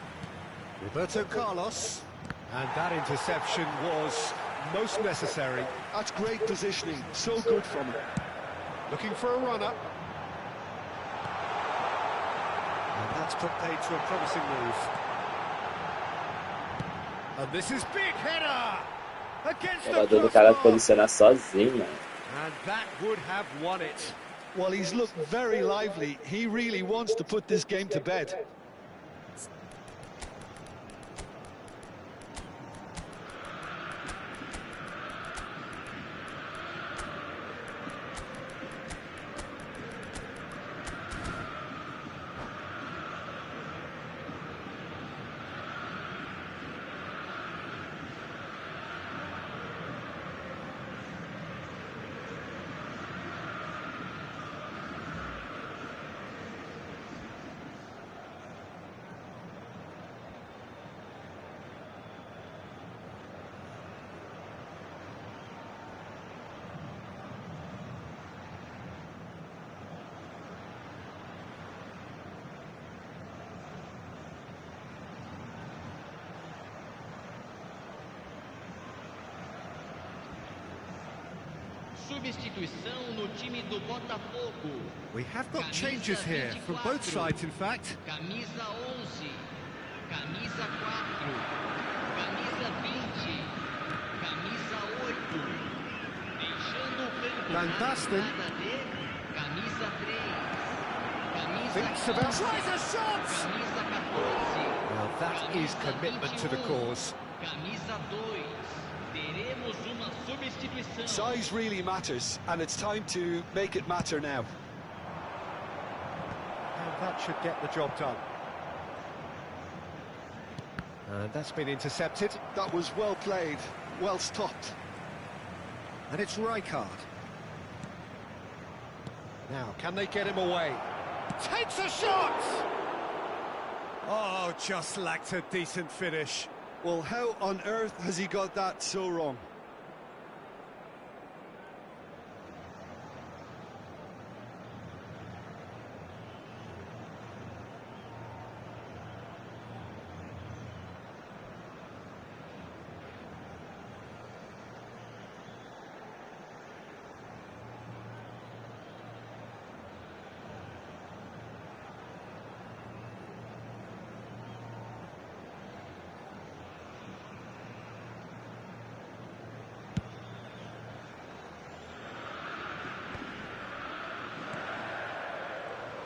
Roberto Carlos. And that interception was most necessary. That's great positioning. So good from him. Looking for a runner. And that's put paid to a promising move. And this is big header against the O cara posicionar sozinho, mano. and that would have won it. Well, he's looked very lively. He really wants to put this game to bed. Substituição no time do Botafogo. We have got changes here from both sides, in fact. Camisa 11, camisa 4, camisa 20, camisa 8. Deixando o campo Van na Basten. entrada de camisa 3, camisa Thinks about 11, tries a shot. camisa 14. Well, that is commitment to the cause. Camisa 2. Teremos uma substituição. Size really matters, and it's time to make it matter now. And that should get the job done. And that's been intercepted. That was well played, well stopped. And it's Rijkaard. Now, can they get him away? Takes a shot! Oh, just lacked a decent finish. Well, how on earth has he got that so wrong?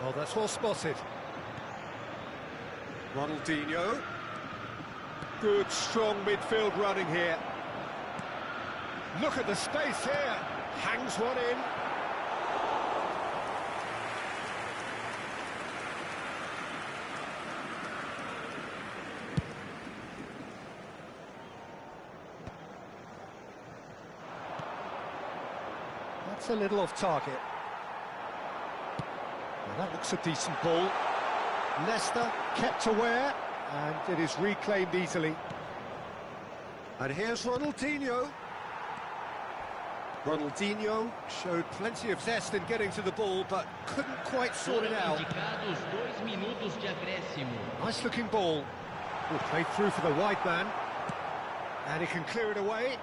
Oh, that's well spotted. Ronaldinho. Good, strong midfield running here. Look at the space here. Hangs one in. That's a little off target. Well, that looks a decent ball. Leicester kept aware, and it is reclaimed easily. And here's Ronaldinho. Ronaldinho showed plenty of zest in getting to the ball, but couldn't quite sort it out. Nice looking ball. Will play through for the wide man. And he can clear it away.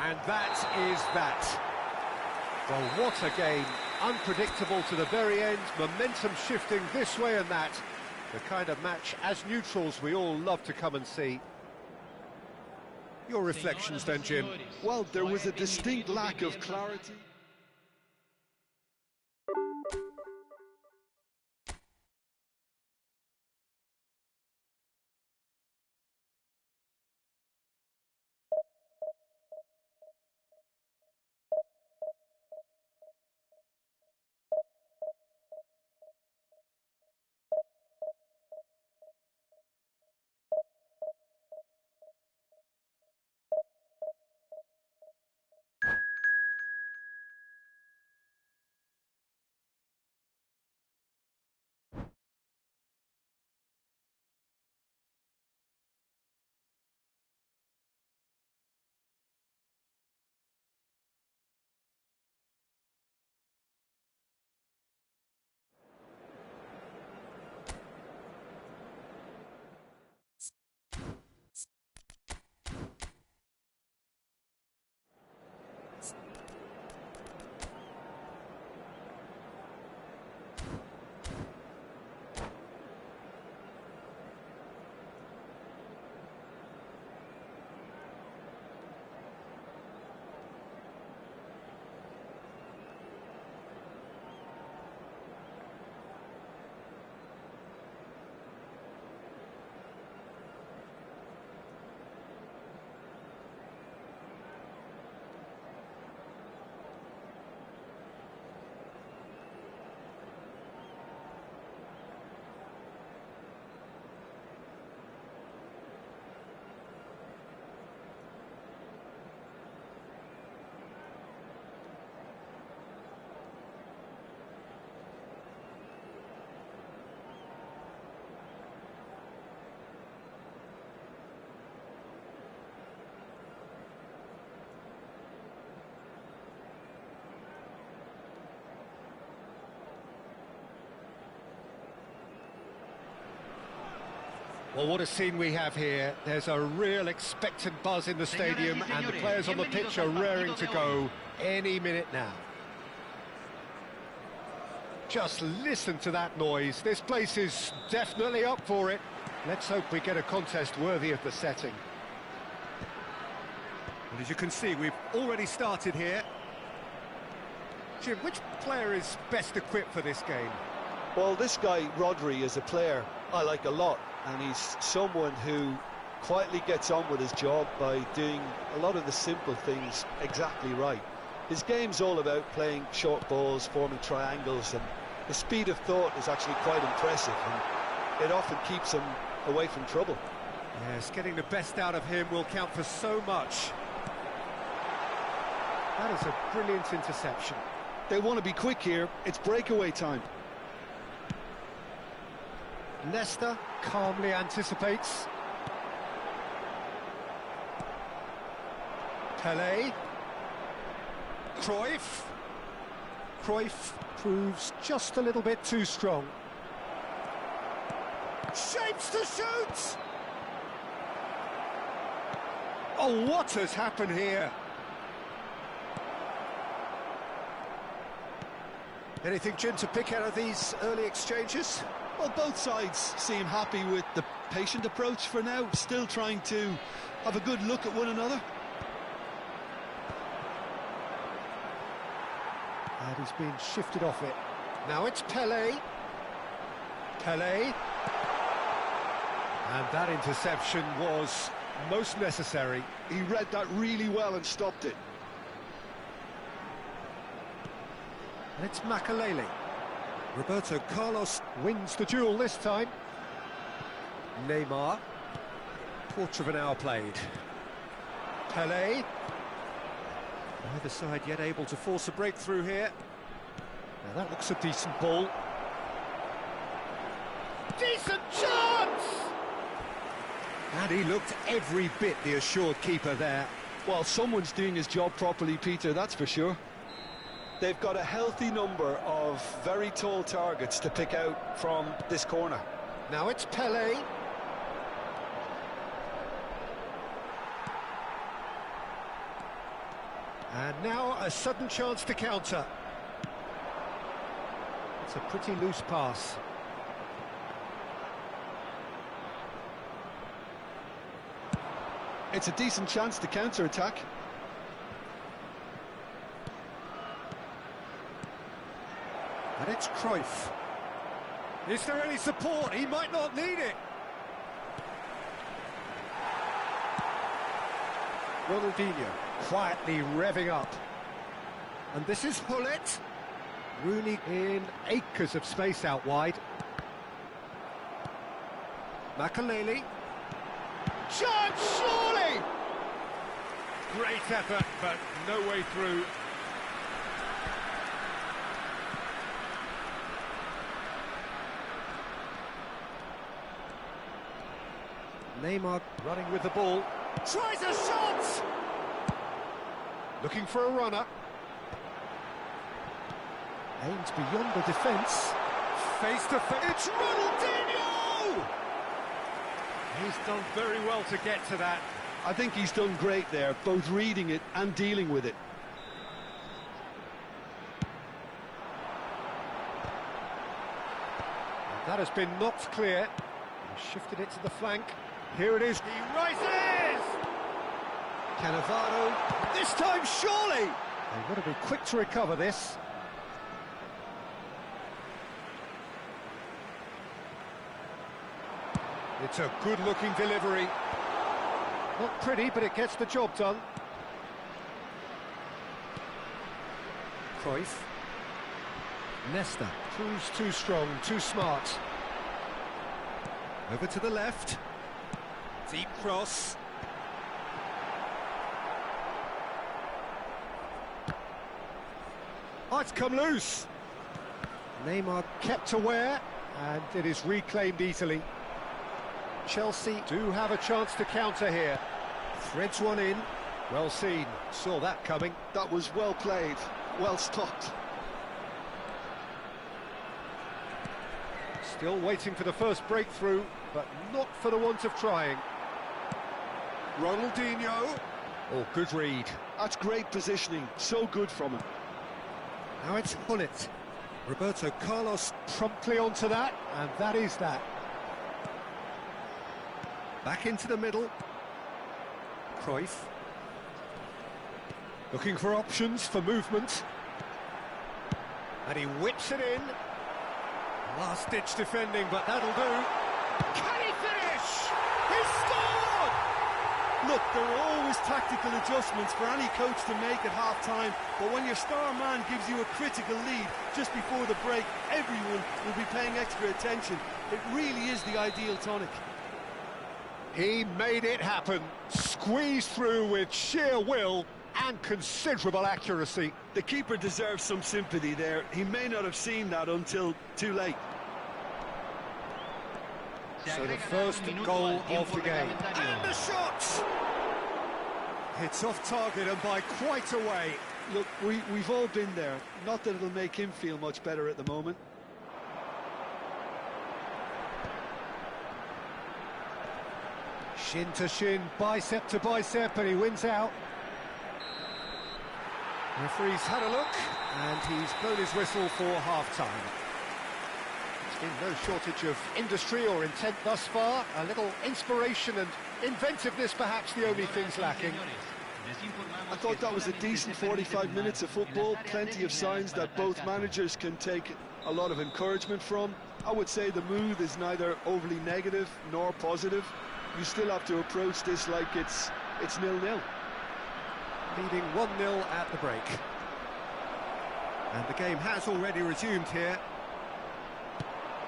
And that is that. Well, what a game. Unpredictable to the very end, momentum shifting this way and that. The kind of match, as neutrals, we all love to come and see. Your reflections then, Jim? Well, there was a distinct lack of clarity. Well, what a scene we have here. There's a real expectant buzz in the stadium, and the players on the pitch are raring to go any minute now. Just listen to that noise. This place is definitely up for it. Let's hope we get a contest worthy of the setting. Well, as you can see, we've already started here. Jim, which player is best equipped for this game? Well, this guy, Rodri, is a player I like a lot, and he's someone who quietly gets on with his job by doing a lot of the simple things exactly right. His game's all about playing short balls, forming triangles, and his speed of thought is actually quite impressive, and it often keeps him away from trouble. Yes, getting the best out of him will count for so much. That is a brilliant interception. They want to be quick here. It's breakaway time. Leicester calmly anticipates. Pelé. Cruyff. Cruyff proves just a little bit too strong. Shapes to shoot! Oh, what has happened here? Anything, Jim, to pick out of these early exchanges? Well, both sides seem happy with the patient approach for now, still trying to have a good look at one another. And he's been shifted off it. Now it's Pelé. Pelé. And that interception was most necessary. He read that really well and stopped it. And it's Makalele. Roberto Carlos wins the duel this time. Neymar. Quarter of an hour played. Pelé. Neither side yet able to force a breakthrough here. Now that looks a decent ball. Decent chance! And he looked every bit the assured keeper there. Well, someone's doing his job properly, Peter, that's for sure. They've got a healthy number of very tall targets to pick out from this corner. Now it's Pelé. And now a sudden chance to counter. It's a pretty loose pass. It's a decent chance to counter-attack. And it's Cruyff. Is there any support? He might not need it. Ronaldinho quietly revving up. And this is Hullet. Rooney in acres of space out wide. Makalele. Chance, surely! Great effort, but no way through. Neymar running with the ball. Tries a shot! Looking for a runner. Aims beyond the defence. Face to face. It's Ronaldinho! He's done very well to get to that. I think he's done great there, both reading it and dealing with it. That has been knocked clear. He shifted it to the flank. Here it is. He rises! Cannavaro. This time, surely! They've got to be quick to recover this. It's a good-looking delivery. Not pretty, but it gets the job done. Cruyff. Nesta proves too strong, too smart. Over to the left. Deep cross. Oh, it's come loose. Neymar kept aware, and it is reclaimed easily. Chelsea do have a chance to counter here. Threads one in. Well seen. Saw that coming. That was well played, well stopped. Still waiting for the first breakthrough, but not for the want of trying. Ronaldinho. Oh, good read. That's great positioning, so good from him. Now it's Hullet. Roberto Carlos promptly onto that, and that is that. Back into the middle. Cruyff. Looking for options for movement. And he whips it in. Last-ditch defending, but that'll do. Can he finish? He scored! Look, there are always tactical adjustments for any coach to make at half-time, but when your star man gives you a critical lead just before the break, everyone will be paying extra attention. It really is the ideal tonic. He made it happen, squeezed through with sheer will and considerable accuracy. The keeper deserves some sympathy there. He may not have seen that until too late. So the first goal of the game. And the shot! It's off target and by quite a way. Look, we've all been there. Not that it'll make him feel much better at the moment. Shin to shin, bicep to bicep, and he wins out. Referee's had a look, and he's blown his whistle for half-time. There's been no shortage of industry or intent thus far. A little inspiration and inventiveness, perhaps the only things lacking. I thought that was a decent 45 minutes of football. Plenty of signs that both managers can take a lot of encouragement from. I would say the mood is neither overly negative nor positive. You still have to approach this like it's 0-0. Leading 1-0 at the break. And the game has already resumed here.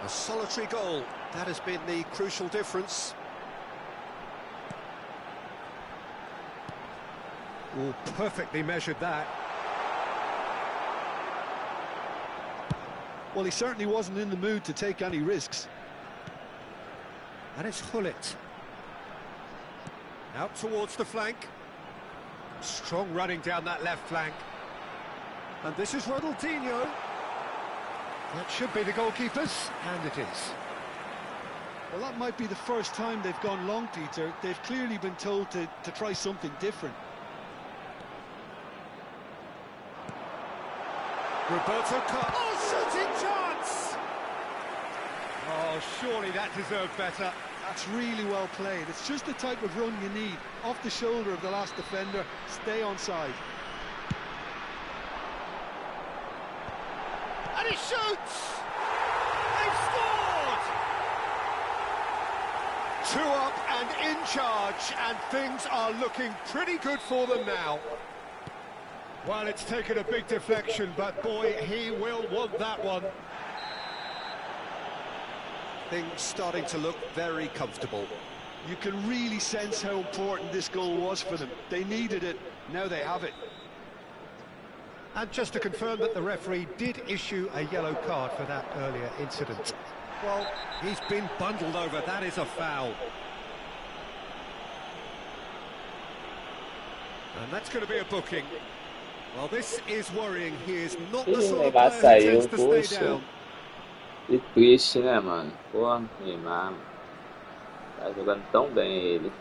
A solitary goal, that has been the crucial difference. Oh, perfectly measured that. Well, he certainly wasn't in the mood to take any risks. And it's Hullet. Out towards the flank. Strong running down that left flank. And this is Ronaldinho. That should be the goalkeepers, and it is. Well, that might be the first time they've gone long, Peter. They've clearly been told to try something different. Roberto Carlos. Oh, shooting chance! Oh, surely that deserved better. That's really well played. It's just the type of run you need. Off the shoulder of the last defender, stay onside. And he shoots! They've scored! 2 up and in charge, and things are looking pretty good for them now. Well, it's taken a big deflection, but boy, he will want that one. Things starting to look very comfortable. You can really sense how important this goal was for them. They needed it, now they have it. And just to confirm that the referee did issue a yellow card for that earlier incident. Well, he's been bundled over, that is a foul. And that's going to be a booking. Well, this is worrying. He is not the sort of player who tends to stay down. Que triste, né, mano? Pô, Neymar. Tá jogando tão bem ele.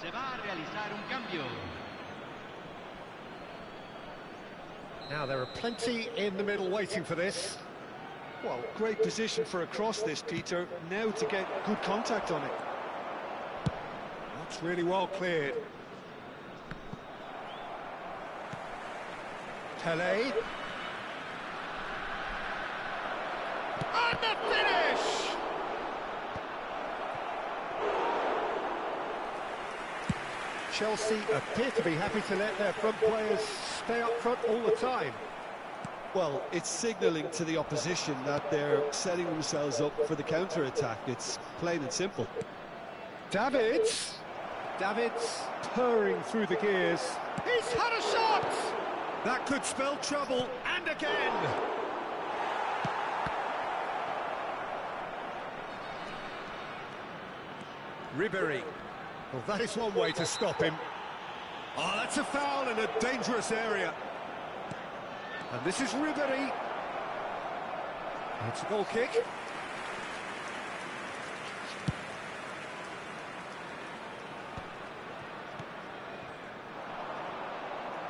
Se va a realizar un cambio. Now there are plenty in the middle waiting for this. Well, great position for a cross this, Peter. Now to get good contact on it. That's really well cleared. Pele. And the finish! Chelsea appear to be happy to let their front players stay up front all the time. Well, it's signalling to the opposition that they're setting themselves up for the counter-attack. It's plain and simple. Davids purring through the gears. He's had a shot! That could spell trouble, and again! Ribéry. Well, that is one way to stop him. Oh, that's a foul in a dangerous area. And this is Ribéry. It's a goal kick.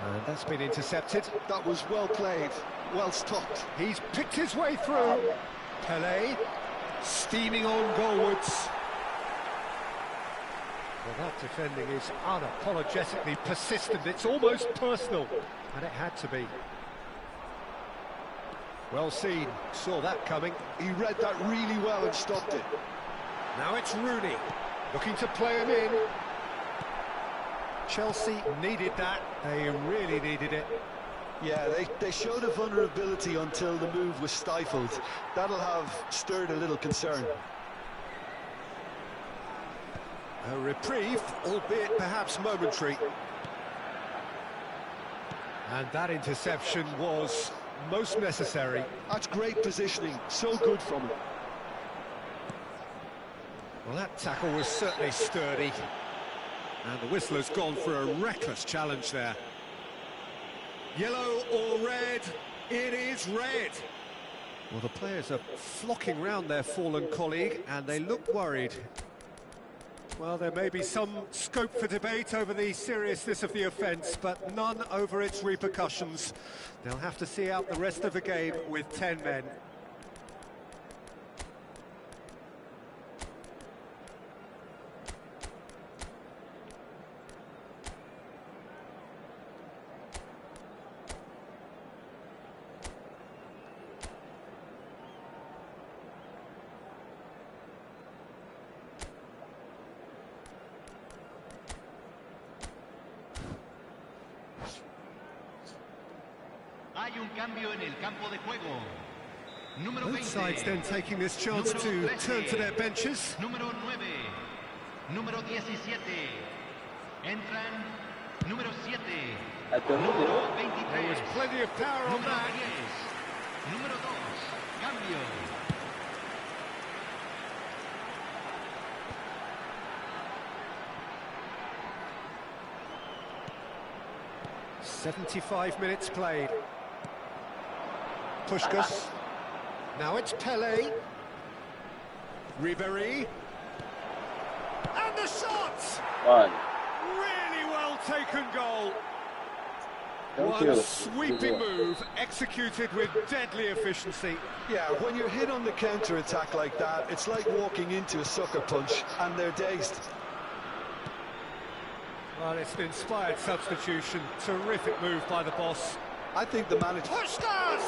And that's been intercepted. That was well played, well stopped. He's picked his way through. Pele, steaming on goalwards. Well, that defending is unapologetically persistent. It's almost personal, and it had to be. Well seen, saw that coming. He read that really well and stopped it. Now it's Rooney, looking to play him in. Chelsea needed that, they really needed it. Yeah, they showed a vulnerability until the move was stifled. That'll have stirred a little concern. A reprieve, albeit perhaps momentary. And that interception was most necessary. That's great positioning, so good from him. Well, that tackle was certainly sturdy. And the whistle has gone for a reckless challenge there. Yellow or red? It is red. Well, the players are flocking round their fallen colleague, and they look worried. Well, there may be some scope for debate over the seriousness of the offence, but none over its repercussions. They'll have to see out the rest of the game with 10 men. Hay un cambio en el campo de juego. Número Both 20. sides then taking this chance Número to 13. turn to their benches. Número 9. Número 17. Entran número 7. Até o número. Número There was 23. plenty of power on Número that. 10. Número 2. Cambio. .75 minutes played. Puskás. Now it's Pelé. Ribéry. And the shot! Mano, Really well taken goal. What tranquilo. a sweeping move, executed with deadly efficiency. Yeah, when you're hit on the counter-attack like that, it's like walking into a sucker punch, and they're dazed. Well, it's an inspired substitution. Terrific move by the boss. I think the manager... Puskás!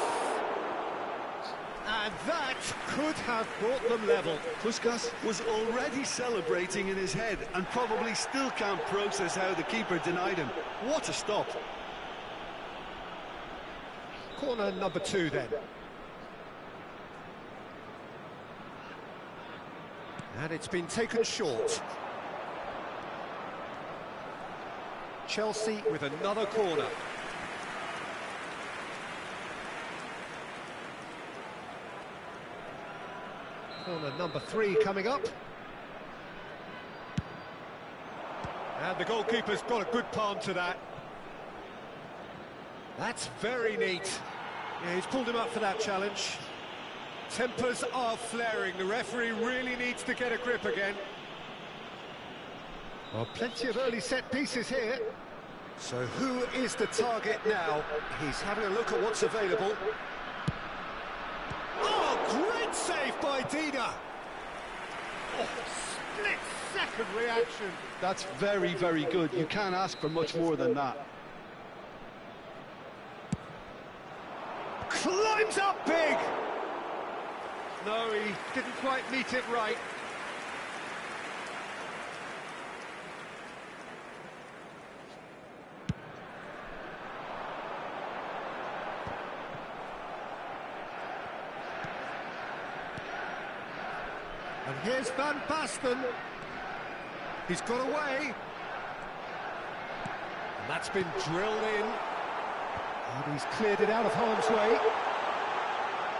And that could have brought them level. Puskás was already celebrating in his head and probably still can't process how the keeper denied him. What a stop. Corner number 2 then. And it's been taken short. Chelsea with another corner. Corner number 3 coming up. And the goalkeeper's got a good palm to that. That's very neat. Yeah, he's pulled him up for that challenge. Tempers are flaring. The referee really needs to get a grip again. Well, plenty of early set pieces here. So who is the target now? He's having a look at what's available. Oh, great save by Dida. Oh, split-second reaction. That's very, very good. You can't ask for much more than that. Climbs up big. No, he didn't quite meet it right. And here's Van Basten. He's got away. And that's been drilled in. And he's cleared it out of harm's way.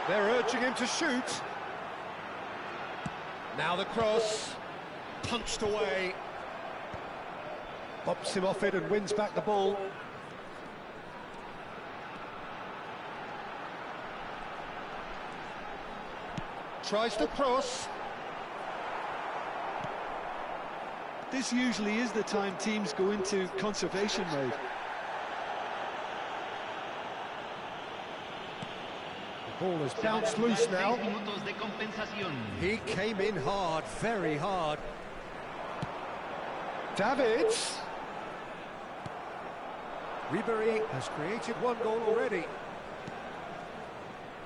They're urging him to shoot. Now the cross. Punched away. Bops him off it and wins back the ball. Tries to cross. This usually is the time teams go into conservation mode. The ball has bounced loose now. 6 minutos de compensación. He came in hard, very hard. Davids. Ribéry has created 1 goal already.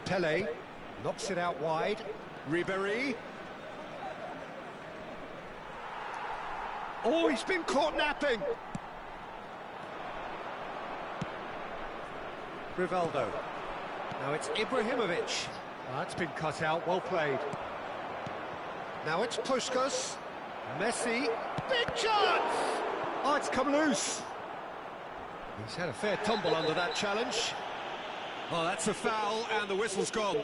Pelé knocks it out wide. Ribéry. Oh, he's been caught napping. Rivaldo. Now it's Ibrahimovic. That's been cut out, well played. Now it's Puskás. Messi. Big chance! Oh, it's come loose. He's had a fair tumble under that challenge. Oh, that's a foul, and the whistle's gone.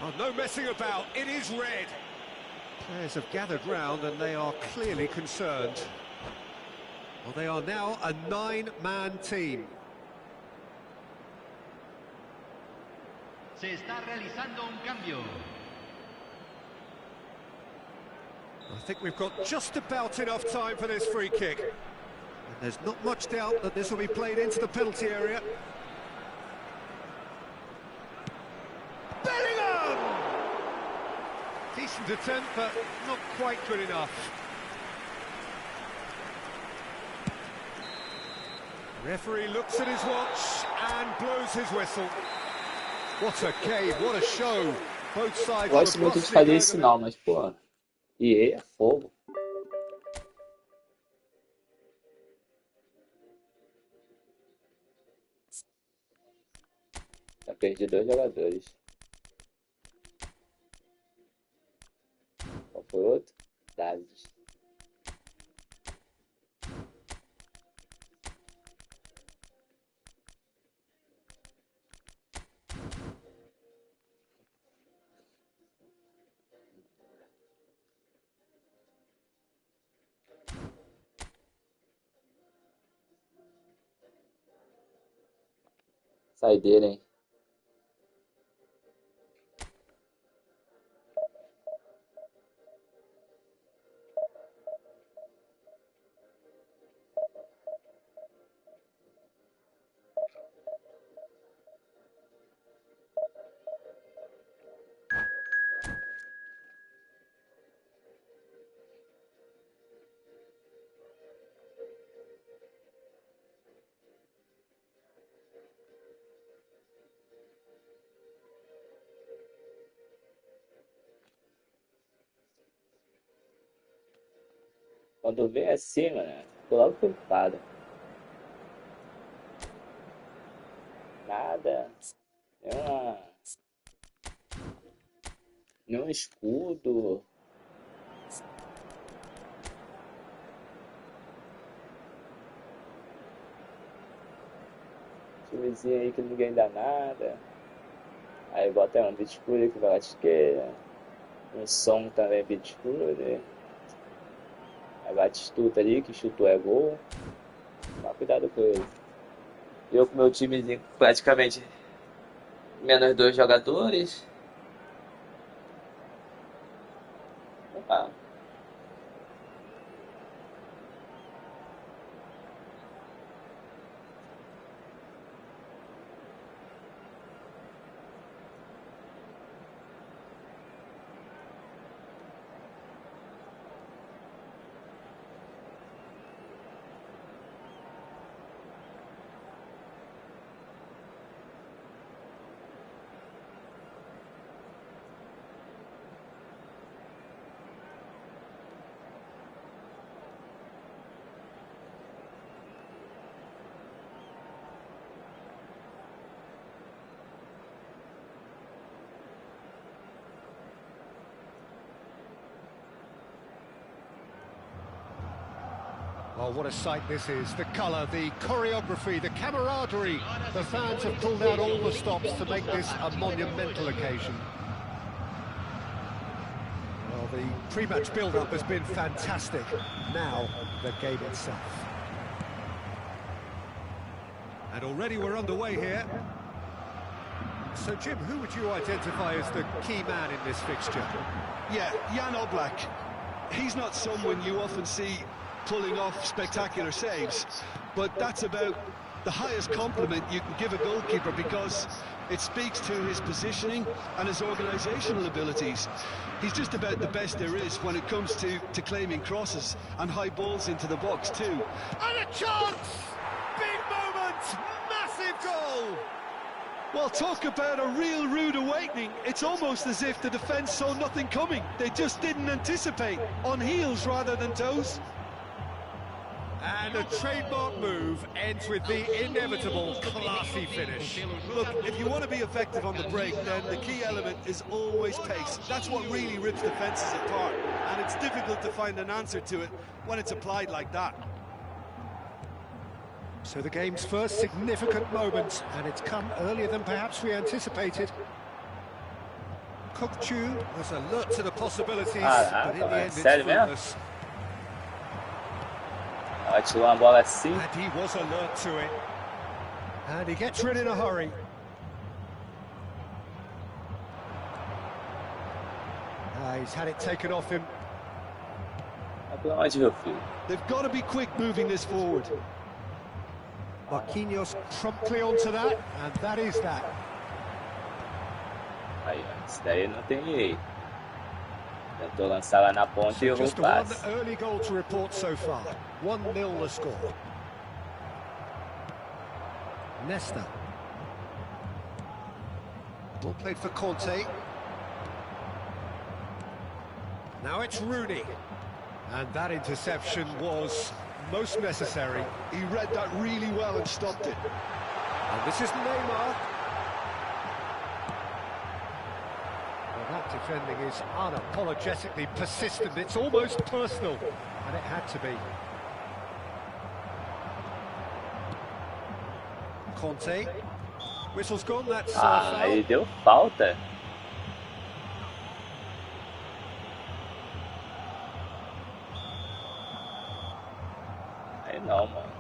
Oh, no messing about, it is red. Players have gathered round and they are clearly concerned. Well, they are now a 9-man team. Se está realizando un cambio. I think we've got just about enough time for this free kick. And there's not much doubt that this will be played into the penalty area. Bellingham! Decent attempt, but not quite good enough. Referee looks at his watch and blows his whistle. What a game, what a show. Both sides. Gosto muito de fazer isso não, mas pô, EA é fogo. Já perdi 2 jogadores. Qual foi o outro? Dados. Saideira, hein? Quando vem assim, mano, tô logo preocupado. Nada. Nenhum escudo. Timezinho aí que ninguém dá nada. Aí bota um beat escuro que vai lá de esquerda. Um som também beat escuro. Aí Batistuta ali, que chutou é gol. Toma cuidado com ele. Eu com meu time praticamente menos 2 jogadores. Ah. Oh, what a sight this is. The colour, the choreography, the camaraderie. The fans have pulled out all the stops to make this a monumental occasion. Well, the pre-match build-up has been fantastic. Now, the game itself. And already we're underway here. So, Jim, who would you identify as the key man in this fixture? Yeah, Jan Oblak. He's not someone you often see pulling off spectacular saves, but that's about the highest compliment you can give a goalkeeper, because it speaks to his positioning and his organisational abilities. He's just about the best there is when it comes to claiming crosses and high balls into the box too. And a chance! Big moment! Massive goal! Well, talk about a real rude awakening. It's almost as if the defence saw nothing coming. They just didn't anticipate, on heels rather than toes. And a trademark move ends with the inevitable classy finish. Look, if you want to be effective on the break, then the key element is always pace. That's what really rips defences apart, and it's difficult to find an answer to it when it's applied like that. So the game's first significant moment, and it's come earlier than perhaps we anticipated. Kokchu was alert to the possibilities, but in the end it's fruitless. Tirou uma bola assim. And he was alert to it. And he gets rid in a hurry. He's had it taken off him. They've got to be quick moving this forward. Marquinhos promptly onto that, and that is that. Aí, isso daí não tem. Tentou lançar lá na ponta e errou o passe. Just one early goal to report so far. 1-0 the score. Nesta. Ball played for Conte. Now it's Rooney. And that interception was most necessary. He read that really well and stopped it. And this is Neymar. Well, that defending is unapologetically persistent. It's almost personal, and it had to be. Conte. Whistle's gone, that's foul. Aí deu falta. Aí não, mano.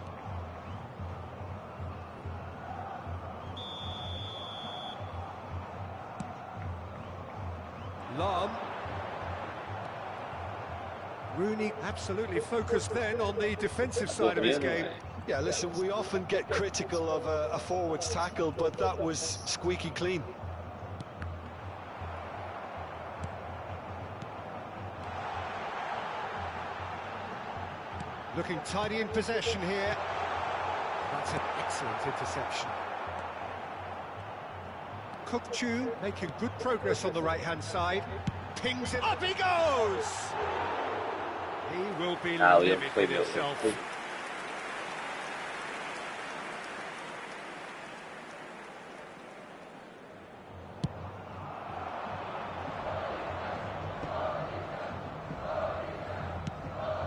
Lam. Rooney absolutely focused then on the defensive side of his game. Yeah, listen, we often get critical of a forward's tackle, but that was squeaky clean. Looking tidy in possession here. That's an excellent interception. Kokchu making good progress on the right-hand side. Pings it, up he goes! He will be limiting himself.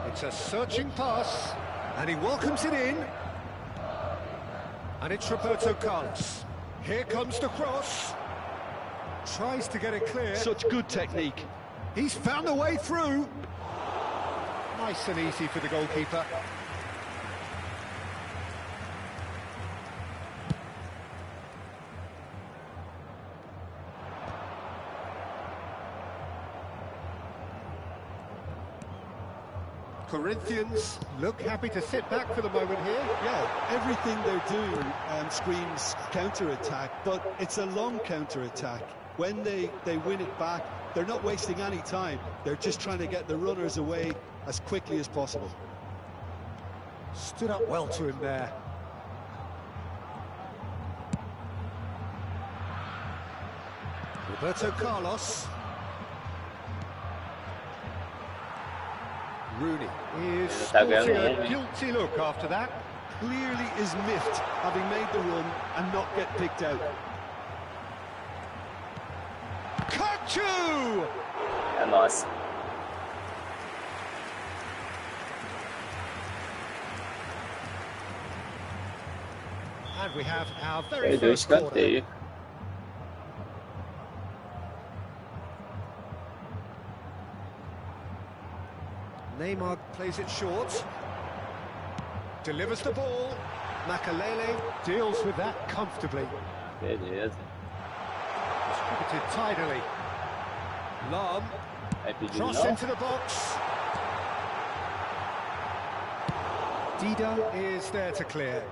It's a searching pass, and he welcomes it in. And it's Roberto Carlos. Here comes the cross. Tries to get it clear. Such good technique. He's found a way through. Nice and easy for the goalkeeper. Corinthians look happy to sit back for the moment here. Yeah, everything they're doing screams counter-attack, but it's a long counter-attack. When they win it back, they're not wasting any time. They're just trying to get the runners away as quickly as possible. Stood up well to him there. Roberto Carlos. Rooney is sporting a guilty look after that. Clearly is miffed, having made the run and not get picked out. Kokchu! É nossa. And we have our very Perdeu o first quarter. escanteio. Neymar plays it short. Delivers the ball. Makalele deals with that comfortably. Beleza. Distributed tidily. Lam. Vai pedir Cross não? into the box. Dido is there to clear.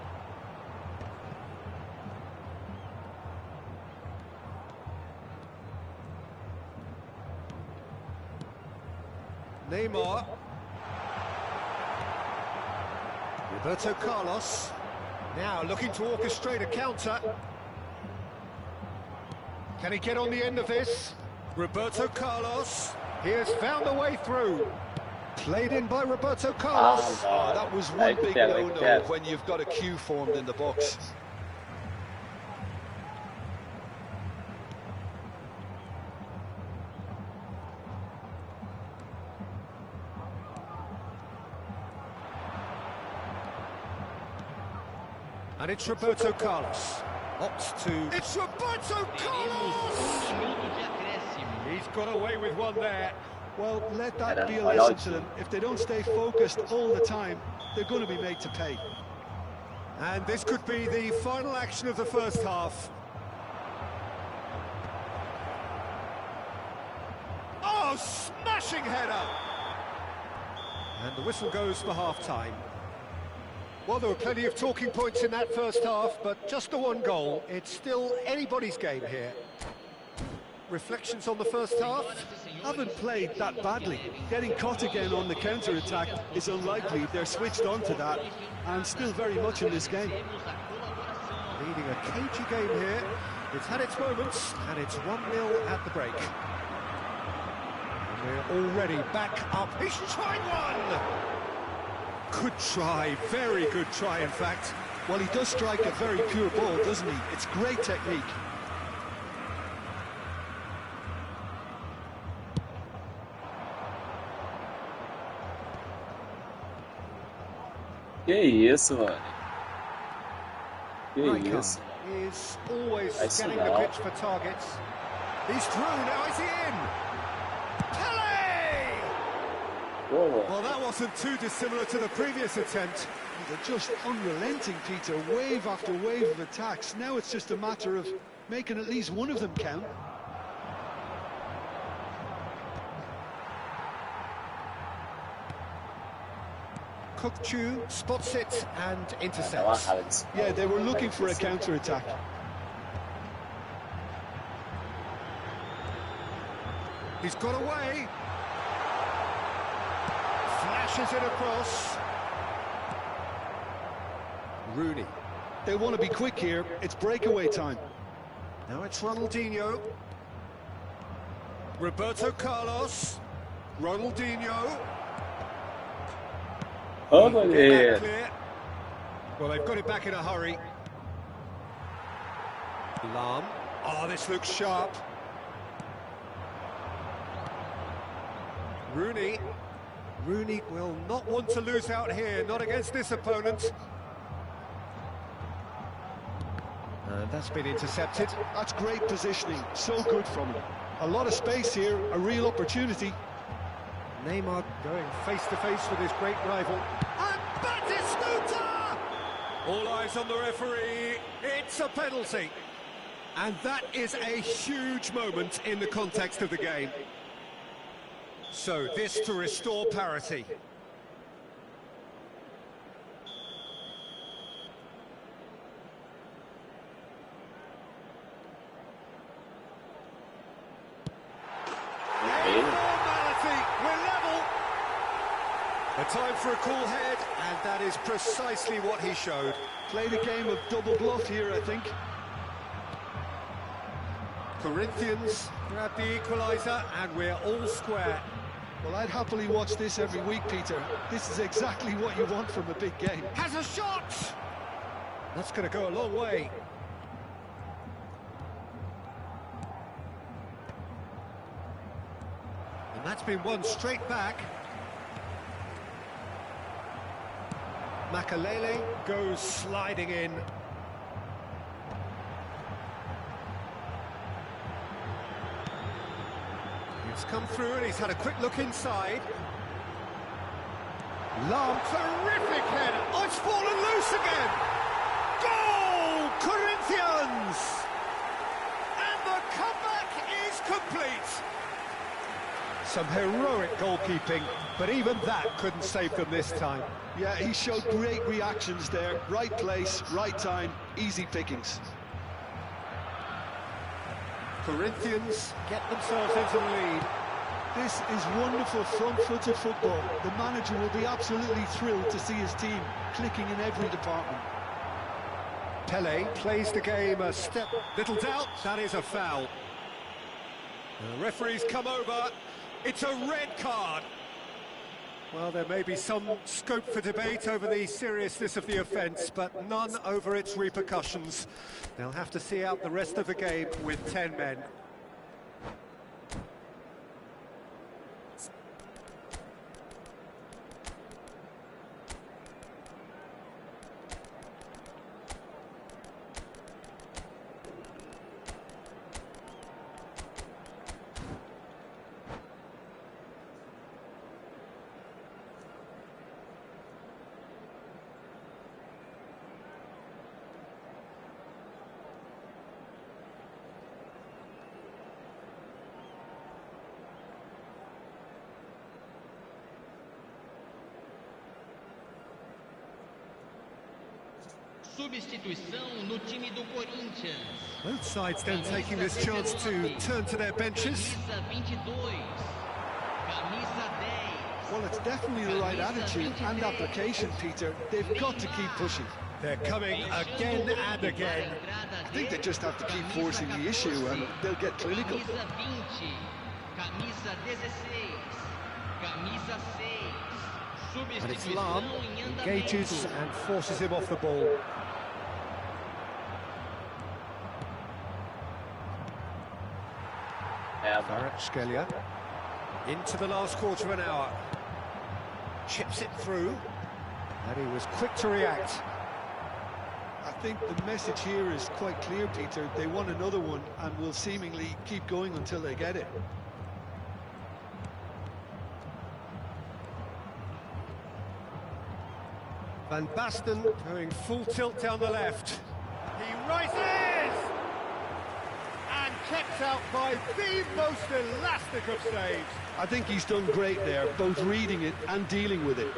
Neymar. Roberto Carlos. Now looking to orchestrate a counter. Can he get on the end of this? Roberto Carlos. He has found a way through. Played in by Roberto Carlos. Oh, that was one big no-no when you've got a queue formed in the box. And it's Roberto Carlos. Opts to... It's Roberto Carlos! He's got away with one there. Well, let that be a lesson to them. If they don't stay focused all the time, they're going to be made to pay. And this could be the final action of the first half. Oh, smashing header! And the whistle goes for half-time. Well, there were plenty of talking points in that first half, but just the one goal. It's still anybody's game here. Reflections on the first half? Haven't played that badly. Getting caught again on the counter-attack is unlikely. They're switched on to that, and still very much in this game. Leading a cagey game here. It's had its moments, and it's 1-0 at the break. And we're already back up. He's tried one! Good try, very good try, in fact. Well, he does strike a very pure ball, doesn't he? It's great technique. Que isso, mano? Que Raikkonen isso? is always Vai scanning the sugar. pitch for targets. He's through, now is he in? Pele! Pô, Well, that wasn't too dissimilar to the previous attempt. They're just unrelenting, Peter. Wave after wave of attacks. Now it's just a matter of making at least one of them count. Kukçu spots it and dá uma intercepts. raiva disso. Yeah, they were looking for a counter-attack. He's got away. Flashes it across. Rooney. They want to be quick here. It's breakaway time. Now it's Ronaldinho. Roberto Carlos. Ronaldinho. Ô, Get that goleiro. clear. Well, they've got it back in a hurry. Lam. Oh, this looks sharp. Rooney. Rooney will not want to lose out here, not against this opponent. And that's been intercepted. That's great positioning. So good from him. A lot of space here, a real opportunity. Neymar going face-to-face with his great rival. And Batistuta! All eyes on the referee. It's a penalty. And that is a huge moment in the context of the game. So this to restore parity. Formality, we're level. A time for a cool head, and that is precisely what he showed. Played a game of double bluff here, I think. Corinthians grab the equaliser, and we're all square. Well, I'd happily watch this every week, Peter. This is exactly what you want from a big game. Has a shot! That's going to go a long way. And that's been won straight back. Makalele goes sliding in. He's come through and he's had a quick look inside. Lam, terrific header. Oh, it's fallen loose again. Goal, Corinthians! And the comeback is complete. Some heroic goalkeeping, but even that couldn't save them this time. Yeah, he showed great reactions there. Right place, right time, easy pickings. Corinthians get themselves into the lead. This is wonderful front-footed football. The manager will be absolutely thrilled to see his team clicking in every department. Pele plays the game a step. Little doubt, that is a foul. The referee's come over. It's a red card. Well, there may be some scope for debate over the seriousness of the offence, but none over its repercussions. They'll have to see out the rest of the game with 10 men. Substituição no time do Corinthians. Both sides then taking this chance to turn to their benches. Camisa 22. Camisa 10. Well, it's definitely the right attitude and application, Peter. They've got to keep pushing. They're coming again and again. I think they just have to keep forcing the issue and they'll get clinical. Camisa 20. Camisa 16. Camisa 6. And it's Lam, engages and forces him off the ball. Kvaratskhelia into the last quarter of an hour. Chips it through. And he was quick to react. I think the message here is quite clear, Peter. They want another one and will seemingly keep going until they get it. Van Basten going full tilt down the left. He rises! And kept out by the most elastic of saves. I think he's done great there, both reading it and dealing with it.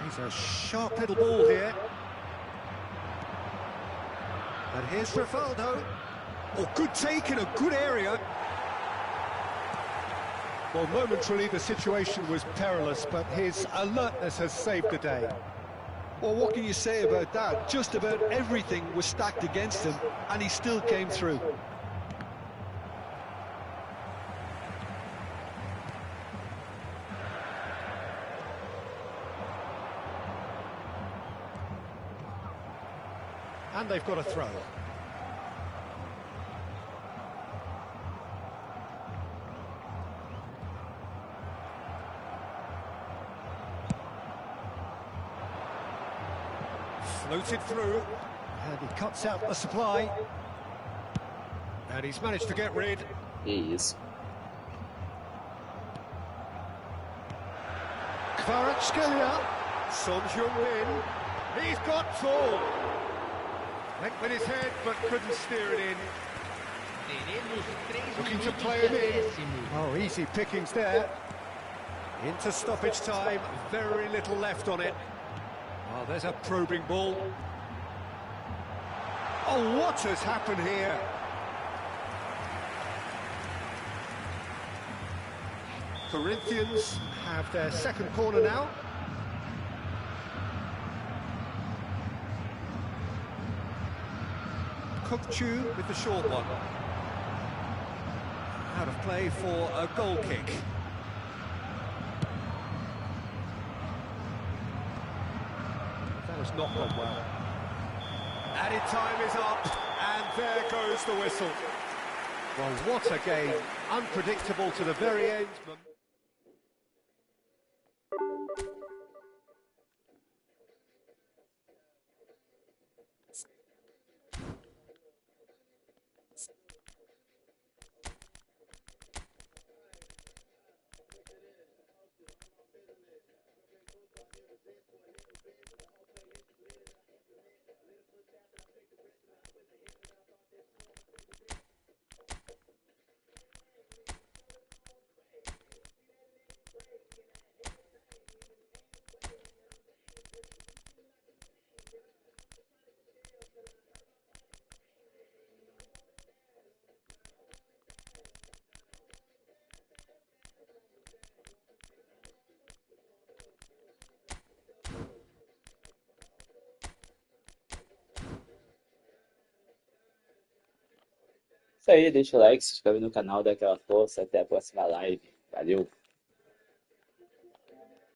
He's a sharp little ball here. And here's Rivaldo. Oh, good take in a good area. Well, momentarily the situation was perilous, but his alertness has saved the day. Well, what can you say about that? Just about everything was stacked against him, and he still came through. And they've got a throw. Floated through, and he cuts out the supply. And he's managed to get rid. Que isso. Kvaratskhelia, Son Heung-min, he's got full. Went with his head, but couldn't steer it in. Looking to play him in. Oh, easy pickings there. Into stoppage time, very little left on it. Oh, there's a probing ball. Oh, what has happened here? Corinthians have their second corner now. Kukchu with the short one. Out of play for a goal kick. That has not gone well. Added time is up, and there goes the whistle. Well, what a game. Unpredictable to the very end. Isso aí, deixa o like, se inscreve no canal, dá aquela força. Até a próxima live. Valeu!